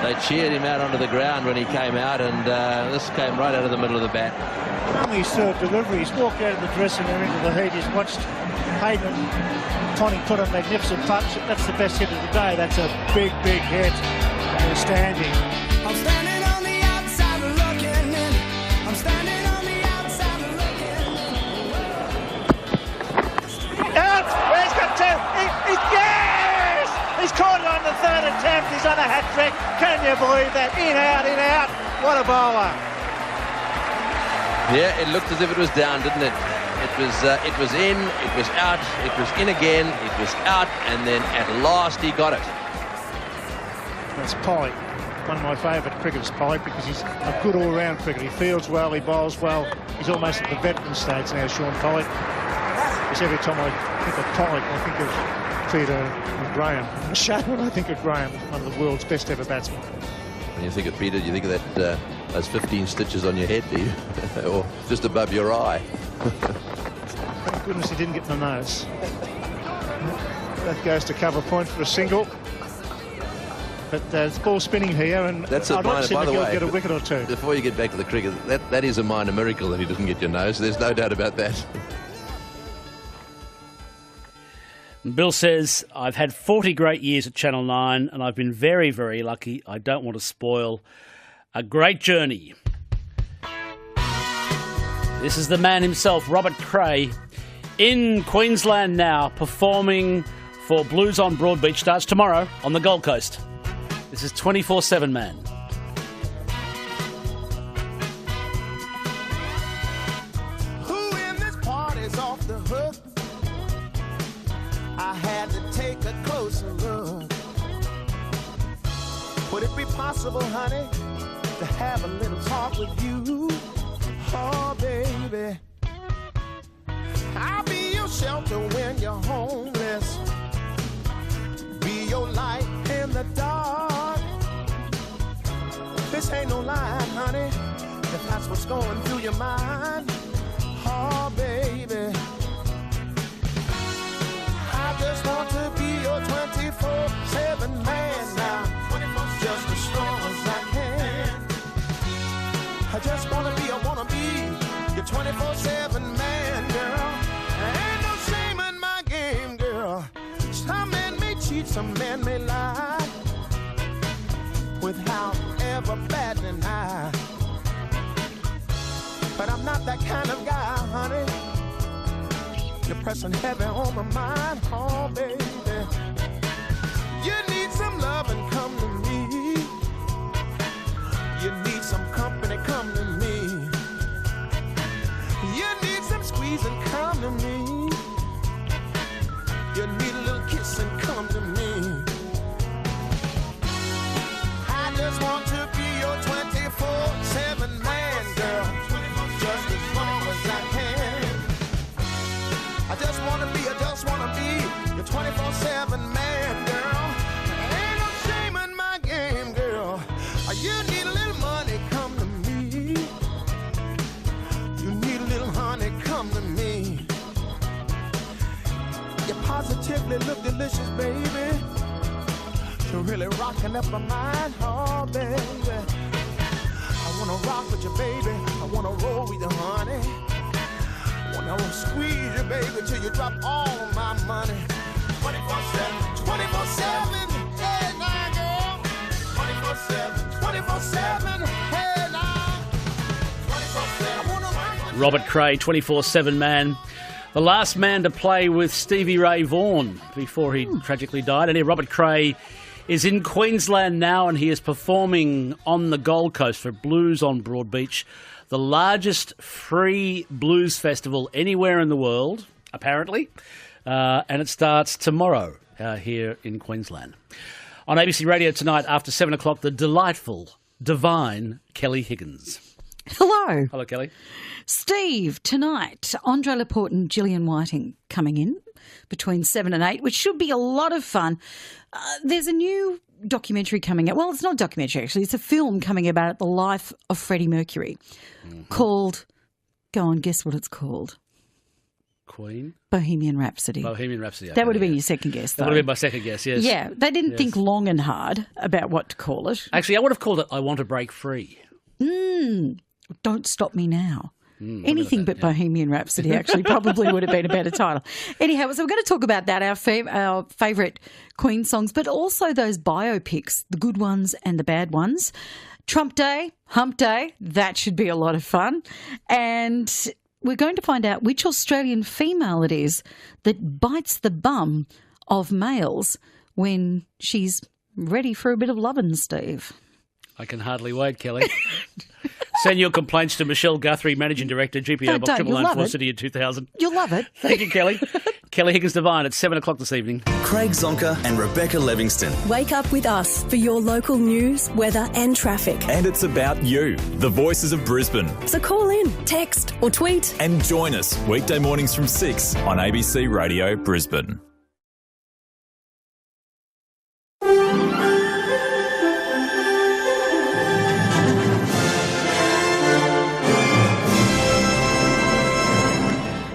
They cheered him out onto the ground when he came out, and this came right out of the middle of the bat. Only his third delivery. He's walked out of the dressing room into the heat. He's watched Hayden Ponting put a magnificent punch. That's the best hit of the day. That's a big hit. And he's standing. I'm standing on the outside looking in. I'm standing on the outside looking in. Out! He's got two! Yes! He's caught it on the third attempt. He's on a hat-trick. Can you believe that? In, out. What a bowler. Yeah, it looked as if it was down, didn't it? It was in, it was out, it was in again, it was out, and then at last he got it. That's Pollock. One of my favourite cricketers, Pollock, because he's a good all-round cricketer. He fields well, he bowls well. He's almost at the veteran stage now, Sean Pollock. Because every time I think of Pollock, I think of Peter Graham. When I think of Graham, one of the world's best ever batsmen. When you think of Peter, do you think of that those 15 stitches on your head, do you? Or just above your eye? Thank goodness he didn't get in the nose. That goes to cover point for a single. But there's ball spinning here, and that's I'd like to see McGill get a wicket or two. Before you get back to the cricket, that is a minor miracle that he doesn't get your nose. There's no doubt about that. Bill says, I've had 40 great years at Channel 9 and I've been very, very lucky. I don't want to spoil a great journey. This is the man himself, Robert Cray, in Queensland now, performing for Blues on Broadbeach. Starts tomorrow on the Gold Coast. This is 24/7 Man. Who in this party's off the hook? I had to take a closer look. Would it be possible, honey, to have a little talk with you? Oh, baby, I'll be your shelter when you're homeless. Be your light in the dark. This ain't no lie, honey, if that's what's going through your mind. Oh, baby, I just want to be your 24/7 man now, just as strong as I can. I just wanna be your 24/7 man, girl. Ain't no shame in my game, girl. Some men may cheat, some men may lie, without ever batting an eye. But I'm not that kind of guy, honey. You're pressing heavy on my mind, oh baby. You need some love and come to me. You need some company, come to me. You need some squeeze and come to me. You need a little kiss and come to me. I just want to be your 24/7 man, girl, just as long as I can. I just want to be your 24/7 man, girl. Ain't no shame in my game, girl. You need a little money, come to me. You need a little honey, come to me. You positively look delicious, baby. You're really rocking up my mind, oh baby. I wanna rock with you, baby. I wanna roll with you, honey. I wanna squeeze you, baby, till you drop all my money. 24/7, 24/7, hey now, girl. 24/7, 24/7, hey now. 24/7. Robert Cray, 24/7 Man. The last man to play with Stevie Ray Vaughan before he tragically died. And here, Robert Cray is in Queensland now and he is performing on the Gold Coast for Blues on Broadbeach, the largest free blues festival anywhere in the world, apparently. And it starts tomorrow here in Queensland. On ABC Radio tonight after 7 o'clock, the delightful, divine Kelly Higgins. Hello. Hello, Kelly. Steve, tonight, Andre Laporte and Gillian Whiting coming in between 7 and 8, which should be a lot of fun. There's a new documentary coming out. Well, it's not a documentary, actually. It's a film coming about the life of Freddie Mercury called, go on, guess what it's called? Queen? Bohemian Rhapsody. Bohemian Rhapsody. That would have been your second guess, though. That would have been my second guess, yes. Yeah, they didn't think long and hard about what to call it. Actually, I would have called it I Want to Break Free. Don't Stop Me Now. Anything but Bohemian Rhapsody actually probably would have been a better title. Anyhow, so we're going to talk about that, our favourite Queen songs, but also those biopics, the good ones and the bad ones. Trump Day, Hump Day, that should be a lot of fun. And we're going to find out which Australian female it is that bites the bum of males when she's ready for a bit of lovin', Steve. I can hardly wait, Kelly. Send your complaints to Michelle Guthrie, Managing Director, GPO Box 994 City in 2000. You'll love it. Thank you, Kelly. Kelly Higgins Divine at 7 o'clock this evening. Craig Zonka and Rebecca Livingston. Wake up with us for your local news, weather and traffic. And it's about you, the voices of Brisbane. So call in, text or tweet. And join us weekday mornings from 6 on ABC Radio Brisbane.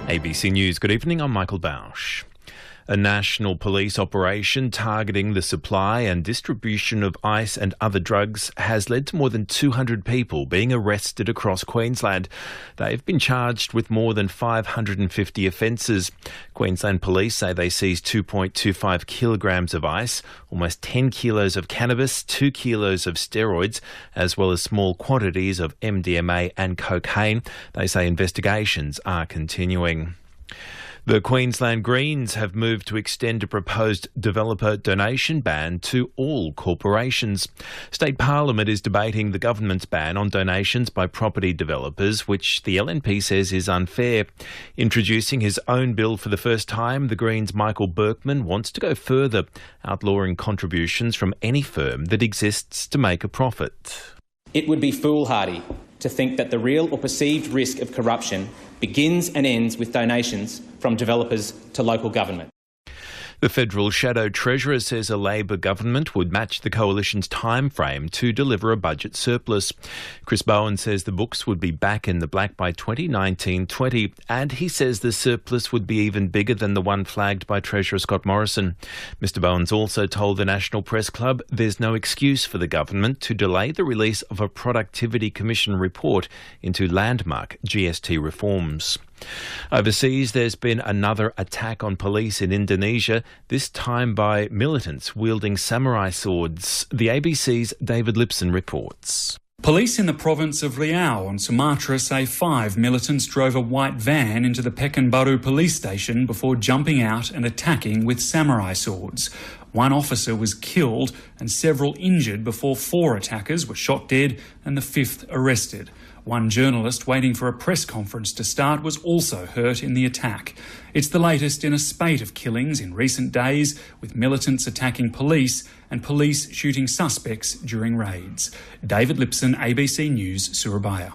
ABC News, good evening, I'm Michael Bausch. A national police operation targeting the supply and distribution of ice and other drugs has led to more than 200 people being arrested across Queensland. They've been charged with more than 550 offences. Queensland police say they seized 2.25 kilograms of ice, almost 10 kilos of cannabis, 2 kilos of steroids, as well as small quantities of MDMA and cocaine. They say investigations are continuing. The Queensland Greens have moved to extend a proposed developer donation ban to all corporations. State Parliament is debating the government's ban on donations by property developers, which the LNP says is unfair. Introducing his own bill for the first time, the Greens' Michael Berkman wants to go further, outlawing contributions from any firm that exists to make a profit. It would be foolhardy to think that the real or perceived risk of corruption begins and ends with donations from developers to local government. The federal shadow treasurer says a Labor government would match the coalition's time frame to deliver a budget surplus. Chris Bowen says the books would be back in the black by 2019-20, and he says the surplus would be even bigger than the one flagged by Treasurer Scott Morrison. Mr Bowen's also told the National Press Club there's no excuse for the government to delay the release of a Productivity Commission report into landmark GST reforms. Overseas, there's been another attack on police in Indonesia, this time by militants wielding samurai swords. The ABC's David Lipson reports. Police in the province of Riau on Sumatra say 5 militants drove a white van into the Pekanbaru police station before jumping out and attacking with samurai swords. One officer was killed and several injured before 4 attackers were shot dead and the 5th arrested. One journalist waiting for a press conference to start was also hurt in the attack. It's the latest in a spate of killings in recent days, with militants attacking police and police shooting suspects during raids. David Lipson, ABC News, Surabaya.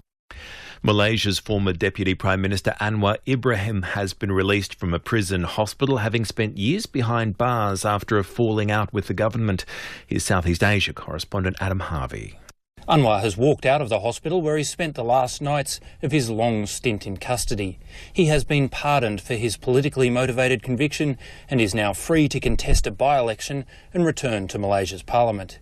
Malaysia's former Deputy Prime Minister Anwar Ibrahim has been released from a prison hospital, having spent years behind bars after a falling out with the government. Here's Southeast Asia correspondent Adam Harvey. Anwar has walked out of the hospital where he spent the last nights of his long stint in custody. He has been pardoned for his politically motivated conviction and is now free to contest a by-election and return to Malaysia's parliament.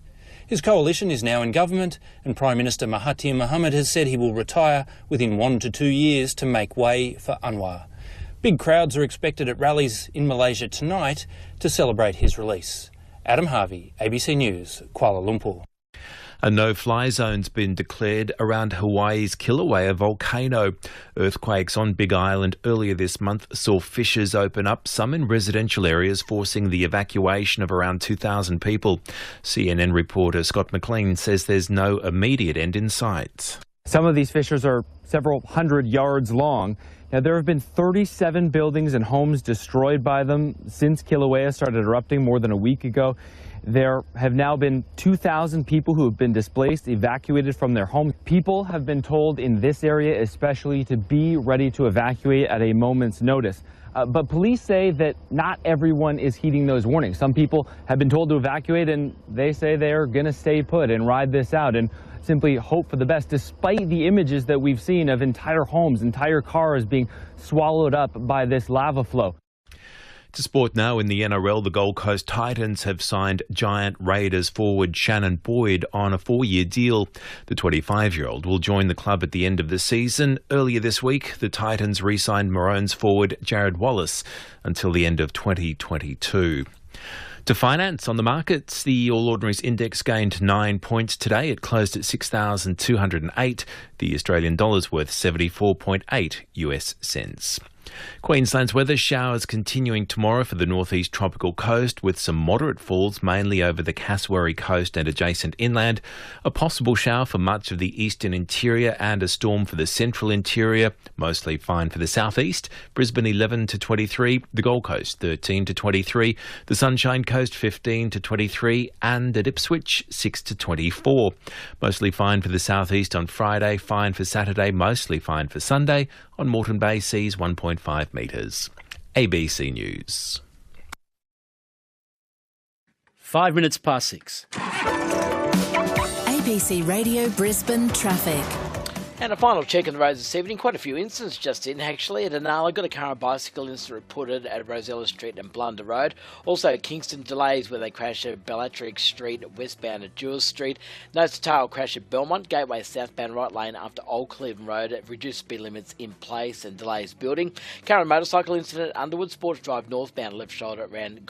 His coalition is now in government and Prime Minister Mahathir Mohamad has said he will retire within 1 to 2 years to make way for Anwar. Big crowds are expected at rallies in Malaysia tonight to celebrate his release. Adam Harvey, ABC News, Kuala Lumpur. A no-fly zone's been declared around Hawaii's Kilauea volcano. Earthquakes on Big Island earlier this month saw fissures open up, some in residential areas, forcing the evacuation of around 2,000 people. CNN reporter Scott McLean says there's no immediate end in sight. Some of these fissures are several hundred yards long. Now, there have been 37 buildings and homes destroyed by them since Kilauea started erupting more than a week ago. There have now been 2,000 people who have been displaced, evacuated from their homes. People have been told in this area especially to be ready to evacuate at a moment's notice. But police say that not everyone is heeding those warnings. Some people have been told to evacuate and they say they're going to stay put and ride this out and simply hope for the best, despite the images that we've seen of entire homes, entire cars being swallowed up by this lava flow. To sport now, in the NRL, the Gold Coast Titans have signed Giant Raiders forward Shannon Boyd on a 4-year deal. The 25-year-old will join the club at the end of the season. Earlier this week, the Titans re-signed Maroons forward Jared Wallace until the end of 2022. To finance on the markets, the All Ordinaries Index gained 9 points today. It closed at 6,208. The Australian dollar's worth 74.8 US cents. Queensland's weather: showers continuing tomorrow for the northeast tropical coast, with some moderate falls mainly over the Cassowary coast and adjacent inland. A possible shower for much of the eastern interior and a storm for the central interior. Mostly fine for the southeast. Brisbane 11 to 23, the Gold Coast 13 to 23, the Sunshine Coast 15 to 23, and at Ipswich 6 to 24. Mostly fine for the southeast on Friday, fine for Saturday, mostly fine for Sunday. On Moreton Bay, seas 1.5 metres. ABC News. 5 minutes past 6. ABC Radio Brisbane traffic. And a final check on the roads this evening. Quite a few incidents just in, actually. At Inala, got a car and bicycle incident reported at Rosella Street and Blunder Road. Also at Kingston, delays where they crashed at Bellatrix Street, westbound at Jewell Street. Notice a tail crash at Belmont, Gateway southbound right lane after Old Cleveland Road. Reduced speed limits in place and delays building. Car and motorcycle incident at Underwood, Sports Drive northbound left shoulder around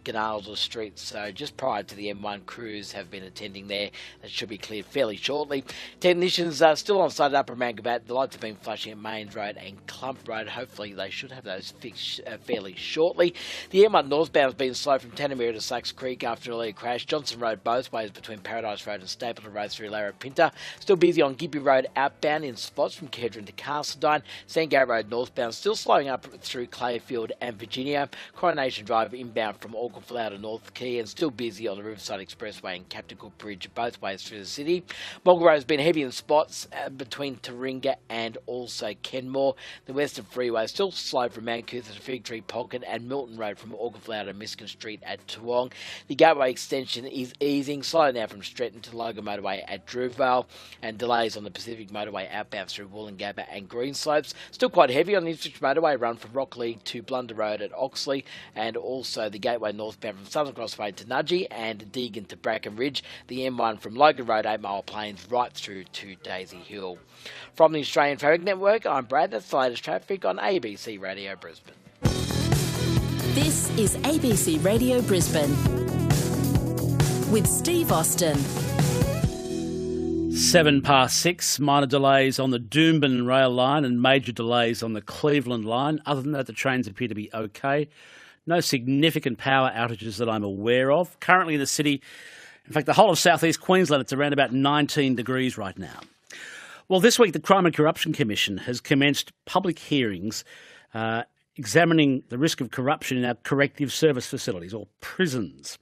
Gonalda Street. So just prior to the M1, crews have been attending there. That should be cleared fairly shortly. Technicians are still on site at Upper Mangabat. The lights have been flashing at Mains Road and Clump Road. Hopefully they should have those fixed fairly shortly. The M1 northbound has been slow from Tanamira to Sachs Creek after an earlier crash. Johnson Road both ways between Paradise Road and Stapleton Road through Larapinta. Still busy on Gippy Road outbound in spots from Kedron to Castledine. Sandgate Road northbound still slowing up through Clayfield and Virginia. Coronation Drive inbound from Auckland to North Quay and still busy on the Riverside Expressway and Captain Cook Bridge both ways through the city. Mulga Road has been heavy in spots between Taringa and also Kenmore. The Western Freeway is still slow from Mount Cootha to Fig Tree Pocket and Milton Road from Auckland to Miskin Street at Toowong. The Gateway extension is easing, slowing now from Stretton to Logan Motorway at Drewvale, and delays on the Pacific Motorway outbound through Wollongabba and Greenslopes. Still quite heavy on the Ipswich Motorway run from Rockley to Blunder Road at Oxley, and also the Gateway northbound from Southern Crossway to Nudgee and Deegan to Bracken Ridge. The M1 from Logan Road, 8 Mile Plains, right through to Daisy Hill. From the Australian Traffic Network, I'm Brad. That's the latest traffic on ABC Radio Brisbane. This is ABC Radio Brisbane with Steve Austin. 6:07, minor delays on the Doomben rail line and major delays on the Cleveland line. Other than that, the trains appear to be okay. No significant power outages that I'm aware of. Currently in the city, in fact, the whole of southeast Queensland, it's around about 19 degrees right now. Well, this week, the Crime and Corruption Commission has commenced public hearings examining the risk of corruption in our corrective service facilities, or prisons.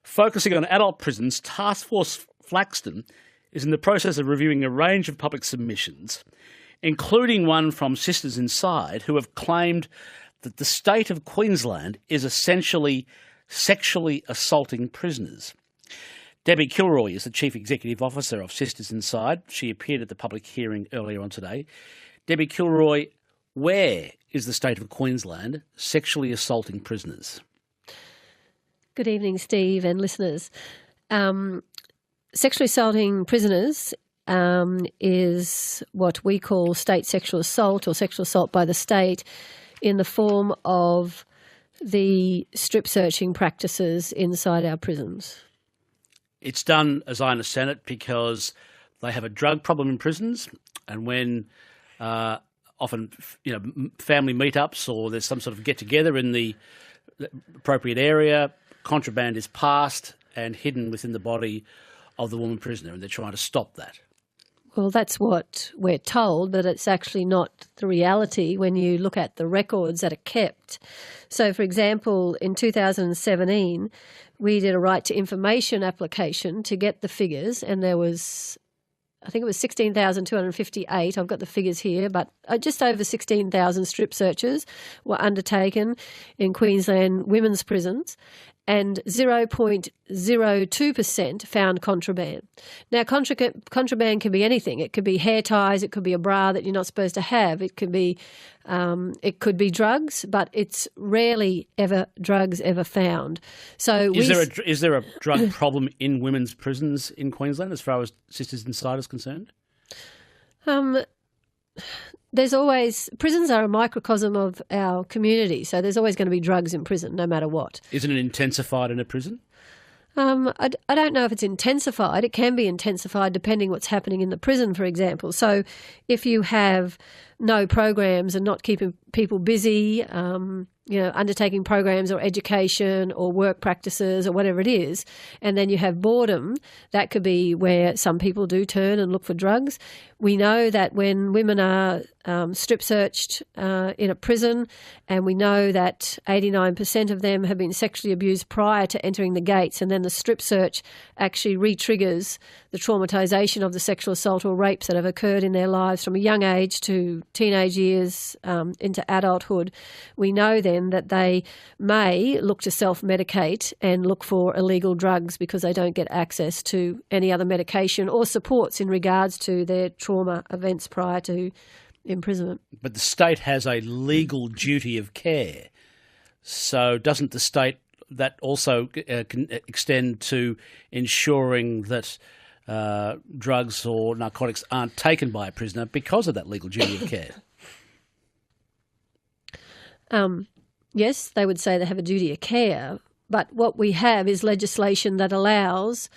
Focusing on adult prisons, Task Force Flaxton is in the process of reviewing a range of public submissions, including one from Sisters Inside, who have claimed that the state of Queensland is essentially sexually assaulting prisoners. Debbie Kilroy is the Chief Executive Officer of Sisters Inside. She appeared at the public hearing earlier on today. Debbie Kilroy, where is the state of Queensland sexually assaulting prisoners? Good evening, Steve and listeners. Sexually assaulting prisoners is what we call state sexual assault or sexual assault by the state in the form of the strip searching practices inside our prisons. It's done, as I understand it, because they have a drug problem in prisons, and when often family meetups or there's some sort of get-together in the appropriate area, contraband is passed and hidden within the body of the woman prisoner, and they're trying to stop that. Well, that's what we're told, but it's actually not the reality when you look at the records that are kept. So, for example, in 2017, we did a right to information application to get the figures, and there was, I think it was 16,258, I've got the figures here, but just over 16,000 strip searches were undertaken in Queensland women's prisons, and 0.02% found contraband. Now, contraband can be anything. It could be hair ties. It could be a bra that you're not supposed to have. It could be drugs, but it's rarely ever drugs ever found. So, is there a drug problem in women's prisons in Queensland as far as Sisters Inside is concerned? Prisons are a microcosm of our community, so there's always going to be drugs in prison, no matter what. Isn't it intensified in a prison? I don't know if it's intensified. It can be intensified depending what's happening in the prison, for example. So if you have no programs and not keeping people busy, undertaking programs or education or work practices or whatever it is, and then you have boredom, that could be where some people do turn and look for drugs. We know that when women are strip searched in a prison, and we know that 89% of them have been sexually abused prior to entering the gates, and then the strip search actually re-triggers the traumatisation of the sexual assault or rapes that have occurred in their lives from a young age to teenage years into adulthood. We know then that they may look to self-medicate and look for illegal drugs because they don't get access to any other medication or supports in regards to their trauma trauma events prior to imprisonment. But the state has a legal duty of care. So doesn't the state that also can extend to ensuring that drugs or narcotics aren't taken by a prisoner because of that legal duty of care? Yes, they would say they have a duty of care, but what we have is legislation that allows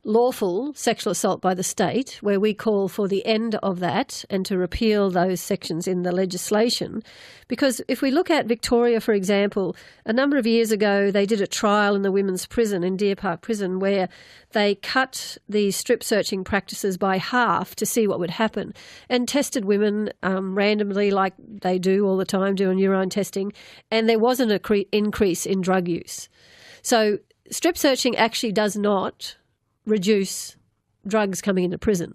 lawful sexual assault by the state, where we call for the end of that and to repeal those sections in the legislation. Because if we look at Victoria, for example, a number of years ago they did a trial in the women's prison, in Deer Park Prison, where they cut the strip searching practices by half to see what would happen and tested women randomly like they do all the time, doing urine testing, and there wasn't an increase in drug use. So strip searching actually does not reduce drugs coming into prison.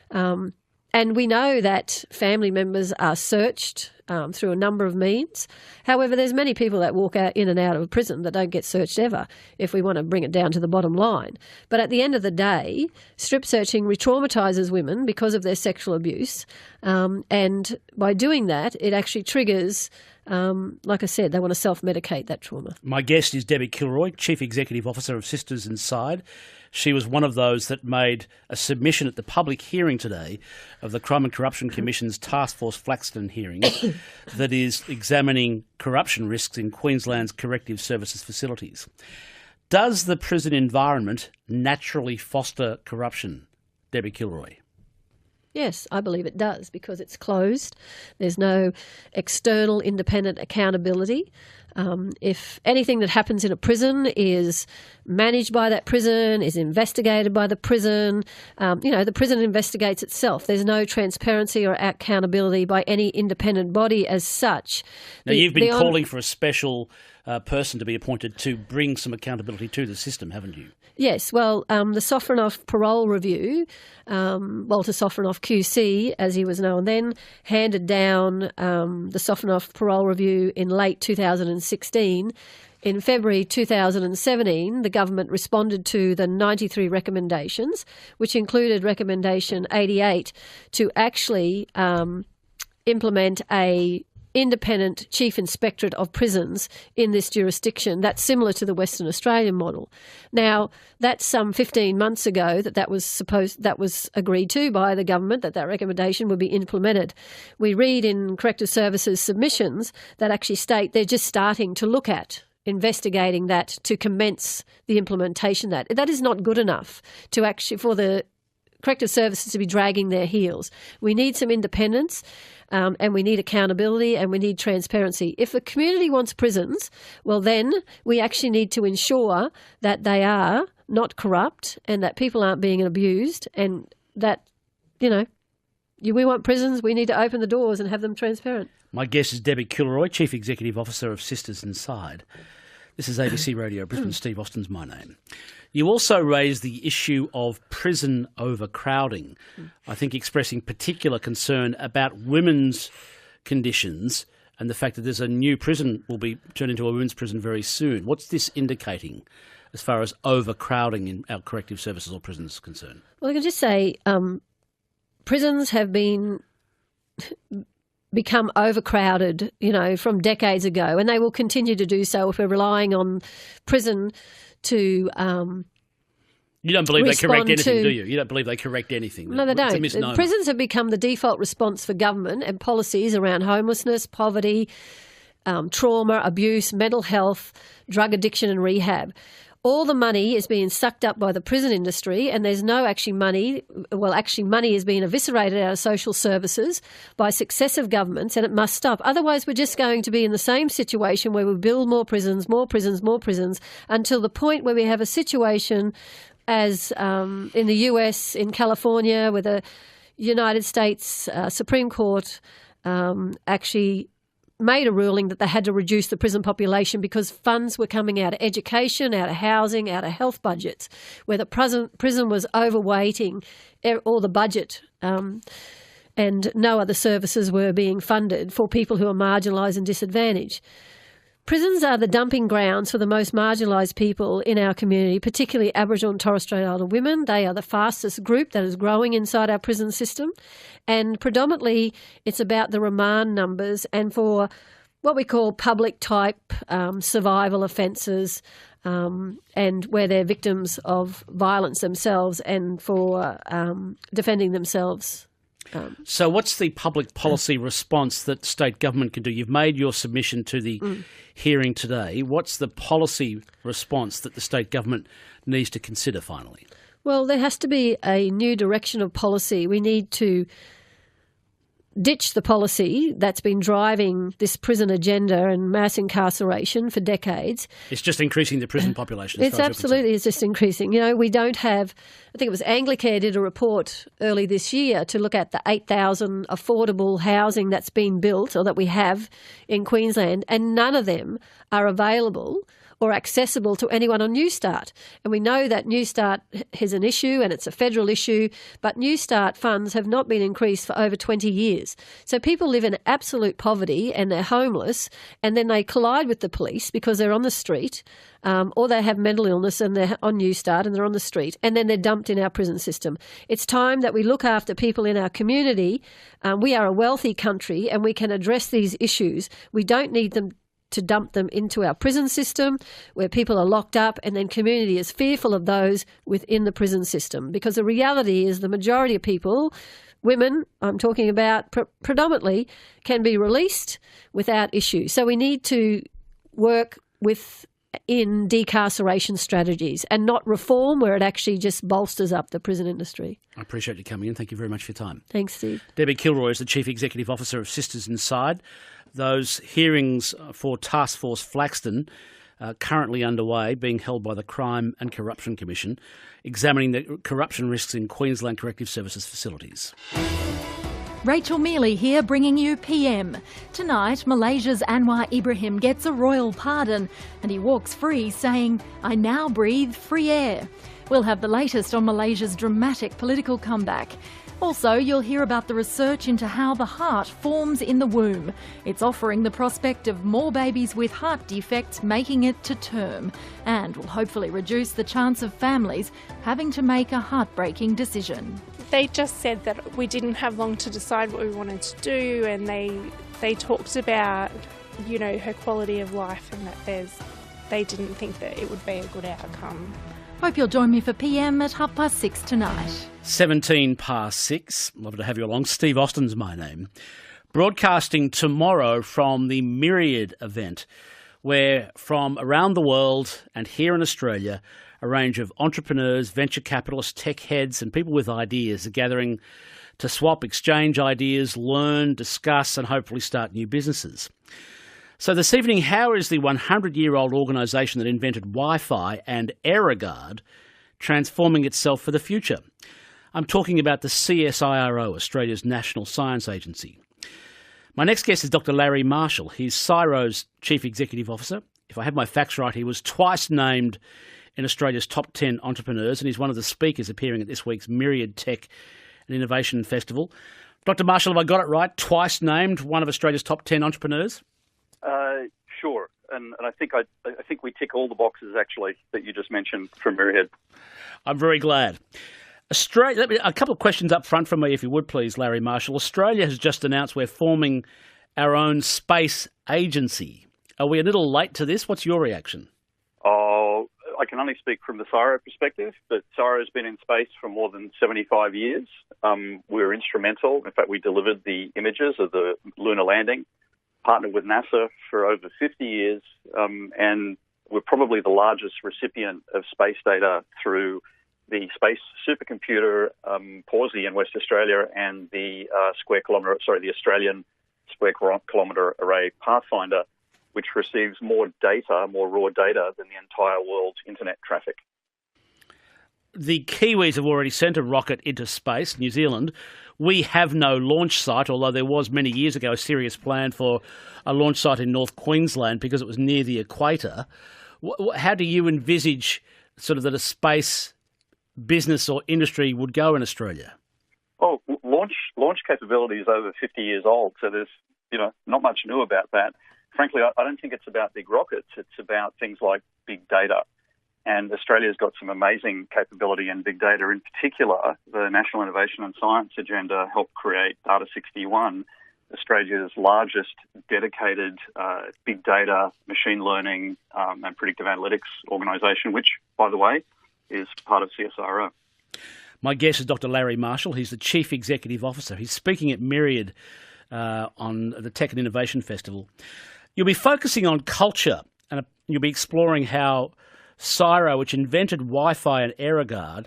And we know that family members are searched through a number of means. However, there's many people that walk out in and out of prison that don't get searched ever, if we want to bring it down to the bottom line. But at the end of the day, strip searching re-traumatises women because of their sexual abuse. And by doing that, it actually triggers, like I said, they want to self-medicate that trauma. My guest is Debbie Kilroy, Chief Executive Officer of Sisters Inside. She was one of those that made a submission at the public hearing today of the Crime and Corruption Commission's Task Force Flaxton hearing that is examining corruption risks in Queensland's corrective services facilities. Does the prison environment naturally foster corruption, Debbie Kilroy? Yes, I believe it does, because it's closed. There's no external independent accountability. If anything that happens in a prison is managed by that prison, is investigated by the prison, the prison investigates itself. There's no transparency or accountability by any independent body as such. Now, you've been calling for a special person to be appointed to bring some accountability to the system, haven't you? Yes, well, the Sofronoff Parole Review, Walter Sofronoff QC, as he was known then, handed down the Sofronoff Parole Review in late 2016. In February 2017, the government responded to the 93 recommendations, which included recommendation 88 to actually implement a independent chief inspectorate of prisons in this jurisdiction. That's similar to the Western Australian model. Now, that's some 15 months ago that was agreed to by the government, that recommendation would be implemented. We read in Corrective Services submissions that actually state they're just starting to look at investigating that to commence the implementation. That is not good enough to actually for the corrective services to be dragging their heels. We need some independence, and we need accountability, and we need transparency. If the community wants prisons, well, then we actually need to ensure that they are not corrupt and that people aren't being abused, and that, we want prisons, we need to open the doors and have them transparent. My guest is Debbie Kilroy, Chief Executive Officer of Sisters Inside. This is ABC Radio Brisbane. Steve Austin's my name. You also raised the issue of prison overcrowding, I think expressing particular concern about women's conditions and the fact that there's a new prison will be turned into a women's prison very soon. What's this indicating as far as overcrowding in our corrective services or prisons is concerned? Well, I can just say prisons have become overcrowded, from decades ago, and they will continue to do so if we're relying on prison to You don't believe they correct anything, do you? You don't believe they correct anything? No, they don't. It's a misnomer. Prisons have become the default response for government and policies around homelessness, poverty, trauma, abuse, mental health, drug addiction and rehab. All the money is being sucked up by the prison industry, and there's no money. Well, actually money is being eviscerated out of social services by successive governments, and it must stop. Otherwise, we're just going to be in the same situation where we build more prisons, until the point where we have a situation as in the US, in California, where the United States Supreme Court actually made a ruling that they had to reduce the prison population because funds were coming out of education, out of housing, out of health budgets, where the prison was overweighting all the budget and no other services were being funded for people who are marginalised and disadvantaged. Prisons are the dumping grounds for the most marginalised people in our community, particularly Aboriginal and Torres Strait Islander women. They are the fastest group that is growing inside our prison system. And predominantly it's about the remand numbers and for what we call public type survival offences and where they're victims of violence themselves and for defending themselves. So what's the public policy response that state government can do? You've made your submission to the hearing today. What's the policy response that the state government needs to consider finally? Well, there has to be a new direction of policy. We need to ditch the policy that's been driving this prison agenda and mass incarceration for decades. It's just increasing the prison population. It's just increasing. You know, we don't have, I think it was Anglicare did a report early this year to look at the 8,000 affordable housing that's been built or that we have in Queensland, and none of them are available or accessible to anyone on Newstart. And we know that Newstart is an issue and it's a federal issue, but Newstart funds have not been increased for over 20 years. So people live in absolute poverty and they're homeless, and then they collide with the police because they're on the street or they have mental illness and they're on Newstart and they're on the street, and then they're dumped in our prison system. It's time that we look after people in our community. We are a wealthy country and we can address these issues. We don't need them to dump them into our prison system where people are locked up and then community is fearful of those within the prison system, because the reality is the majority of people, women I'm talking about predominantly, can be released without issue. So we need to work in decarceration strategies and not reform where it actually just bolsters up the prison industry. I appreciate you coming in. Thank you very much for your time. Thanks, Steve. Debbie Kilroy is the Chief Executive Officer of Sisters Inside. Those hearings for Task Force Flaxton are currently underway, being held by the Crime and Corruption Commission, examining the corruption risks in Queensland Corrective Services facilities. Rachel Mealy here, bringing you PM. Tonight, Malaysia's Anwar Ibrahim gets a royal pardon and he walks free, saying, "I now breathe free air." We'll have the latest on Malaysia's dramatic political comeback. Also, you'll hear about the research into how the heart forms in the womb. It's offering the prospect of more babies with heart defects making it to term, and will hopefully reduce the chance of families having to make a heartbreaking decision. They just said that we didn't have long to decide what we wanted to do, and they talked about, you know, her quality of life and that they didn't think that it would be a good outcome. Hope you'll join me for PM at 6:30 tonight. 17 past 6. Love to have you along. Steve Austin's my name. Broadcasting tomorrow from the Myriad event, where from around the world and here in Australia, a range of entrepreneurs, venture capitalists, tech heads and people with ideas are gathering to swap, exchange ideas, learn, discuss and hopefully start new businesses. So this evening, how is the 100-year-old organisation that invented Wi-Fi and AirRegard transforming itself for the future? I'm talking about the CSIRO, Australia's National Science Agency. My next guest is Dr. Larry Marshall. He's CSIRO's Chief Executive Officer. If I have my facts right, he was twice named in Australia's top 10 entrepreneurs, and he's one of the speakers appearing at this week's Myriad Tech and Innovation Festival. Dr. Marshall, have I got it right? Twice named one of Australia's top 10 entrepreneurs? Sure, and I think we tick all the boxes actually that you just mentioned from Myriad. I'm very glad. Australia. A couple of questions up front from me, if you would please, Larry Marshall. Australia has just announced we're forming our own space agency. Are we a little late to this? What's your reaction? Oh, I can only speak from the CSIRO perspective, but CSIRO has been in space for more than 75 years. We were instrumental. In fact, we delivered the images of the lunar landing. Partnered with NASA for over 50 years, and we're probably the largest recipient of space data through the space supercomputer PAWSI in West Australia and the the Australian Square Kilometre Array Pathfinder, which receives more raw data than the entire world's internet traffic. The Kiwis have already sent a rocket into space, New Zealand. We have no launch site, although there was many years ago a serious plan for a launch site in North Queensland because it was near the equator. How do you envisage sort of that a space business or industry would go in Australia? Oh, launch capability is over 50 years old, so there's not much new about that. frankly, I don't think it's about big rockets. It's about things like big data. And Australia's got some amazing capability in big data. In particular, the National Innovation and Science Agenda helped create Data 61, Australia's largest dedicated big data, machine learning and predictive analytics organisation, which, by the way, is part of CSIRO. My guest is Dr. Larry Marshall. He's the Chief Executive Officer. He's speaking at Myriad on the Tech and Innovation Festival. You'll be focusing on culture, and you'll be exploring how CSIRO, which invented Wi-Fi and AeroGuard,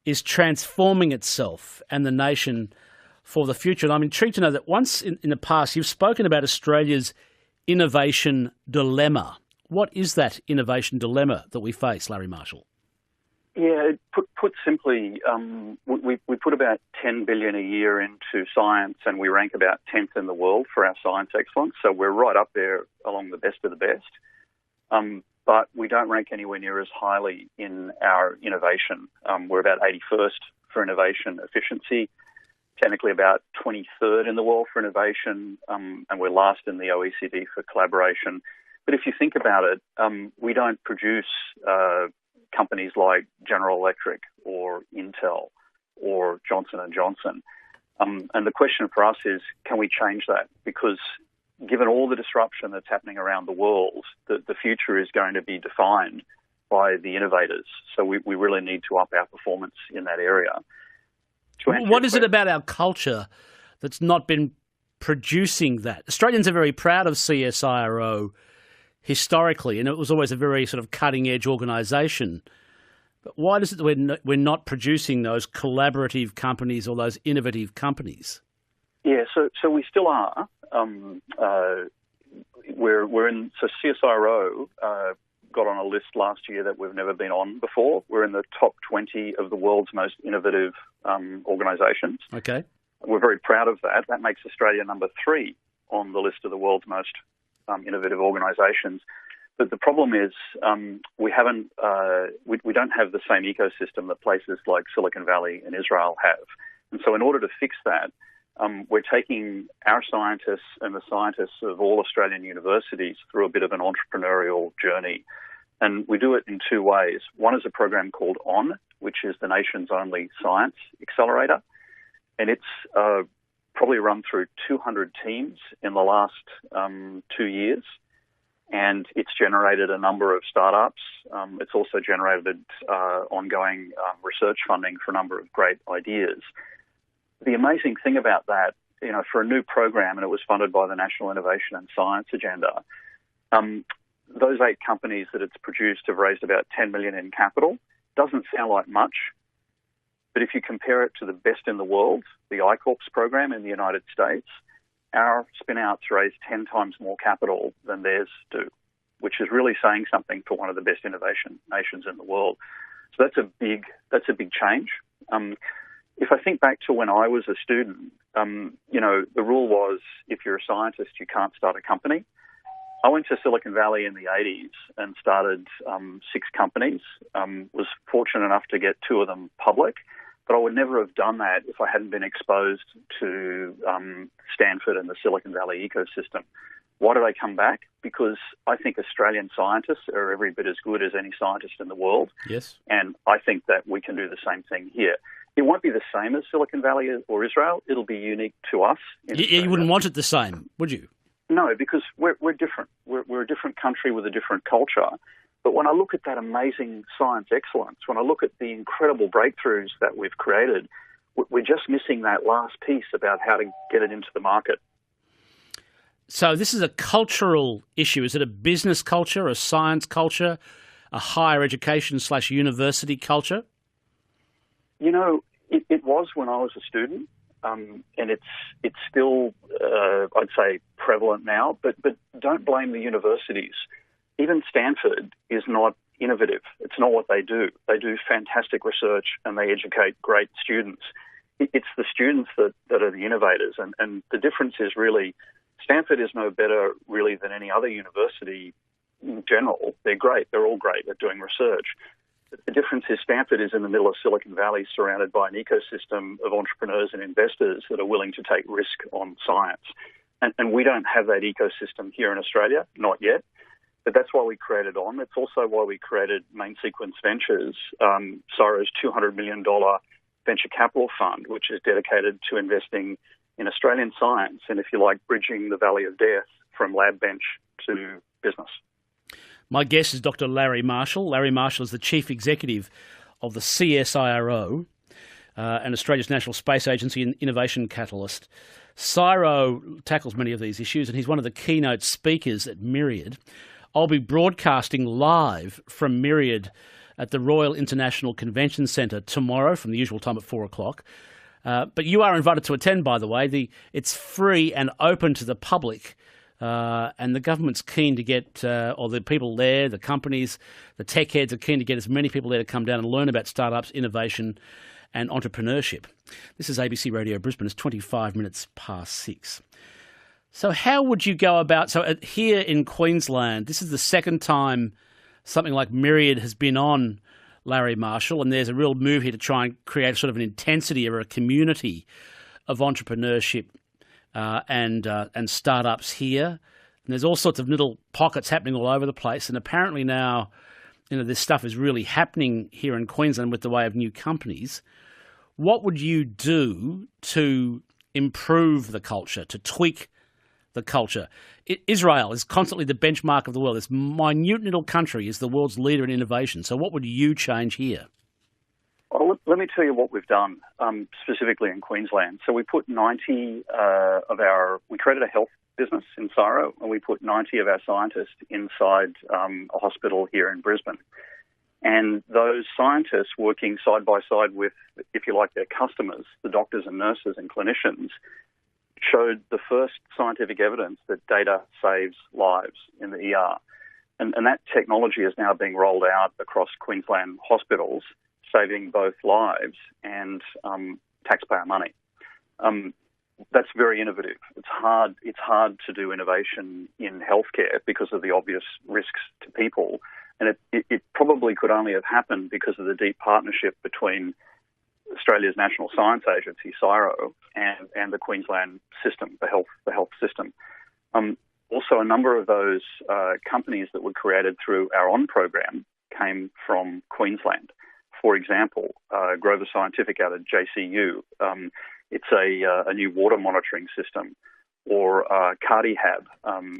is transforming itself and the nation for the future. And I'm intrigued to know that once in the past you've spoken about Australia's innovation dilemma. What is that innovation dilemma that we face, Larry Marshall? Yeah, put simply, we put about $10 billion a year into science, and we rank about 10th in the world for our science excellence. So we're right up there along the best of the best. But we don't rank anywhere near as highly in our innovation. We're about 81st for innovation efficiency, technically about 23rd in the world for innovation, and we're last in the OECD for collaboration. But if you think about it, we don't produce companies like General Electric or Intel or Johnson & Johnson. And the question for us is, can we change that? Because given all the disruption that's happening around the world, the future is going to be defined by the innovators. So we really need to up our performance in that area. What is it about our culture that's not been producing that? Australians are very proud of CSIRO historically, and it was always a very sort of cutting-edge organisation. But why is it that we're not producing those collaborative companies or those innovative companies? Yeah, so we still are. We're in. So CSIRO got on a list last year that we've never been on before. We're in the top 20 of the world's most innovative organisations. Okay, we're very proud of that. That makes Australia number 3 on the list of the world's most innovative organisations. But the problem is we don't have the same ecosystem that places like Silicon Valley and Israel have. And so in order to fix that, we're taking our scientists and the scientists of all Australian universities through a bit of an entrepreneurial journey. And we do it in 2 ways. One is a program called ON, which is the nation's only science accelerator. And it's probably run through 200 teams in the last 2 years. And it's generated a number of startups. It's also generated ongoing research funding for a number of great ideas. The amazing thing about that, for a new program, and it was funded by the National Innovation and Science Agenda, those 8 companies that it's produced have raised about $10 million in capital. Doesn't sound like much, but if you compare it to the best in the world, the I-Corps program in the United States, our spin-outs raise 10 times more capital than theirs do, which is really saying something for one of the best innovation nations in the world. So that's a big change. If I think back to when I was a student, the rule was if you're a scientist, you can't start a company. I went to Silicon Valley in the 80s and started 6 companies, was fortunate enough to get 2 of them public, but I would never have done that if I hadn't been exposed to Stanford and the Silicon Valley ecosystem. Why did I come back? Because I think Australian scientists are every bit as good as any scientist in the world. Yes. And I think that we can do the same thing here. It won't be the same as Silicon Valley or Israel. It'll be unique to us. You wouldn't want it the same, would you? No, because we're different. We're a different country with a different culture. But when I look at that amazing science excellence, when I look at the incredible breakthroughs that we've created, we're just missing that last piece about how to get it into the market. So this is a cultural issue. Is it a business culture, a science culture, a higher education / university culture? It was when I was a student, and it's still, I'd say, prevalent now. But don't blame the universities. Even Stanford is not innovative. It's not what they do. They do fantastic research and they educate great students. It's the students that are the innovators. And the difference is really Stanford is no better really than any other university in general. They're great. They're all great at doing research. The difference is Stanford is in the middle of Silicon Valley surrounded by an ecosystem of entrepreneurs and investors that are willing to take risk on science. And we don't have that ecosystem here in Australia, not yet. But that's why we created ON. It's also why we created Main Sequence Ventures, CSIRO's $200 million venture capital fund, which is dedicated to investing in Australian science and, if you like, bridging the valley of death from lab bench to business. My guest is Dr. Larry Marshall. Larry Marshall is the Chief Executive of the CSIRO, and Australia's National Space Agency and Innovation Catalyst. CSIRO tackles many of these issues, and he's one of the keynote speakers at Myriad. I'll be broadcasting live from Myriad at the Royal International Convention Centre tomorrow from the usual time at 4 o'clock. But you are invited to attend, by the way. It's free and open to the public, and the government's keen to get, or the people there, the companies, the tech heads are keen to get as many people there to come down and learn about startups, innovation and entrepreneurship. This is ABC Radio Brisbane. It's 25 minutes past 6. So how would you go about... So here in Queensland, this is the second time something like Myriad has been on, Larry Marshall, and there's a real move here to try and create sort of an intensity or a community of entrepreneurship and startups here. And there's all sorts of little pockets happening all over the place. And apparently now, this stuff is really happening here in Queensland with the way of new companies. What would you do to improve the culture, to tweak the culture? Israel is constantly the benchmark of the world. This minute little country is the world's leader in innovation. So what would you change here? Well, let me tell you what we've done, specifically in Queensland. So we put 90 we created a health business in CSIRO, and we put 90 of our scientists inside a hospital here in Brisbane. And those scientists working side by side with, if you like, their customers, the doctors and nurses and clinicians, showed the first scientific evidence that data saves lives in the ER. And that technology is now being rolled out across Queensland hospitals, saving both lives and taxpayer money. That's very innovative. It's hard to do innovation in healthcare because of the obvious risks to people. And it probably could only have happened because of the deep partnership between Australia's National Science Agency, CSIRO, and the Queensland system, the health system. Also, a number of those companies that were created through our ON program came from Queensland. For example, Grover Scientific out of JCU, it's a new water monitoring system. Or CardiHab,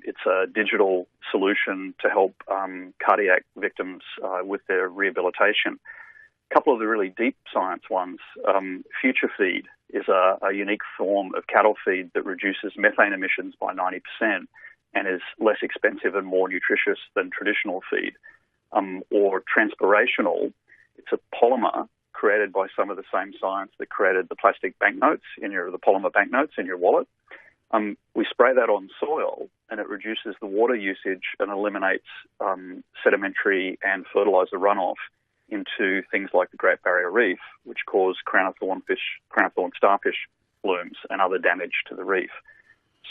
it's a digital solution to help cardiac victims with their rehabilitation. A couple of the really deep science ones, Future Feed is a unique form of cattle feed that reduces methane emissions by 90% and is less expensive and more nutritious than traditional feed. Or Transpirational, it's a polymer created by some of the same science that created the plastic banknotes the polymer banknotes in your wallet. We spray that on soil and it reduces the water usage and eliminates sedimentary and fertilizer runoff into things like the Great Barrier Reef, which cause crown of thorn starfish blooms and other damage to the reef.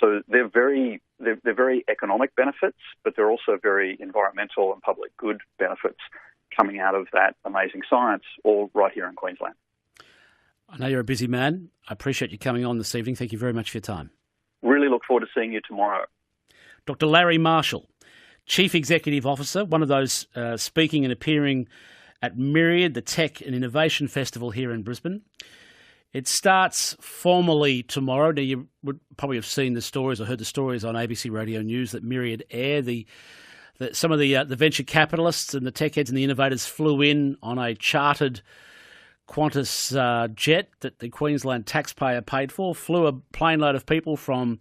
So they're very economic benefits, but they're also very environmental and public good benefits coming out of that amazing science, all right here in Queensland. I know you're a busy man. I appreciate you coming on this evening. Thank you very much for your time. Really look forward to seeing you tomorrow. Dr. Larry Marshall, Chief Executive Officer, one of those speaking and appearing at Myriad, the Tech and Innovation Festival here in Brisbane. It starts formally tomorrow. Now, you would probably have seen the stories or heard the stories on ABC Radio News that Myriad Air, some of the venture capitalists and the tech heads and the innovators flew in on a chartered Qantas jet that the Queensland taxpayer paid for, flew a plane load of people from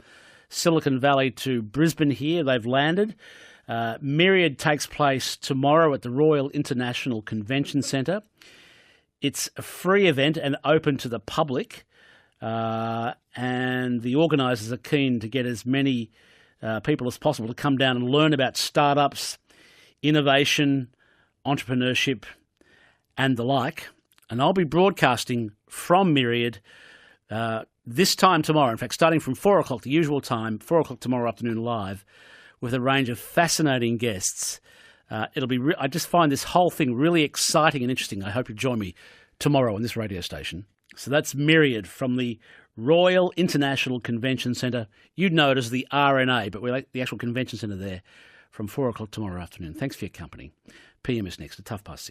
Silicon Valley to Brisbane here. They've landed. Myriad takes place tomorrow at the Royal International Convention Centre. It's a free event and open to the public, and the organisers are keen to get as many people as possible to come down and learn about startups, innovation, entrepreneurship, and the like. And I'll be broadcasting from Myriad this time tomorrow. In fact, starting from 4 o'clock, the usual time, 4 o'clock tomorrow afternoon live, with a range of fascinating guests. I just find this whole thing really exciting and interesting. I hope you join me tomorrow on this radio station. So that's Myriad from the Royal International Convention Centre. You'd know it as the RNA, but we're like the actual convention centre there from 4 o'clock tomorrow afternoon. Thanks for your company. PM is next at 6:30.